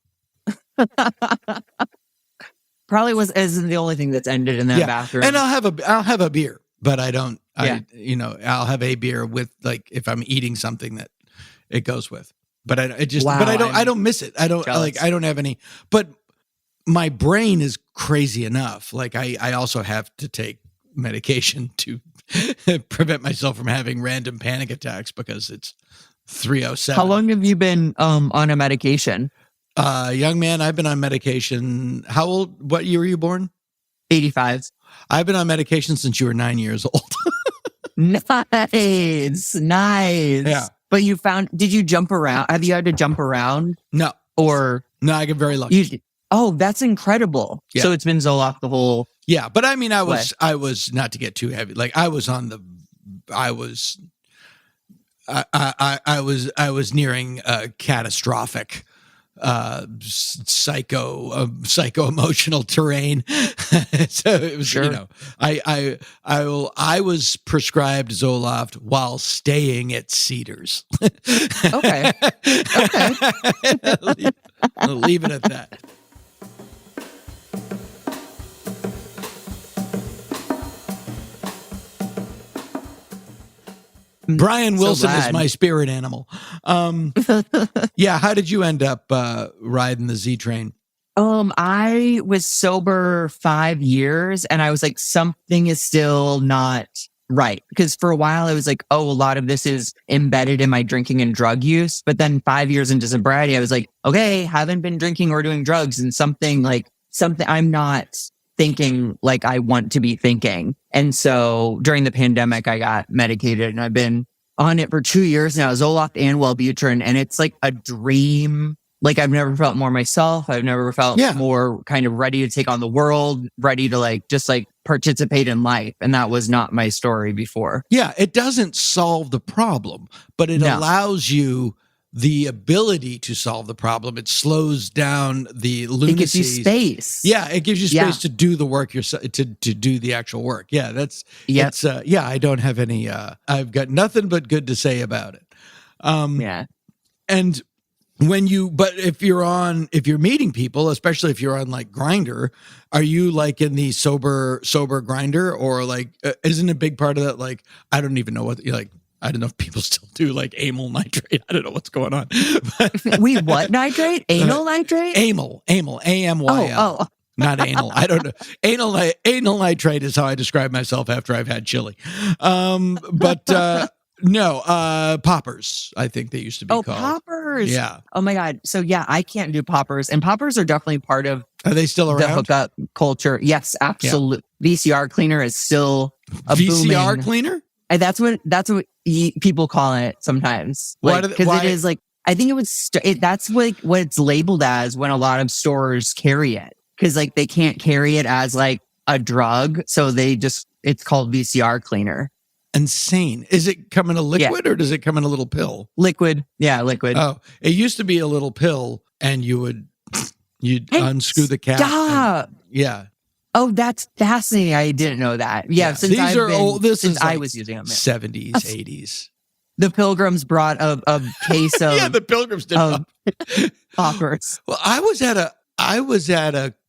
Probably isn't the only thing that's ended in that bathroom. And I'll have a beer, but I don't. I'll have a beer with, like, if I'm eating something that it goes with. But I don't miss it. I don't jealous. I don't have any. But my brain is crazy enough. Like I also have to take medication to prevent myself from having random panic attacks because it's 3:07. How long have you been on a medication? Young man, I've been on medication. How old? What year were you born? 85. I've been on medication since you were 9 years old. Nice. Yeah. But did you jump around? Have you had to jump around? No. No, I get very lucky. That's incredible. Yeah. So it's been Zoloft the whole. Yeah. But I mean, I was not to get too heavy. Like I was nearing catastrophic psycho emotional terrain. So it was, sure. I was prescribed Zoloft while staying at Cedars. Okay. I'll leave it at that. Brian Wilson is my spirit animal. Yeah. How did you end up riding the Z train? I was sober 5 years and I was like, something is still not right. Because for a while I was like, a lot of this is embedded in my drinking and drug use. But then 5 years into sobriety, I was like, okay, haven't been drinking or doing drugs, and something I'm not thinking like I want to be thinking. And so during the pandemic, I got medicated and I've been on it for 2 years now, Zoloft and Wellbutrin. And it's like a dream. Like I've never felt more myself. I've never felt more kind of ready to take on the world, ready to just participate in life. And that was not my story before. Yeah. It doesn't solve the problem, but it allows you the ability to solve the problem. It slows down the lunacy. It gives you space. Yeah, it gives you space to do the work yourself, to do the actual work. Yeah, I don't have any. I've got nothing but good to say about it. And if you're meeting people, especially if you're on like Grindr, are you like in the sober Grindr, or like isn't a big part of that? Like I don't even know what like. I don't know if people still do like amyl nitrate. I don't know what's going on. What nitrate? Anal nitrate? Amyl, AMYL. Oh. Not anal. I don't know. Anal nitrate is how I describe myself after I've had chili. No, poppers, I think they used to be called. Poppers. Yeah. Oh my God. So yeah, I can't do poppers, and poppers are definitely part of. Are they still around? The hookup culture. Yes, absolutely. Yeah. VCR cleaner is still a VCR booming. Cleaner? And that's what people call it sometimes. Because it is like, I think it was, that's like what it's labeled as when a lot of stores carry it. Because like they can't carry it as like a drug. So it's called VCR cleaner. Insane. Is it come in a liquid or does it come in a little pill? Liquid. Yeah, liquid. Oh, it used to be a little pill and you'd unscrew the cap. Stop. Yeah. Oh, that's fascinating. I didn't know that. Yeah, since I was using them. 70s, 80s. The Pilgrims brought a case of yeah, the Pilgrims did poppers. Well, I was at a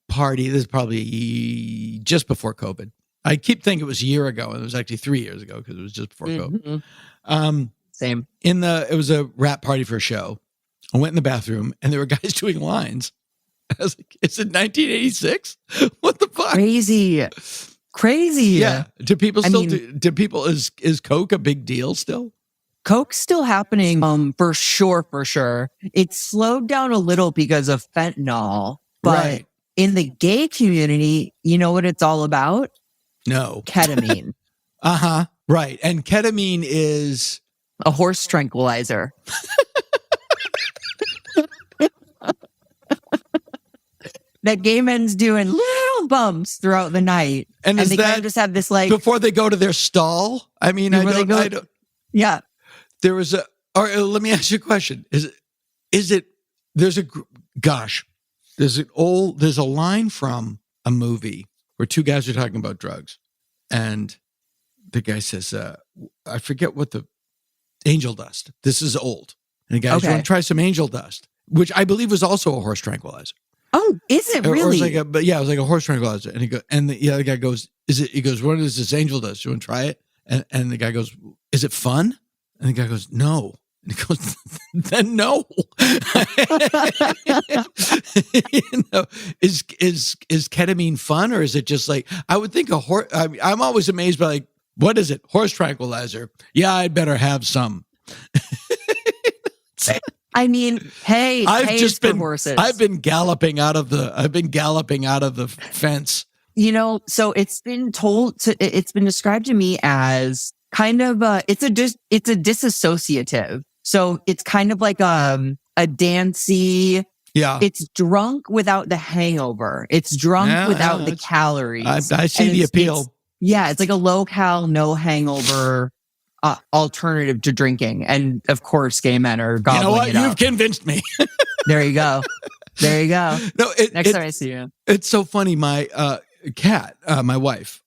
party. This is probably just before COVID. I keep thinking it was a year ago, and it was actually 3 years ago because it was just before COVID. Same. It was a wrap party for a show. I went in the bathroom, and there were guys doing lines. I was like, "Is it 1986? What the fuck?" Crazy. Yeah. Do people still? Do people? Is Coke a big deal still? Coke's still happening, for sure. It's slowed down a little because of fentanyl, but in the gay community, you know what it's all about? No. Ketamine. Right. And ketamine is a horse tranquilizer. That gay men's doing little bumps throughout the night. And they kind of just have this like... Before they go to their stall? I mean, I don't... Yeah. There was a... Or let me ask you a question. There's a line from a movie where two guys are talking about drugs. And the guy says, I forget what the... Angel dust. This is old. And the guy says, "You want to try some angel dust?" Which I believe was also a horse tranquilizer. Oh, is it really? It was like a horse tranquilizer. And the other guy goes, he goes, "What is this angel dust? You want to try it?" And the guy goes, "Is it fun?" And the guy goes, "No." And he goes, "Then no." Is ketamine fun, or is it just like, I would think I'm always amazed by like, what is it? Horse tranquilizer. Yeah, I'd better have some. I mean, hey, horses. I've been galloping out of the fence. You know, so it's been described to me as kind of it's a disassociative. So it's kind of like a dancey. Yeah. It's drunk without the hangover. It's drunk without the calories. I see the appeal. It's like a low-cal, no hangover alternative to drinking. And of course, gay men are gobbling You know what? it You've up. convinced me. There you go. No, next time I see you. It's so funny. My cat, my wife,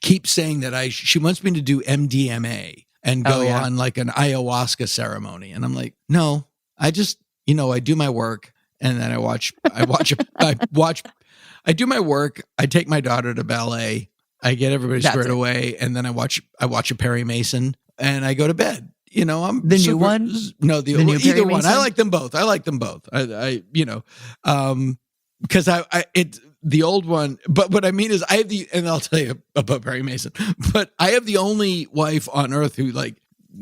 keeps saying that she wants me to do MDMA and go on like an ayahuasca ceremony. And I'm like, no, I just, I do my work and then I do my work. I take my daughter to ballet. I get everybody squared away, and then I watch a Perry Mason, and I go to bed. I'm the new one. No, the new either one. I like them both. I because the old one. But what I mean is, and I'll tell you about Perry Mason. But I have the only wife on earth who like,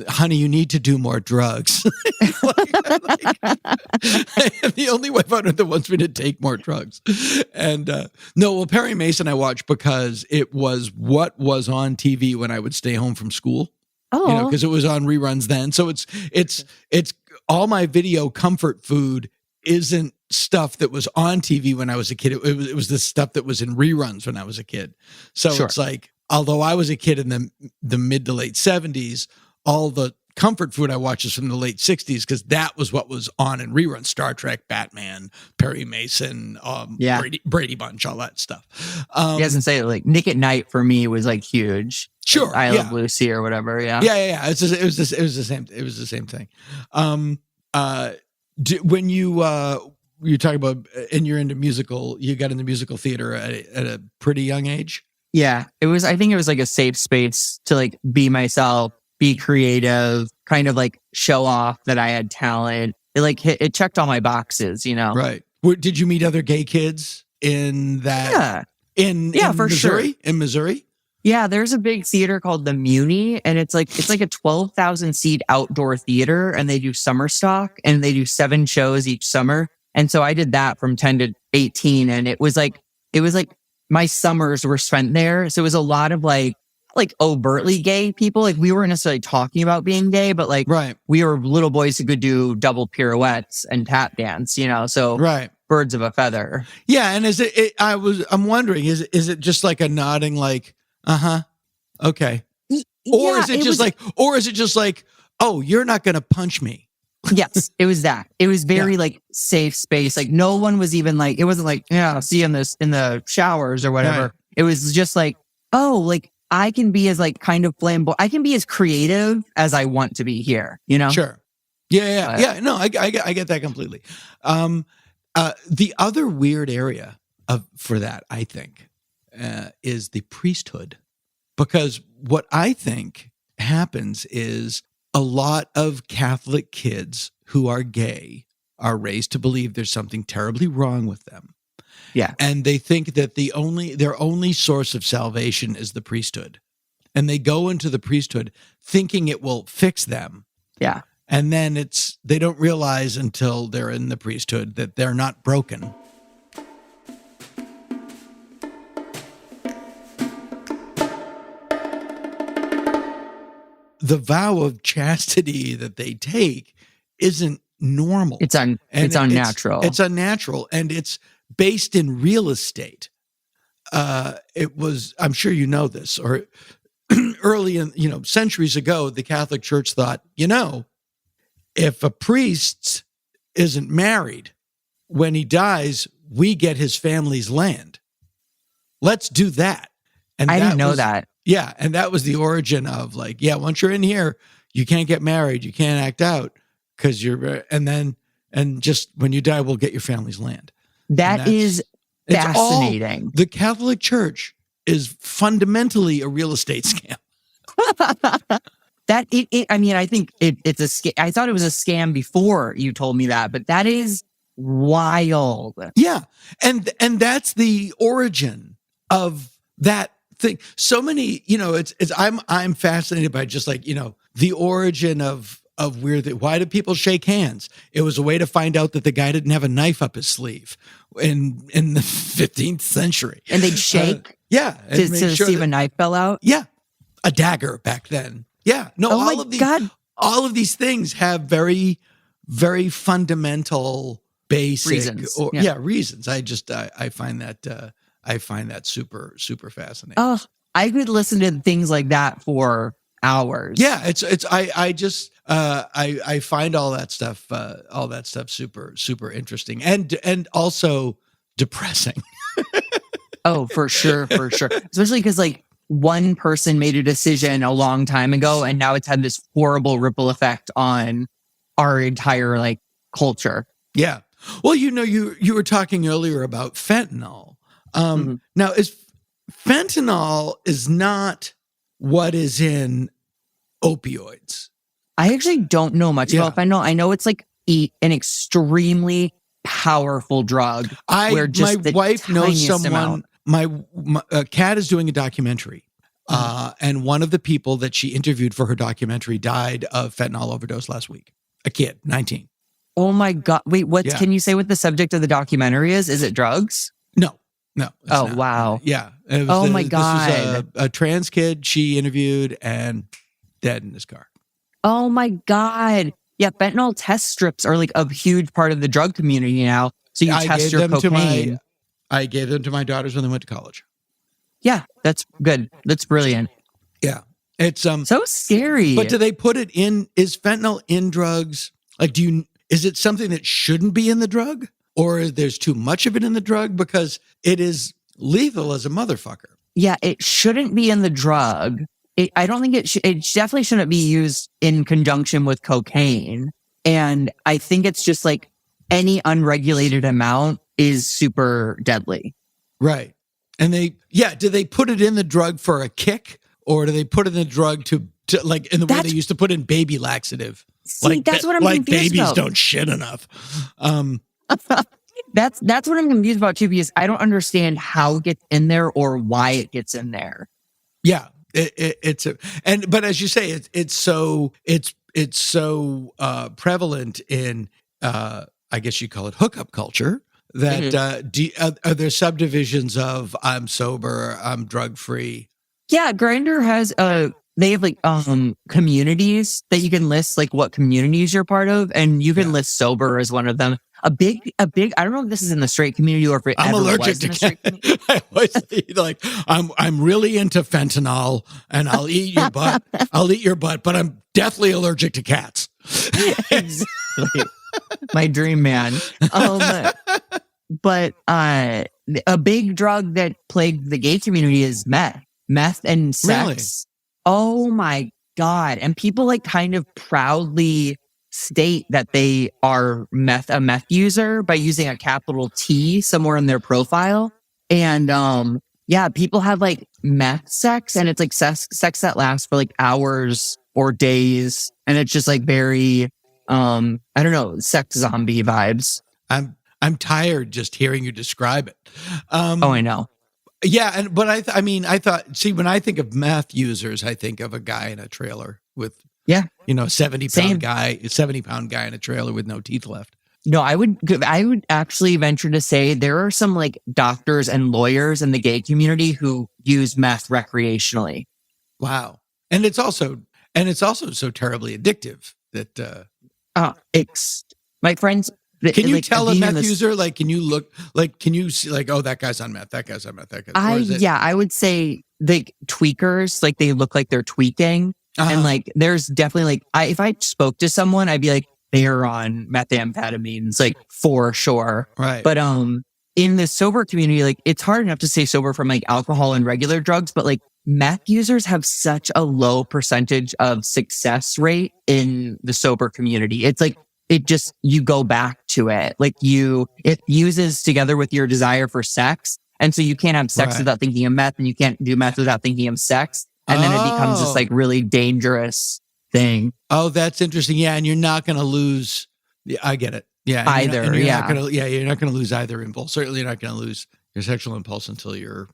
"Honey, you need to do more drugs." I am the only wife on earth that wants me to take more drugs. And Perry Mason I watched because it was what was on TV when I would stay home from school. Oh, because it was on reruns then. So it's all my video comfort food isn't stuff that was on TV when I was a kid. It was the stuff that was in reruns when I was a kid. So It's like, although I was a kid in the mid to late 70s, all the comfort food I watched is from the late 60s because that was what was on in reruns. Star Trek, Batman, Perry Mason, Brady Bunch, all that stuff. He doesn't say like Nick at Night for me was like huge. Sure. I Love Lucy or whatever. Yeah. Yeah. It was the same thing. When you talk about, and you're into musical, you got into musical theater at a pretty young age. Yeah. I think it was like a safe space to like be myself, be creative, kind of like show off that I had talent. It checked all my boxes, Right. Did you meet other gay kids in that? Yeah. In for Missouri? sure. In Missouri? Yeah, there's a big theater called the Muni, and it's like a 12,000 seat outdoor theater, and they do summer stock, and they do 7 shows each summer. And so I did that from 10 to 18, and it was like my summers were spent there. So it was a lot of like overtly gay people. Like we weren't necessarily talking about being gay, but like we were little boys who could do double pirouettes and tap dance, so birds of a feather. Yeah. And I'm wondering, is it just like a nodding, like, okay. Or is it just like, "Oh, you're not going to punch me"? Yes, it was that. It was very like safe space. Like no one was even like, it wasn't like, I'll see you in the showers or whatever. Right. It was just like, oh, like I can be as like kind of flamboyant. I can be as creative as I want to be here, Sure. Yeah. No, I get that completely. The other weird area for that, I think, is the priesthood. Because what I think happens is a lot of Catholic kids who are gay are raised to believe there's something terribly wrong with them. Yeah. And they think that their only source of salvation is the priesthood. And they go into the priesthood thinking it will fix them. Yeah. And then they don't realize until they're in the priesthood that they're not broken. The vow of chastity that they take isn't normal. It's unnatural. It's unnatural, and it's based in real estate. I'm sure you know this, or early in, centuries ago, the Catholic Church thought, if a priest isn't married, when he dies, we get his family's land. Let's do that. And I didn't know that. Yeah, and that was the origin of once you're in here, you can't get married, you can't act out because and just when you die, we'll get your family's land. That is fascinating. The Catholic Church is fundamentally a real estate scam. I think it's a scam. I thought it was a scam before you told me that, but that is wild. Yeah, and that's the origin of that thing. So many, I'm fascinated by just the origin of why do people shake hands? It was a way to find out that the guy didn't have a knife up his sleeve in the 15th century. And they'd shake to see if a knife fell out? Yeah. A dagger back then. Yeah. No, all of these things have very, very fundamental basic reasons. Reasons. I find that super, super fascinating. Oh, I could listen to things like that for hours. Yeah, I find all that stuff super, super interesting and also depressing. Oh, for sure. Especially because one person made a decision a long time ago, and now it's had this horrible ripple effect on our entire culture. Yeah. Well, you were talking earlier about fentanyl. Now, fentanyl is not what is in opioids. I actually don't know much about fentanyl. I know it's an extremely powerful drug. My wife knows someone. My Kat is doing a documentary, and one of the people that she interviewed for her documentary died of fentanyl overdose last week. A kid, 19. Oh my God! Wait, can you say what the subject of the documentary is? Is it drugs? No. Oh, not. Wow. Yeah. My God! This was a trans kid she interviewed and dead in his car. Oh my God! Yeah, fentanyl test strips are a huge part of the drug community now. So you test your cocaine. I gave them to my daughters when they went to college. Yeah, that's good. That's brilliant. Yeah. It's so scary. But do they put it in? Is fentanyl in drugs? Is it something that shouldn't be in the drug? Or there's too much of it in the drug? Because it is lethal as a motherfucker. Yeah, it shouldn't be in the drug. I don't think it definitely shouldn't be used in conjunction with cocaine. And I think it's just any unregulated amount is super deadly. Right. And do they put it in the drug for a kick? Or do they put it in the drug to in the way they used to put in baby laxative? See, that's what I'm confused babies about. Don't shit enough. That's what I'm confused about too, because I don't understand how it gets in there or why it gets in there. Yeah, but as you say, it's so prevalent in I guess you call it hookup culture that are there subdivisions of I'm sober, I'm drug free? Yeah, Grindr has they have communities that you can list what communities you're part of, and you can list sober as one of them. A big I don't know if this is in the straight community or if it I'm ever allergic was in to the straight community. I always say, I'm really into fentanyl and I'll eat your butt. But I'm deathly allergic to cats. Exactly. My dream man. But a big drug that plagued the gay community is meth and sex. Really? Oh my God. And people kind of proudly state that they are a meth user by using a capital T somewhere in their profile. And people have like meth sex, and it's like sex that lasts for like hours or days. And it's just like very, I don't know, sex zombie vibes. I'm tired just hearing you describe it. I know. Yeah. But I thought, see, when I think of meth users, I think of a guy in a trailer with, 70-pound guy in a trailer with no teeth left. No, I would actually venture to say there are some like doctors and lawyers in the gay community who use meth recreationally. Wow. And it's also so terribly addictive that, my friends. Can you tell a meth user? Like, can you look? Like, can you see? Like, oh, that guy's on meth. That guy's on meth. That guy. I would say like tweakers. Like they look like they're tweaking, and like there's definitely like if I spoke to someone, I'd be like they are on methamphetamines, like for sure. Right. But in the sober community, like it's hard enough to stay sober from like alcohol and regular drugs, but like meth users have such a low percentage of success rate in the sober community. It's like. You go back to it. Like it uses together with your desire for sex. And so you can't have sex without thinking of meth, and you can't do meth without thinking of sex. And then it becomes this like really dangerous thing. Oh, that's interesting. Yeah. And you're not going to lose. Yeah, I get it. Yeah. Either. You're not going to lose either impulse. Certainly you're not going to lose your sexual impulse until you're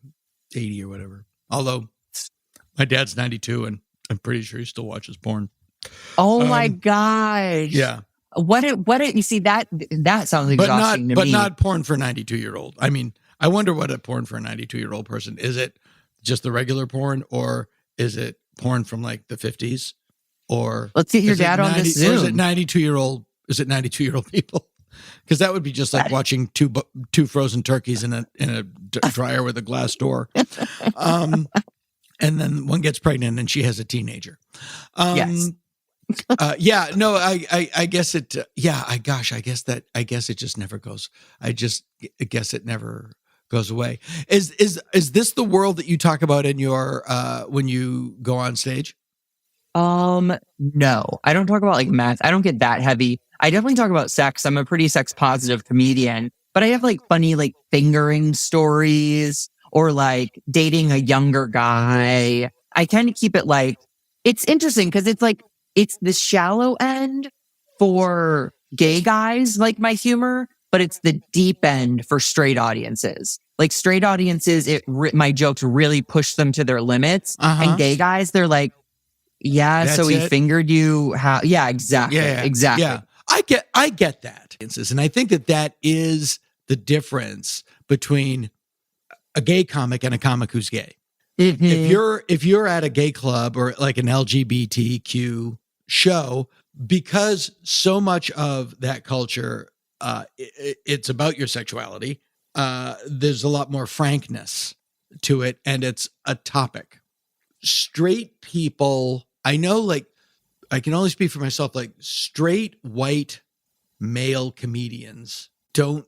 80 or whatever. Although my dad's 92 and I'm pretty sure he still watches porn. Oh my gosh. Yeah. What you see that sounds exhausting to me. But not porn for a 92-year-old. I mean, I wonder what a porn for a 92-year-old person. Is it just the regular porn, or is it porn from like the 50s? Or let's get your dad on this Zoom. Or is it 92-year-old? Is it 92-year-old people? Because that would be just like watching two frozen turkeys in a dryer with a glass door. And then one gets pregnant and she has a teenager. Yes. I guess it, I guess it just never goes. I guess it never goes away. Is this the world that you talk about in your, when you go on stage? No, I don't talk about like math. I don't get that heavy. I definitely talk about sex. I'm a pretty sex positive comedian, but I have like funny, like fingering stories or like dating a younger guy. I tend to keep it like, it's interesting because it's like, it's the shallow end for gay guys, like my humor, but it's the deep end for straight audiences. Like straight audiences, my jokes really push them to their limits. And gay guys, they're like, yeah, that's so he fingered you. How? Yeah, exactly. Exactly. Yeah. I get that. And I think that is the difference between a gay comic and a comic who's gay. Mm-hmm. If you're at a gay club or like an LGBTQ show, because so much of that culture, it's about your sexuality. There's a lot more frankness to it, and it's a topic. Straight people, I know, like, I can only speak for myself, like straight white male comedians don't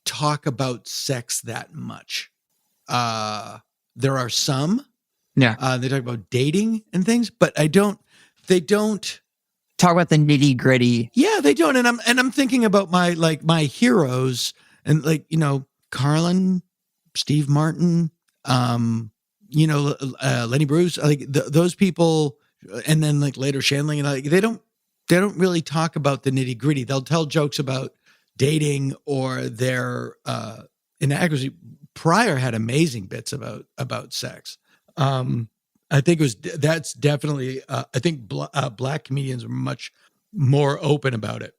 talk about sex that much. There are some, they talk about dating and things, but they don't talk about the nitty gritty. Yeah, they don't. And I'm thinking about my heroes and like, Carlin, Steve Martin, Lenny Bruce, like those people. And then like later Shandling, and like, they don't really talk about the nitty gritty. They'll tell jokes about dating or their inaccuracy. Pryor had amazing bits about sex. I think that's definitely, I think black comedians are much more open about it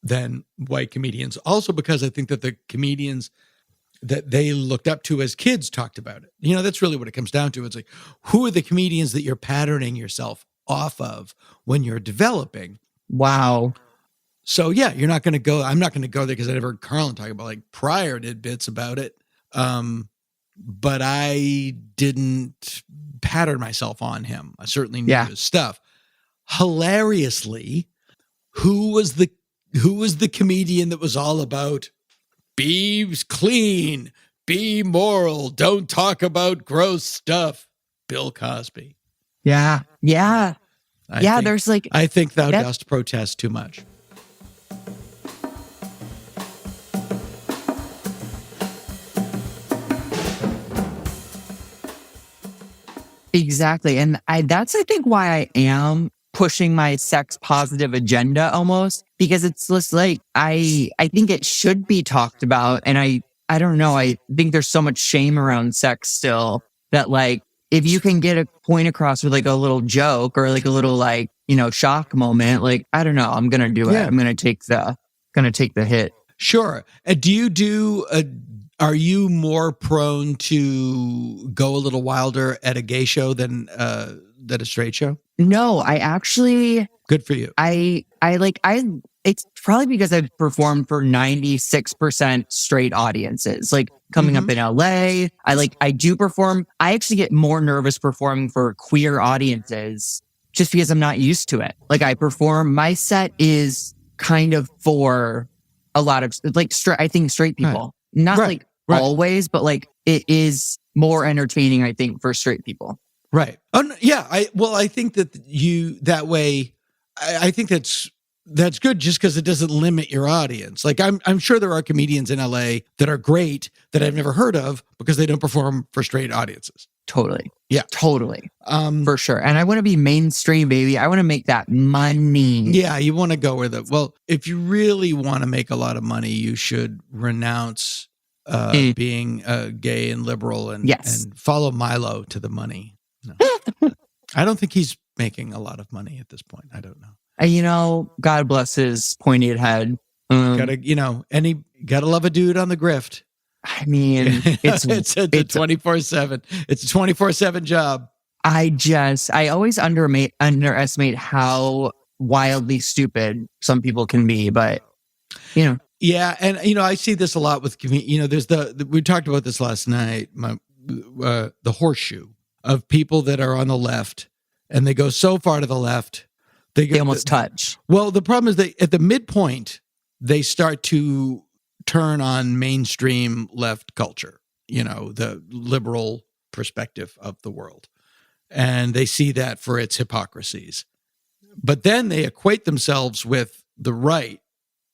than white comedians. Also because I think that the comedians that they looked up to as kids talked about it. That's really what it comes down to. It's like, who are the comedians that you're patterning yourself off of when you're developing? Wow. So yeah, I'm not going to go there because I never heard Carlin talk about, like, Pryor did bits about it. But I didn't pattern myself on him. I certainly knew his stuff. Hilariously, who was the comedian that was all about be clean, be moral, don't talk about gross stuff? Bill Cosby. Yeah. I think thou dost protest too much. Exactly. And that's, I think, why I am pushing my sex positive agenda almost, because it's just like, I think it should be talked about. And I don't know. I think there's so much shame around sex still that, like, if you can get a point across with like a little joke or like a little, like, you know, shock moment, like, I don't know, I'm going to do it. I'm going to take the hit. Sure. Are you more prone to go a little wilder at a gay show than a straight show? No, I actually. Good for you. It's probably because I've performed for 96% straight audiences. Like coming up in LA, I do perform. I actually get more nervous performing for queer audiences just because I'm not used to it. Like my set is kind of for a lot of like I think straight people, not always, but like it is more entertaining, I think, for straight people. Right. Oh, yeah. I think that that way, I think that's good just because it doesn't limit your audience. Like I'm sure there are comedians in LA that are great that I've never heard of because they don't perform for straight audiences. Totally. Yeah. Totally. For sure. And I want to be mainstream, baby. I want to make that money. Yeah. You want to go where if you really want to make a lot of money, you should renounce being gay and liberal and follow Milo to the money. No. I don't think he's making a lot of money at this point. I don't know. You know, God bless his pointed head. Gotta love a dude on the grift. I mean, it's a 24/7. It's a 24/7 job. I always underestimate how wildly stupid some people can be, but you know. Yeah, and I see this a lot with there's we talked about this last night, the horseshoe of people that are on the left and they go so far to the left they almost touch. Well, the problem is at the midpoint they start to turn on mainstream left culture, the liberal perspective of the world. And they see that for its hypocrisies. But then they equate themselves with the right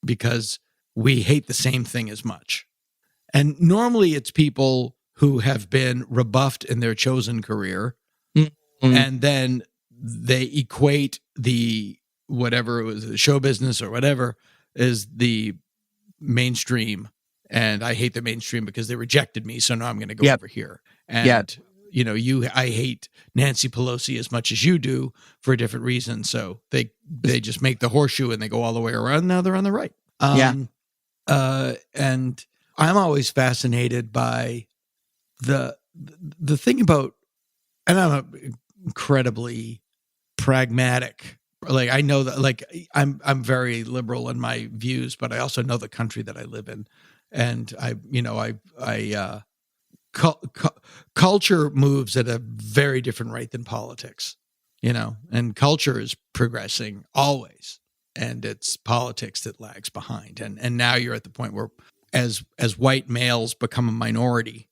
because we hate the same thing as much. And normally it's people who have been rebuffed in their chosen career. Mm-hmm. And then they equate whatever it was, the show business or whatever, is the mainstream. And I hate the mainstream because they rejected me. So now I'm going to go over here. And, I hate Nancy Pelosi as much as you do for a different reason. So they just make the horseshoe and they go all the way around. Now they're on the right. And I'm always fascinated by the thing about, and I'm incredibly pragmatic. Like I know that, like I'm very liberal in my views, but I also know the country that I live in, and culture moves at a very different rate than politics, and culture is progressing always, and it's politics that lags behind. And now you're at the point where, as white males become a minority,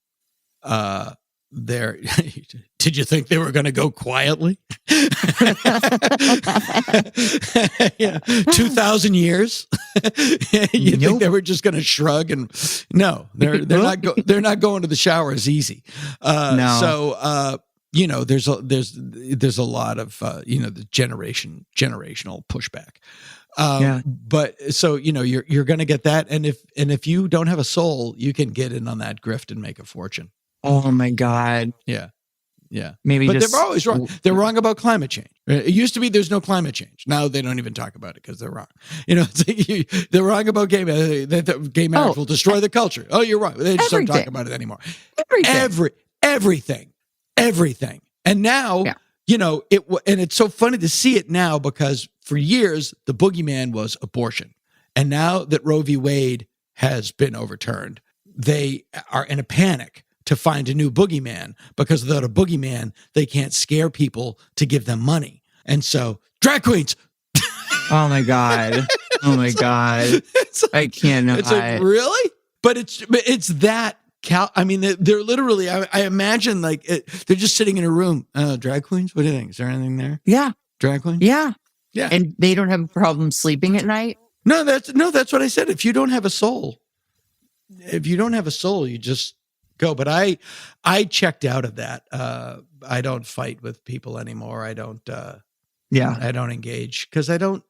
did you think they were going to go quietly? 2,000 years? You think they were just going to shrug and no, they're not going to the shower as easy. No. So there's a lot of the generational pushback. But so you're going to get that, and if you don't have a soul, you can get in on that grift and make a fortune. Oh my God. Yeah. Maybe, but they're always wrong. They're wrong about climate change. It used to be there's no climate change. Now they don't even talk about it because they're wrong. They're wrong about gay marriage. Gay marriage will destroy the culture. Oh, you're wrong. They just don't talk about it anymore. Everything. And now, and it's so funny to see it now because for years the boogeyman was abortion, and now that Roe v. Wade has been overturned, they are in a panic to find a new boogeyman, because without a boogeyman, they can't scare people to give them money. And so, drag queens. Oh my God. I cannot. It's like, really? But it's that. I mean, they're literally, I imagine like they're just sitting in a room. Drag queens? What do you think? Is there anything there? Yeah. Drag queens? Yeah. Yeah. And they don't have a problem sleeping at night? No, that's what I said. If you don't have a soul, you just go. But I checked out of that. I don't fight with people anymore. I don't. I don't engage because I don't.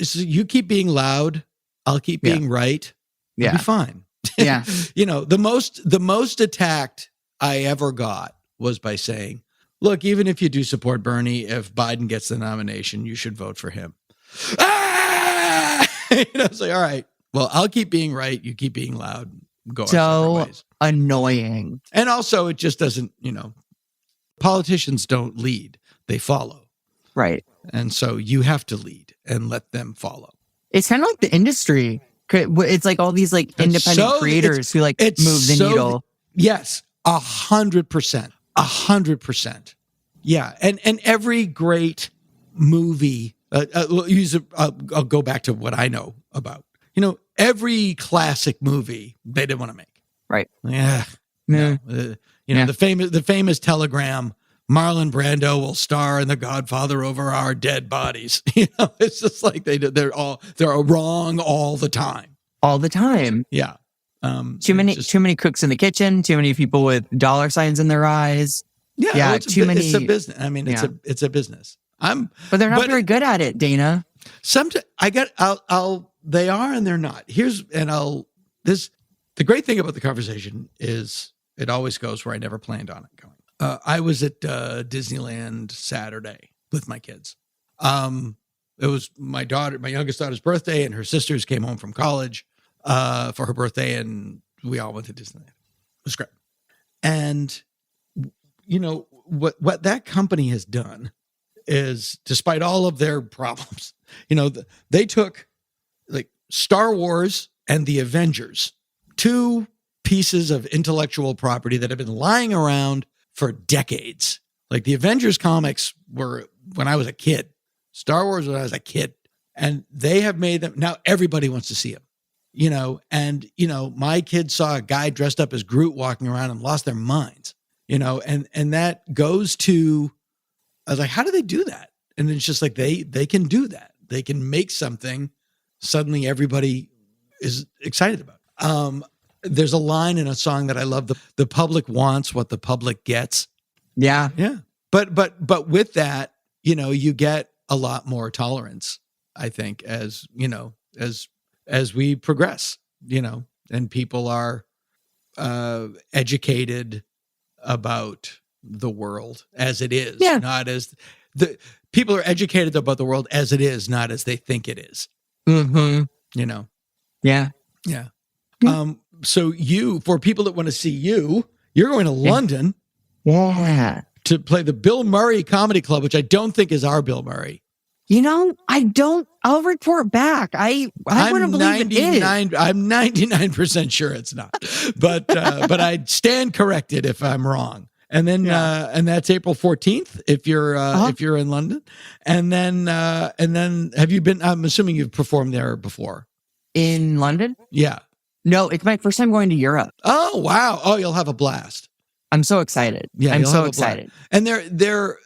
So you keep being loud, I'll keep being right. We'll be fine. Yeah. The most attacked I ever got was by saying, look, even if you do support Bernie, if Biden gets the nomination, you should vote for him. It's like, all right, well, I'll keep being right. You keep being loud. Go our separate ways. Annoying. And also it just doesn't, politicians don't lead, they follow. Right. And so you have to lead and let them follow. It's kind of like the industry. It's like all these like independent creators who like move the needle. Yes, 100%. 100%. Yeah. And every great movie, I'll go back to what I know about. Every classic movie they didn't want to make. Right. Yeah. The famous telegram, Marlon Brando will star in The Godfather over our dead bodies. It's just like they're wrong all the time. All the time. Yeah. Too many cooks in the kitchen, too many people with dollar signs in their eyes. Yeah. It's a business. I mean, it's a business. But they're not very good at it, Dana. Sometimes they are and they're not. The great thing about the conversation is it always goes where I never planned on it going. I was at Disneyland Saturday with my kids. It was my youngest daughter's birthday, and her sisters came home from college for her birthday, and we all went to Disneyland. It was great. And what that company has done is, despite all of their problems, they took like Star Wars and the Avengers, two pieces of intellectual property that have been lying around for decades. Like the Avengers comics were when I was a kid, Star Wars when I was a kid, and they have made them. Now everybody wants to see them, and my kids saw a guy dressed up as Groot walking around and lost their minds, and that goes to, I was like, how do they do that? And it's just like, they can do that. They can make something suddenly everybody is excited about. There's a line in a song that I love. The public wants what the public gets. Yeah. Yeah. But with that, you get a lot more tolerance, I think, as we progress, and people are educated about the world as it is, not as people are educated about the world as it is, not as they think it is. Mm-hmm. Yeah. Yeah. So for people that want to see you're going to London. Yeah. To play the Bill Murray Comedy Club, which I don't think is our Bill Murray. I'll report back. I wouldn't believe it is. I'm 99% sure it's not, but I'd stand corrected if I'm wrong. And then, and that's April 14th if you're in London. And then have you been, I'm assuming you've performed there before. In London? Yeah. No, it's my first time going to Europe. Oh, wow. Oh, you'll have a blast. I'm so excited. Yeah, I'm so excited. And the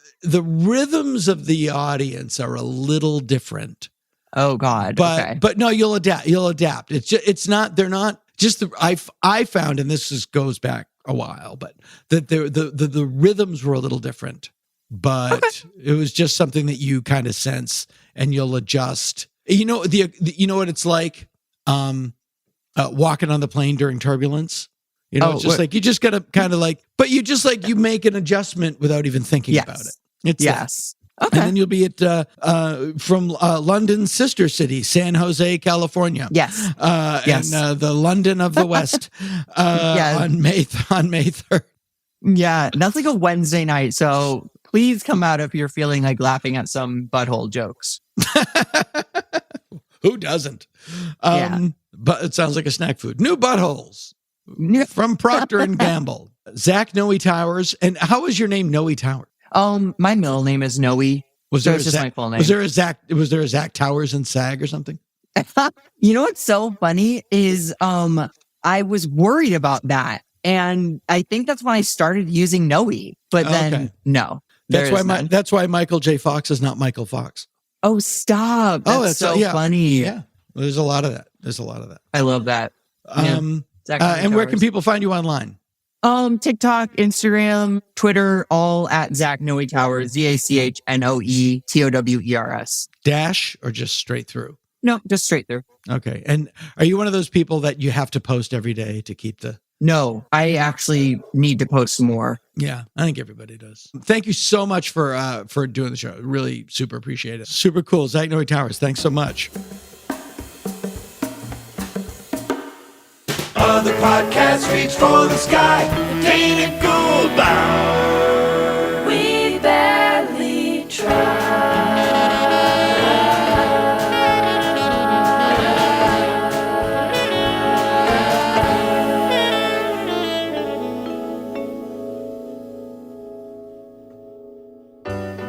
rhythms of the audience are a little different. Oh God. But no, you'll adapt. It's not, they're not just I found, and this goes back a while, but that the rhythms were a little different, but it was just something that you kind of sense and you'll adjust. You know what it's like, walking on the plane during turbulence. It's just like, you just got to kind of like, but you make an adjustment without even thinking about it. It's yes. Okay. And then you'll be at from London's sister city, San Jose, California. Yes. Yes. And the London of the West on May 3rd. Yeah, that's like a Wednesday night. So please come out if you're feeling like laughing at some butthole jokes. Who doesn't? But it sounds like a snack food. New buttholes from Procter & Gamble. Zach Noe Towers. And how is your name Noe Towers? My middle name is Noe. Was there just my full name? Was there a Zach Towers in SAG or something? You know what's so funny is I was worried about that. And I think that's when I started using Noe. But then no. That's why Michael J. Fox is not Michael Fox. Oh, stop. That's so funny. Yeah. There's a lot of that. I love that. And where can people find you online? TikTok, Instagram, Twitter, all at Zach Noe Towers, ZachNoeTowers. Dash or just straight through? No, just straight through. Okay. And are you one of those people that you have to post every day to keep the... No, I actually need to post more. Yeah, I think everybody does. Thank you so much for doing the show. Really super appreciate it. Super cool. Zach Noe Towers, thanks so much. Other podcasts reach for the sky. Dana Gould Hour. We barely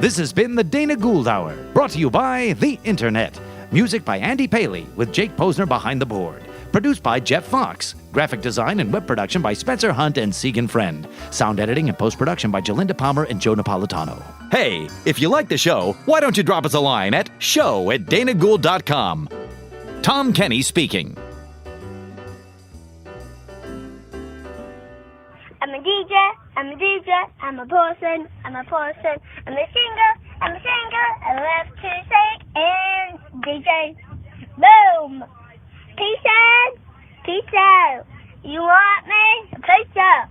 This has been the Dana Gould Hour, brought to you by the Internet. Music by Andy Paley, with Jake Posner behind the board. Produced by Jeff Fox. Graphic design and web production by Spencer Hunt and Segan Friend. Sound editing and post-production by Jalinda Palmer and Joe Napolitano. Hey, if you like the show, why don't you drop us a line at show@danagould.com. Tom Kenny speaking. I'm a DJ, I'm a person, I'm a singer, I love to sing and DJ. Boom! Peace out. You want me? Peace out.